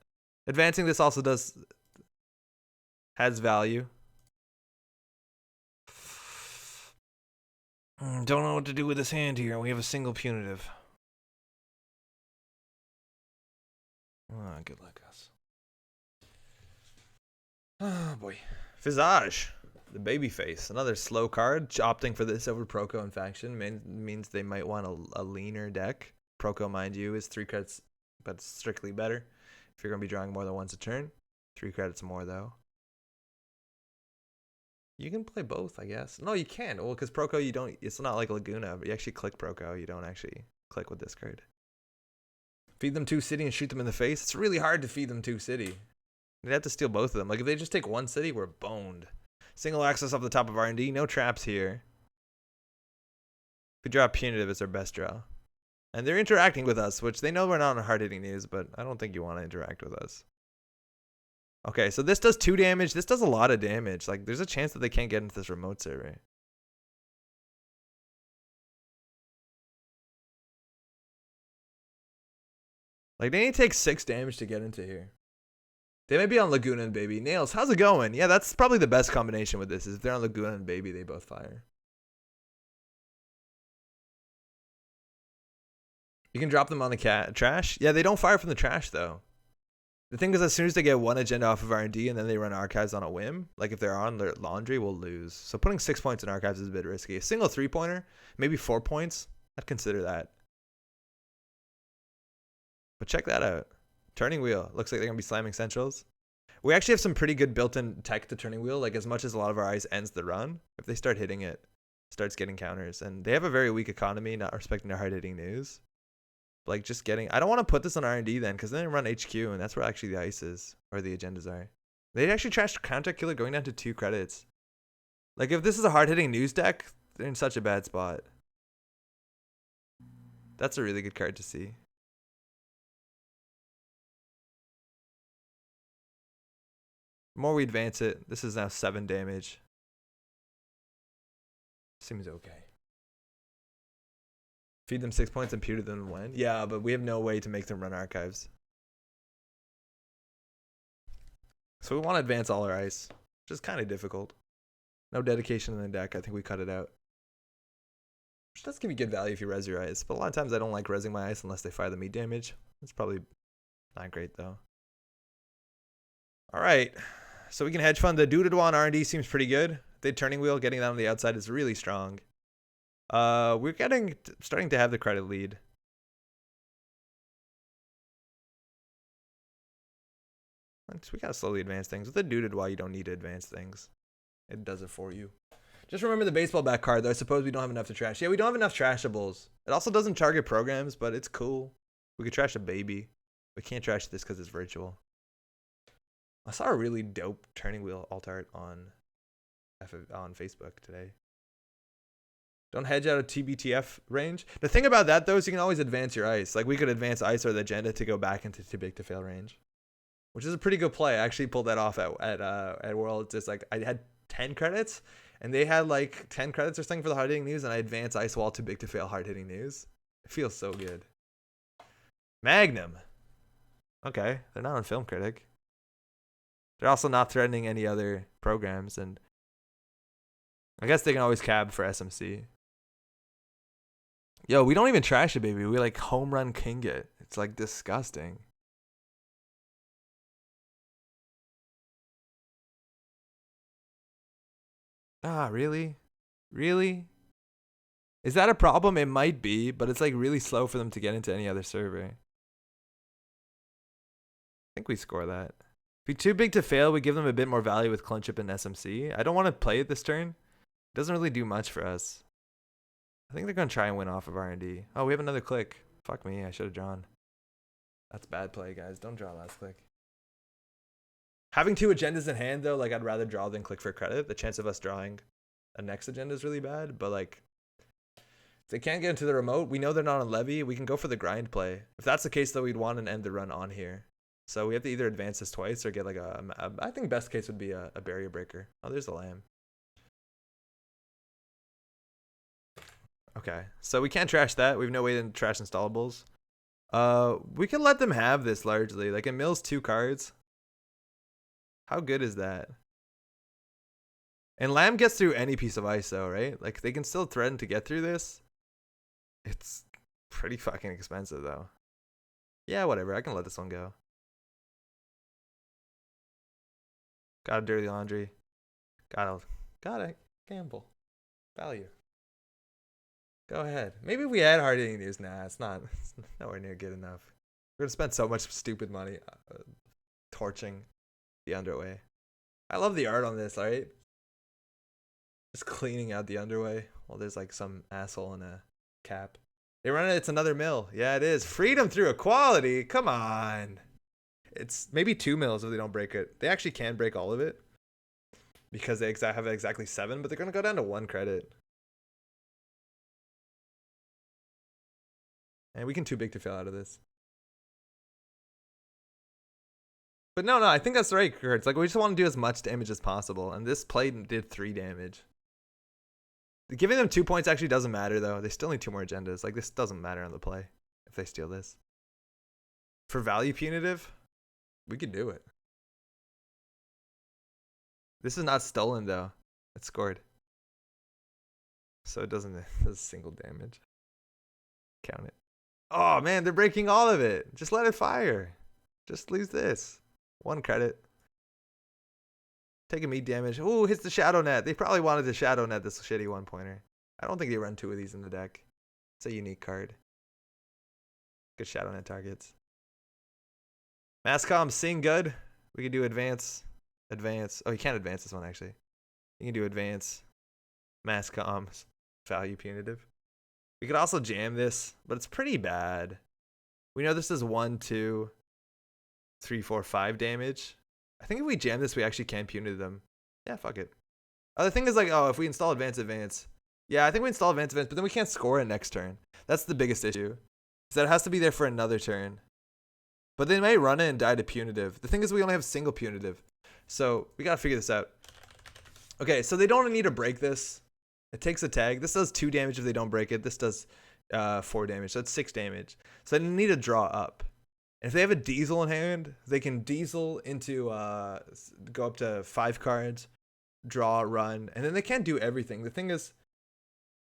Advancing this also has value. Don't know what to do with this hand here. We have a single punitive. Oh, good luck, us. Oh, boy. Visage. The baby face. Another slow card. Opting for this over Proco and Faction means they might want a leaner deck. Proco, mind you, is 3 credits, but it's strictly better. If you're going to be drawing more than once a turn. 3 credits more, though. You can play both, I guess. No, you can't. Well, because Proco, you don't. It's not like Laguna. But you actually click Proco. You don't actually click with this card. Feed them 2 city and shoot them in the face. It's really hard to feed them 2 city. They'd have to steal both of them. Like, if they just take 1 city, we're boned. Single access off the top of R&D. No traps here. If we draw Punitive, it's our best draw. And they're interacting with us, which they know we're not on hard-hitting news, but I don't think you want to interact with us. Okay, so this does 2 damage. This does a lot of damage. Like, there's a chance that they can't get into this remote survey. Like, they need to take 6 damage to get into here. They might be on Laguna and Baby. Nails, how's it going? Yeah, that's probably the best combination with this. Is if they're on Laguna and Baby, they both fire. You can drop them on the trash. Yeah, they don't fire from the trash, though. The thing is, as soon as they get 1 agenda off of R&D and then they run archives on a whim, like if they're on their laundry, we'll lose. So putting 6 points in archives is a bit risky. A single 3-pointer, maybe 4 points, I'd consider that. But check that out. Turning wheel. Looks like they're going to be slamming centrals. We actually have some pretty good built-in tech to turning wheel. Like, as much as a lot of our eyes ends the run, if they start hitting it, starts getting counters. And they have a very weak economy, not respecting their hard-hitting news. Like, just getting... I don't want to put this on R&D then, because then they run HQ, and that's where actually the ice is, or the agendas are. They actually trashed Counter Killer going down to 2 credits. Like, if this is a hard-hitting news deck, they're in such a bad spot. That's a really good card to see. The more we advance it, this is now 7 damage. Seems okay. Feed them 6 points and pewter them when? Yeah, but we have no way to make them run archives. So we want to advance all our ice, which is kind of difficult. No dedication in the deck. I think we cut it out. Which does give you good value if you res your ice, but a lot of times I don't like resing my ice unless they fire the meat damage. It's probably not great though. All right. So we can hedge fund. The Doodadwa on R&D seems pretty good. The turning wheel, getting that on the outside is really strong. We're starting to have the credit lead. So we gotta slowly advance things. With the Doodadwa, you don't need to advance things. It does it for you. Just remember the baseball bat card, though. I suppose we don't have enough to trash. Yeah, we don't have enough trashables. It also doesn't target programs, but it's cool. We could trash a baby. We can't trash this because it's virtual. I saw a really dope turning wheel alt art on Facebook today. Don't hedge out of TBTF range. The thing about that, though, is you can always advance your ice. Like, we could advance ice or the agenda to go back into too big to fail range, which is a pretty good play. I actually pulled that off at Worlds. It's like I had 10 credits, and they had like 10 credits or something for the hard hitting news, and I advanced ice wall too big to fail hard hitting news. It feels so good. Magnum. Okay, they're not on Film Critic. They're also not threatening any other programs, and I guess they can always cab for SMC. Yo, we don't even trash it, baby. We like home run king it. It's like disgusting. Ah, really? Really? Is that a problem? It might be, but it's like really slow for them to get into any other server. I think we score that. Be too big to fail, we give them a bit more value with Clunchip and SMC. I don't want to play it this turn. It doesn't really do much for us. I think they're going to try and win off of R&D. Oh, we have another click. Fuck me, I should have drawn. That's bad play, guys. Don't draw last click. Having 2 agendas in hand, though, like, I'd rather draw than click for credit. The chance of us drawing a next agenda is really bad, but, like, if they can't get into the remote, we know they're not on levy. We can go for the grind play. If that's the case, though, we'd want to end the run on here. So we have to either advance this twice or get like I think best case would be a barrier breaker. Oh, there's a lamb. Okay, so we can't trash that. We have no way to trash installables. We can let them have this largely. Like, it mills 2 cards. How good is that? And lamb gets through any piece of ice though, right? Like, they can still threaten to get through this. It's pretty fucking expensive though. Yeah, whatever. I can let this one go. Got a dirty laundry. Gotta gamble. Value. Go ahead. Maybe if we had hard hitting news. Nah, it's not. It's nowhere near good enough. We're gonna spend so much stupid money torching the underway. I love the art on this, right? Just cleaning out the underway while there's like some asshole in a cap. They run it. It's another mill. Yeah, it is. Freedom through equality. Come on. It's maybe 2 mills if they don't break it. They actually can break all of it because they have exactly 7, but they're gonna go down to 1 credit. And we can too big to fail out of this. But no, I think that's right, Kurtz. Like, we just want to do as much damage as possible. And this play did 3 damage. Giving them 2 points actually doesn't matter, though. They still need 2 more agendas. Like, this doesn't matter on the play if they steal this. For value punitive, we could do it. This is not stolen, though. It's scored. So it doesn't does single damage. Count it. Oh, man, they're breaking all of it. Just let it fire. Just lose this. 1 credit. Taking meat damage. Ooh, hits the shadow net. They probably wanted to shadow net this shitty 1-pointer. I don't think they run 2 of these in the deck. It's a unique card. Good shadow net targets. Masscom, seeing good. We can do advance. Advance. Oh, you can't advance this one, actually. You can do advance. Masscoms. Value punitive. We could also jam this, but it's pretty bad. We know this is 1, 2, 3, 4, 5 damage. I think if we jam this, we actually can punitive them. Yeah, fuck it. The thing is, like, oh, if we install advance. Yeah, I think we install advance, but then we can't score it next turn. That's the biggest issue. So it has to be there for another turn. But they may run it and die to punitive. The thing is, we only have single punitive. So we gotta figure this out. Okay, so they don't need to break this. It takes a tag. This does 2 damage if they don't break it. This does 4 damage. So that's 6 damage. So they need to draw up. And if they have a diesel in hand, they can diesel into go up to 5 cards, draw, run, and then they can't do everything. The thing is,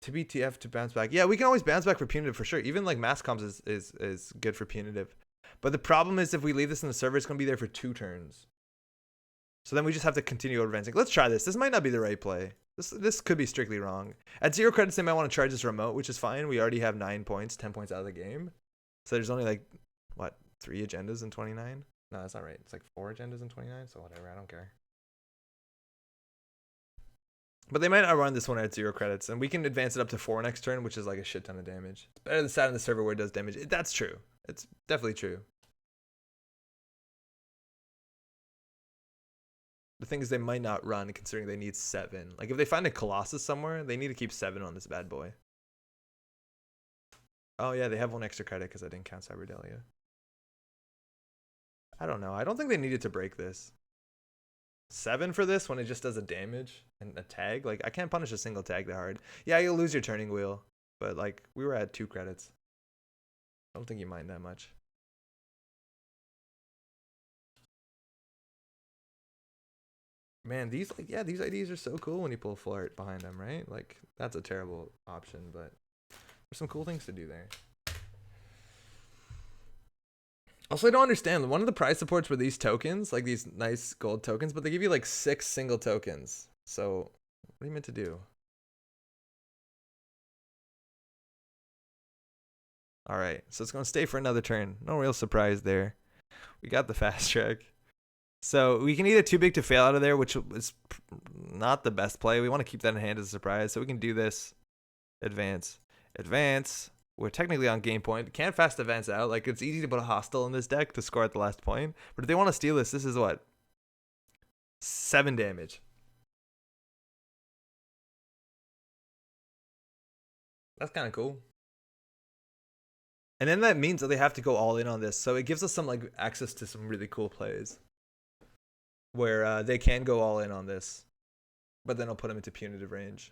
to BTF to bounce back. Yeah, we can always bounce back for punitive for sure. Even like mass comms is good for punitive. But the problem is if we leave this in the server, it's gonna be there for 2 turns. So then we just have to continue advancing. Let's try this. This might not be the right play. This could be strictly wrong. At 0 credits, they might want to charge this remote, which is fine. We already have 9 points, 10 points out of the game. So there's only like, what, 3 agendas in 29? No, that's not right. It's like 4 agendas in 29, so whatever. I don't care. But they might not run this one at 0 credits, and we can advance it up to 4 next turn, which is like a shit ton of damage. It's better than sat on the server where it does damage. That's true. It's definitely true. The thing is, they might not run considering they need 7. Like, if they find a Colossus somewhere, they need to keep 7 on this bad boy. Oh, yeah, they have 1 extra credit because I didn't count Cyberdelia. I don't know. I don't think they needed to break this. 7 for this when it just does a damage and a tag? Like, I can't punish a single tag that hard. Yeah, you'll lose your turning wheel. But, like, we were at 2 credits. I don't think you mind that much. Man, these IDs are so cool when you pull full art behind them, right? Like, that's a terrible option, but there's some cool things to do there. Also, I don't understand. One of the prize supports were these tokens, like these nice gold tokens, but they give you like 6 single tokens. So, what are you meant to do? All right, so it's going to stay for another turn. No real surprise there. We got the fast track. So we can either too big to fail out of there, which is not the best play. We want to keep that in hand as a surprise. So we can do this. Advance. Advance. We're technically on game point. Can't fast advance out. Like, it's easy to put a hostile in this deck to score at the last point. But if they want to steal this is what? 7 damage. That's kind of cool. And then that means that they have to go all in on this. So it gives us some like access to some really cool plays where they can go all in on this, but then I'll put them into punitive range.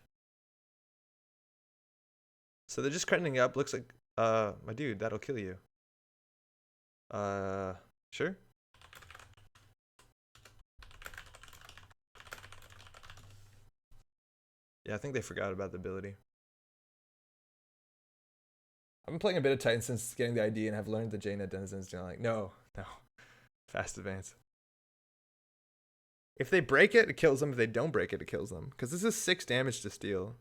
So they're just crediting up. Looks like, my dude, that'll kill you. Sure. Yeah, I think they forgot about the ability. I've been playing a bit of Titan since getting the ID and have learned the JNet denizens. You know, like, no. Fast advance. If they break it, it kills them. If they don't break it, it kills them. Because this is 6 damage to steal.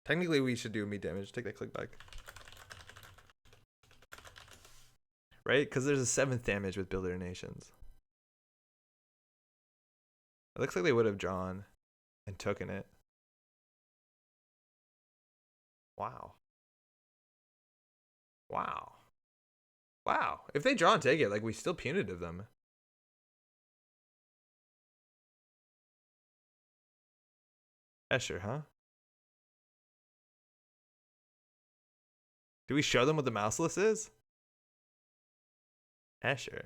Technically, we should do meat damage. Take that click back. Right? Because there's a 7th damage with Builder Nations. It looks like they would have drawn and taken it. Wow. Wow. Wow. If they draw and take it, like, we still punitive them. Escher, huh? Do we show them what the mouseless is? Escher.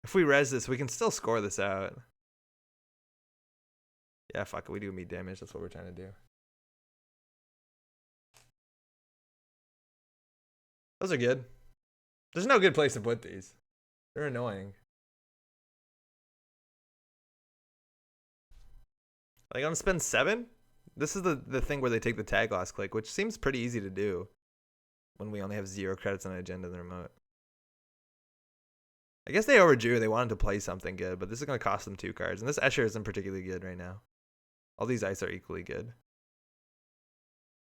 If we res this, we can still score this out. Yeah, fuck it. We do meat damage. That's what we're trying to do. Those are good. There's no good place to put these. They're annoying. Like, I'm gonna spend 7? This is the thing where they take the tag last click, which seems pretty easy to do when we only have 0 credits on an agenda in the remote. I guess they overdrew. They wanted to play something good, but this is going to cost them 2 cards. And this Escher isn't particularly good right now. All these ice are equally good.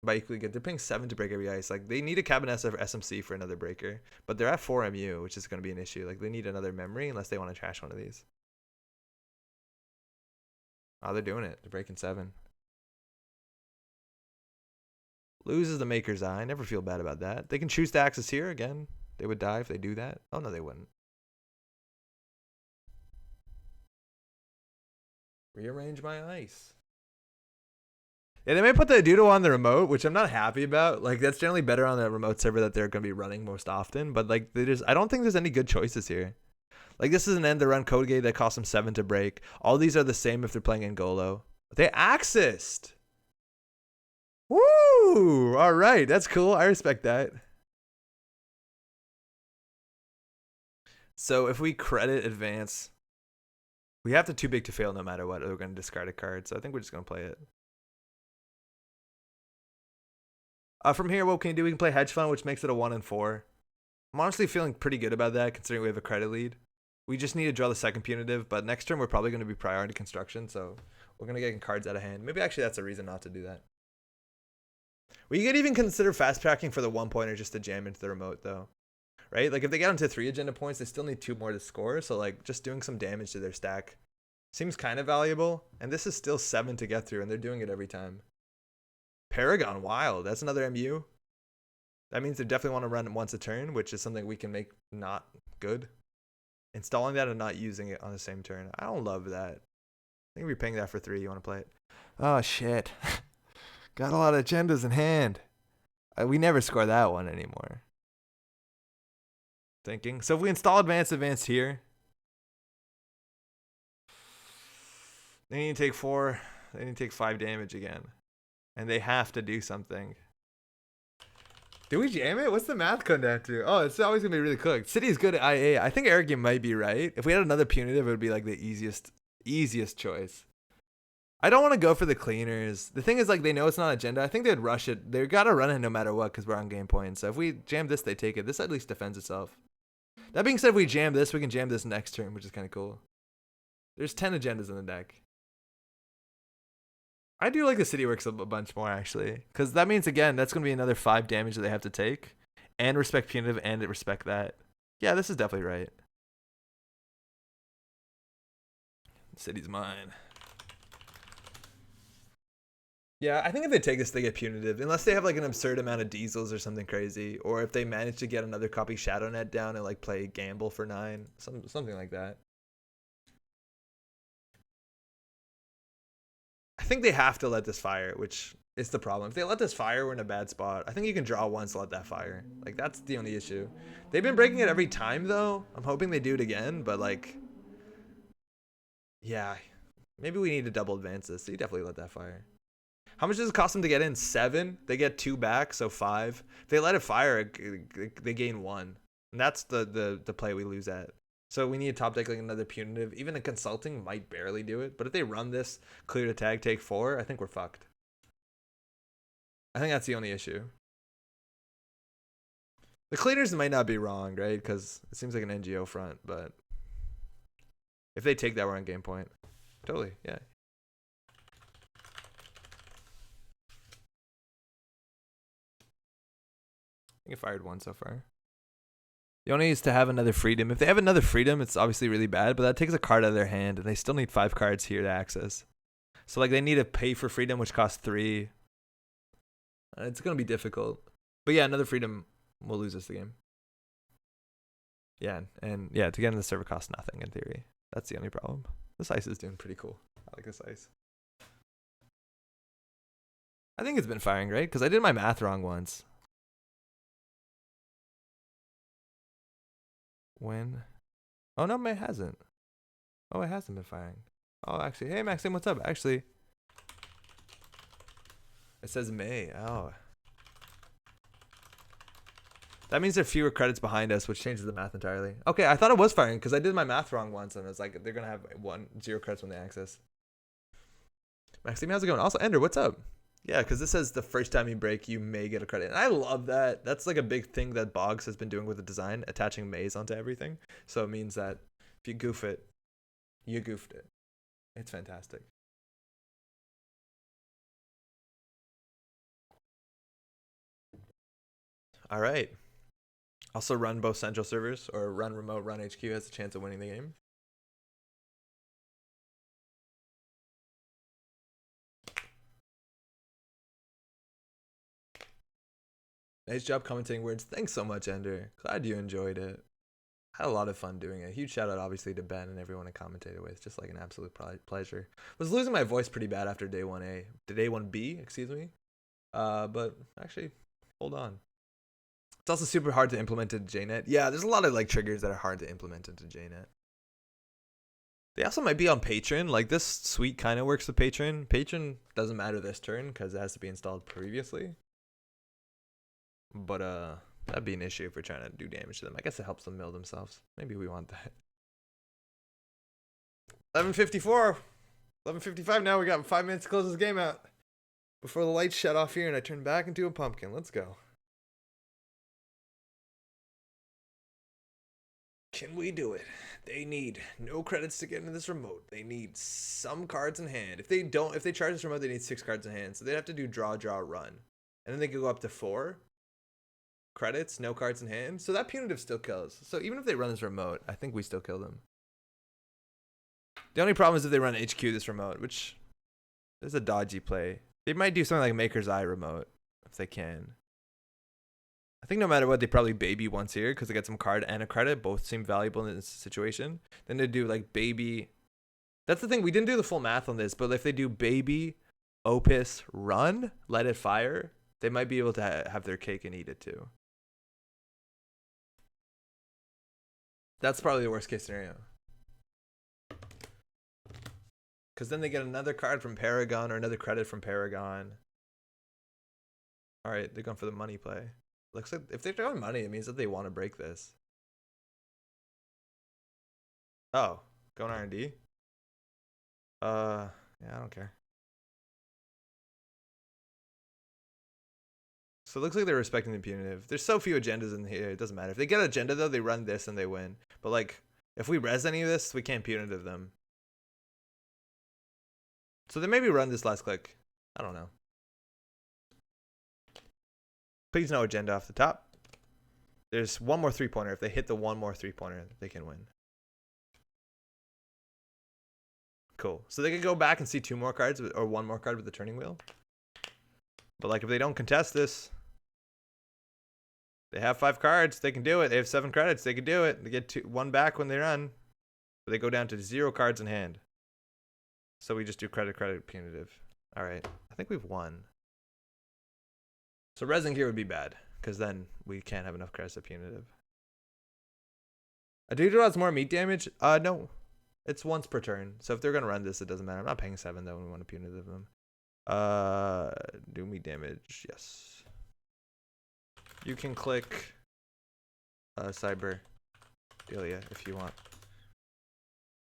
By equally good, they're paying 7 to break every ice. Like, they need a Cabinessa for SMC for another breaker. But they're at 4 MU, which is going to be an issue. Like, they need another memory unless they want to trash one of these. Oh, they're doing it. They're breaking 7. Loses the Maker's Eye. I never feel bad about that. They can choose to access here again. They would die if they do that. Oh, no, they wouldn't. Rearrange my ice. Yeah, they may put the doodle on the remote, which I'm not happy about. Like, that's generally better on the remote server that they're going to be running most often. But, like, I don't think there's any good choices here. Like, this is an end to run code gate that costs them 7 to break. All these are the same if they're playing Ngolo. They accessed. Woo! All right, that's cool. I respect that. So if we credit advance, we have to too big to fail no matter what, or we're going to discard a card. So I think we're just going to play it. From here, what can we do? We can play Hedge Fund, which makes it a 1 and 4. I'm honestly feeling pretty good about that, considering we have a credit lead. We just need to draw the second punitive, but next turn we're probably going to be priority construction, so we're going to get cards out of hand. Maybe actually that's a reason not to do that. We could even consider fast tracking for the 1-pointer just to jam into the remote, though. Right? Like, if they get onto 3 agenda points, they still need 2 more to score, so, like, just doing some damage to their stack seems kind of valuable, and this is still 7 to get through, and they're doing it every time. Paragon, wild. That's another MU. That means they definitely want to run it once a turn, which is something we can make not good. Installing that and not using it on the same turn. I don't love that. I think we're paying that for 3. You want to play it? Oh, shit. Got a lot of agendas in hand. We never score that one anymore. Thinking. So if we install advance here. They need to take 4. They need to take 5 damage again. And they have to do something. Do we jam it? What's the math come down to? Oh, it's always going to be really cooked. City is good at IA. I think Arrogant might be right. If we had another punitive, it would be like the easiest choice. I don't want to go for the cleaners. The thing is, like, they know it's not agenda. I think they'd rush it. They got to run it no matter what because we're on game point. So if we jam this, they take it. This at least defends itself. That being said, if we jam this, we can jam this next turn, which is kind of cool. There's 10 agendas in the deck. I do like the City Works a bunch more, actually. Because that means, again, that's going to be another 5 damage that they have to take. And respect punitive and respect that. Yeah, this is definitely right. City's mine. Yeah, I think if they take this, they get punitive. Unless they have, like, an absurd amount of diesels or something crazy. Or if they manage to get another copy Shadow Net down and, like, play Gamble for 9. Something like that. I think they have to let this fire, which is the problem. If they let this fire, we're in a bad spot. I think you can draw once to let that fire. Like, that's the only issue. They've been breaking it every time, though. I'm hoping they do it again, but, like, yeah. Maybe we need to double advance this. So you definitely let that fire. How much does it cost them to get in? 7? They get 2 back, so 5. If they let it fire, they gain 1. And that's the play we lose at. So we need to top deck like another punitive. Even a consulting might barely do it. But if they run this, clear the tag, take 4, I think we're fucked. I think that's the only issue. The cleaners might not be wrong, right? Because it seems like an NGO front, but If they take that, we're on game point. Totally, yeah. I think I fired one so far. Yoni needs to have another freedom. If they have another freedom, it's obviously really bad, but that takes a card out of their hand, and they still need 5 cards here to access. So like they need to pay for freedom, which costs 3. It's gonna be difficult. But yeah, another freedom will lose us the game. Yeah, and yeah, to get in the server costs nothing in theory. That's the only problem. This ice is doing pretty cool. I like this ice. I think it's been firing, right? Because I did my math wrong once. When? Oh no, it hasn't. Oh, it hasn't been firing. Oh, actually, hey Maxime, what's up? Actually, it says May. Oh, that means there are fewer credits behind us, which changes the math entirely. Okay, I thought it was firing because I did my math wrong once, and it's like they're gonna have 0 credits when they access. Maxime, how's it going? Also, Ender, what's up? Yeah, because this says the first time you break, you may get a credit. And I love that. That's like a big thing that Boggs has been doing with the design, attaching maze onto everything. So it means that if you goof it, you goofed it. It's fantastic. All right. Also run both central servers, or run remote, run HQ has a chance of winning the game. Nice job commentating words. Thanks so much, Ender. Glad you enjoyed it. Had a lot of fun doing it. Huge shout out, obviously, to Ben and everyone I commentated with. Just like an absolute pleasure. Was losing my voice pretty bad after day 1A. Day 1B, excuse me. But actually, hold on. It's also super hard to implement into JNet. Yeah, there's a lot of like triggers that are hard to implement into JNet. They also might be on Patreon. Like this suite kind of works with Patreon. Patreon doesn't matter this turn because it has to be installed previously. But that'd be an issue if we're trying to do damage to them. I guess it helps them mill themselves. Maybe we want that. 11:54. 11:55 now. We got 5 minutes to close this game out. Before the lights shut off here and I turn back into a pumpkin. Let's go. Can we do it? They need no credits to get into this remote. They need some cards in hand. If they charge this remote, they need 6 cards in hand. So they'd have to do draw, run. And then they could go up to 4 credits, no cards in hand. So that punitive still kills. So even if they run this remote, I think we still kill them. The only problem is if they run HQ this remote, which is a dodgy play. They might do something like Maker's Eye remote if they can. I think no matter what, they probably baby once here because they get some card and a credit. Both seem valuable in this situation. Then they do like baby. That's the thing. We didn't do the full math on this, but if they do baby, opus, run, let it fire, they might be able to have their cake and eat it too. That's probably the worst case scenario. Because then they get another card from Paragon or another credit from Paragon. All right, they're going for the money play. Looks like if they're throwing money, it means that they want to break this. Oh, going R&D? Yeah, I don't care. So it looks like they're respecting the punitive. There's so few agendas in here, it doesn't matter. If they get an agenda, though, they run this and they win. But, like, if we res any of this, we can't punitive them. So they maybe run this last click. I don't know. Please no agenda off the top. There's one more 3-pointer. If they hit the one more 3-pointer, they can win. Cool. So they can go back and see 2 more cards or 1 more card with the turning wheel. But like if they don't contest this, they have 5 cards. They can do it. They have 7 credits. They can do it. They get 1 back when they run. But they go down to 0 cards in hand. So we just do credit, punitive. All right. I think we've won. So resing here would be bad because then we can't have enough credits at punitive. A dude has more meat damage? No. It's once per turn. So if they're going to run this, it doesn't matter. I'm not paying 7 though when we want to punitive them. Do meat damage. Yes. You can click Cyber Delia if you want.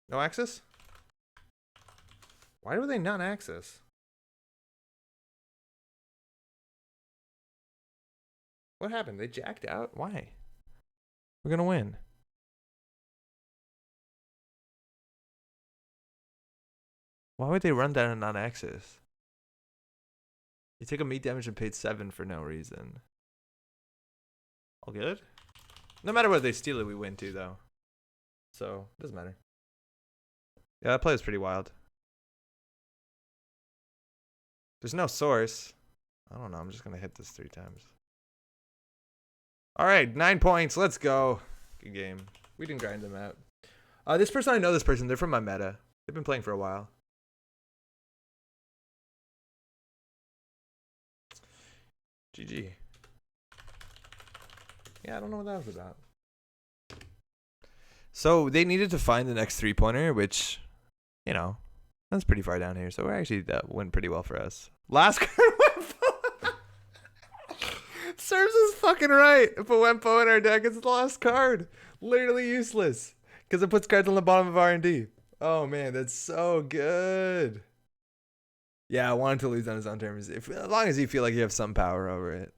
No access? Why do they not access? What happened? They jacked out? Why? We're gonna win. Why would they run that on Axis? You took a meat damage and paid 7 for no reason. All good? No matter what they steal it, we win too, though. So, doesn't matter. Yeah, that play is pretty wild. There's no source. I don't know. I'm just going to hit this 3 times. All right, 9 points. Let's go. Good game. We didn't grind them out. This person, I know this person. They're from my meta. They've been playing for a while. GG. Yeah, I don't know what that was about. So they needed to find the next 3-pointer, which, you know, that's pretty far down here. So we're actually, that went pretty well for us. Last card Wempo. Serves us fucking right. If a Wempo in our deck, it's the last card. Literally useless. Because it puts cards on the bottom of R&D. Oh, man, that's so good. Yeah, I wanted to lose on his own terms. As long as you feel like you have some power over it.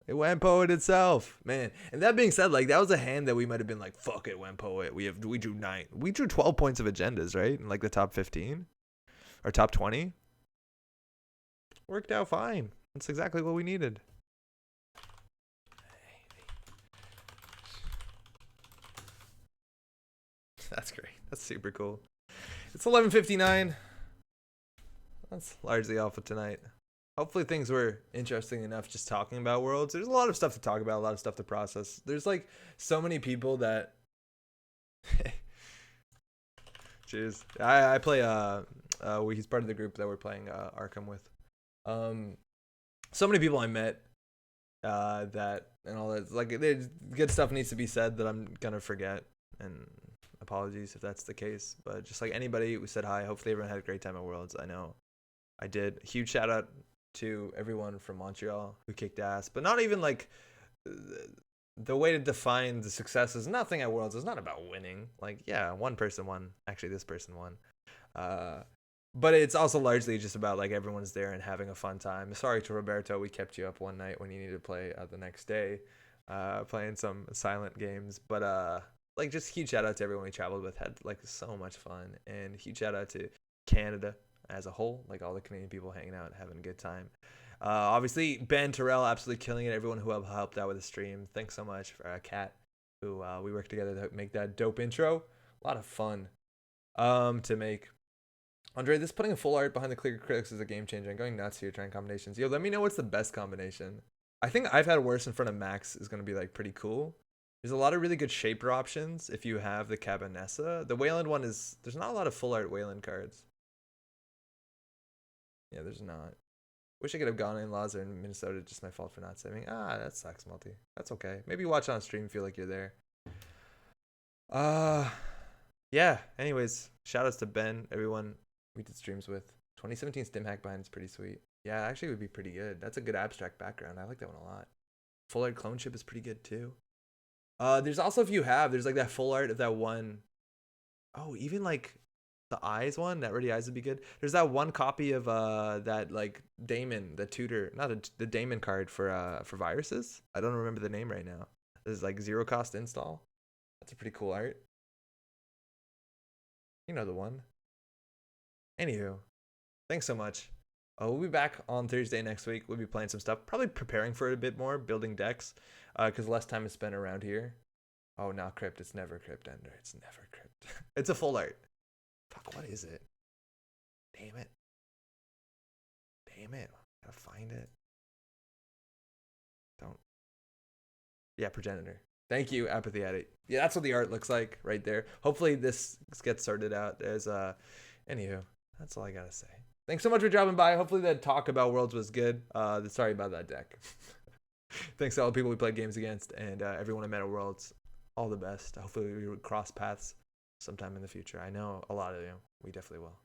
It Wempo it itself, man. And that being said, like that was a hand that we might have been like, fuck it, Wempo it. We drew 12 points of agendas, right? In like the top 15 or top 20. Worked out fine. That's exactly what we needed. That's great. That's super cool. It's 11:59. That's largely all for tonight. Hopefully things were interesting enough just talking about Worlds. There's a lot of stuff to talk about, a lot of stuff to process. There's like so many people that cheers. I play he's part of the group that we're playing Arkham with. So many people I met that and all that, like good stuff needs to be said that I'm gonna forget, and apologies if that's the case, but just like anybody who said hi, hopefully everyone had a great time at Worlds. I know I did. Huge shout out to everyone from Montreal who kicked ass, but not even like the way to define the success is nothing at Worlds. It's not about winning. Like, yeah, one person won. Actually, this person won. But it's also largely just about like everyone's there and having a fun time. Sorry to Roberto, we kept you up one night when you needed to play the next day, playing some silent games. But like just huge shout out to everyone we traveled with. Had like so much fun, and huge shout out to Canada as a whole, like all the Canadian people hanging out and having a good time. Obviously, Ben Terrell absolutely killing it. Everyone who helped out with the stream, thanks so much. For Kat, who we worked together to make that dope intro. A lot of fun to make. Andre, this putting a full art behind the clear critics is a game changer. I'm going nuts here trying combinations. Yo, let me know what's the best combination. I think I've had worse in front of Max is going to be like pretty cool. There's a lot of really good shaper options if you have the Cabanessa. The Wayland one is, there's not a lot of full art Wayland cards. Yeah, there's not. Wish I could have gone in Laws or in Minnesota. Just my fault for not saving. That sucks, Multi. That's okay. Maybe watch on stream, feel like you're there. Yeah. Anyways, shout outs to Ben, everyone we did streams with. 2017 Stim Hack behind is pretty sweet. Yeah, actually it would be pretty good. That's a good abstract background. I like that one a lot. Full art clone ship is pretty good too. There's also, if you have, there's like that full art of that one. Oh, even like the eyes one, that Ready Eyes would be good. There's that one copy of that like Damon, the tutor, not the Damon card for viruses. I don't remember the name right now. This is like 0 cost install. That's a pretty cool art. You know the one. Anywho, thanks so much. We'll be back on Thursday next week. We'll be playing some stuff, probably preparing for it a bit more, building decks, because less time is spent around here. Oh, not crypt. It's never crypt, Ender. It's never crypt. It's a full art. Fuck, what is it? Damn it. Damn it. Gotta find it. Don't. Yeah, progenitor. Thank you, Apathy Addict. Yeah, that's what the art looks like right there. Hopefully this gets sorted out. There's anywho, that's all I gotta say. Thanks so much for dropping by. Hopefully that talk about Worlds was good. Sorry about that deck. Thanks to all the people we played games against and everyone I met at Worlds. All the best. Hopefully we cross paths sometime in the future. I know a lot of you. We definitely will.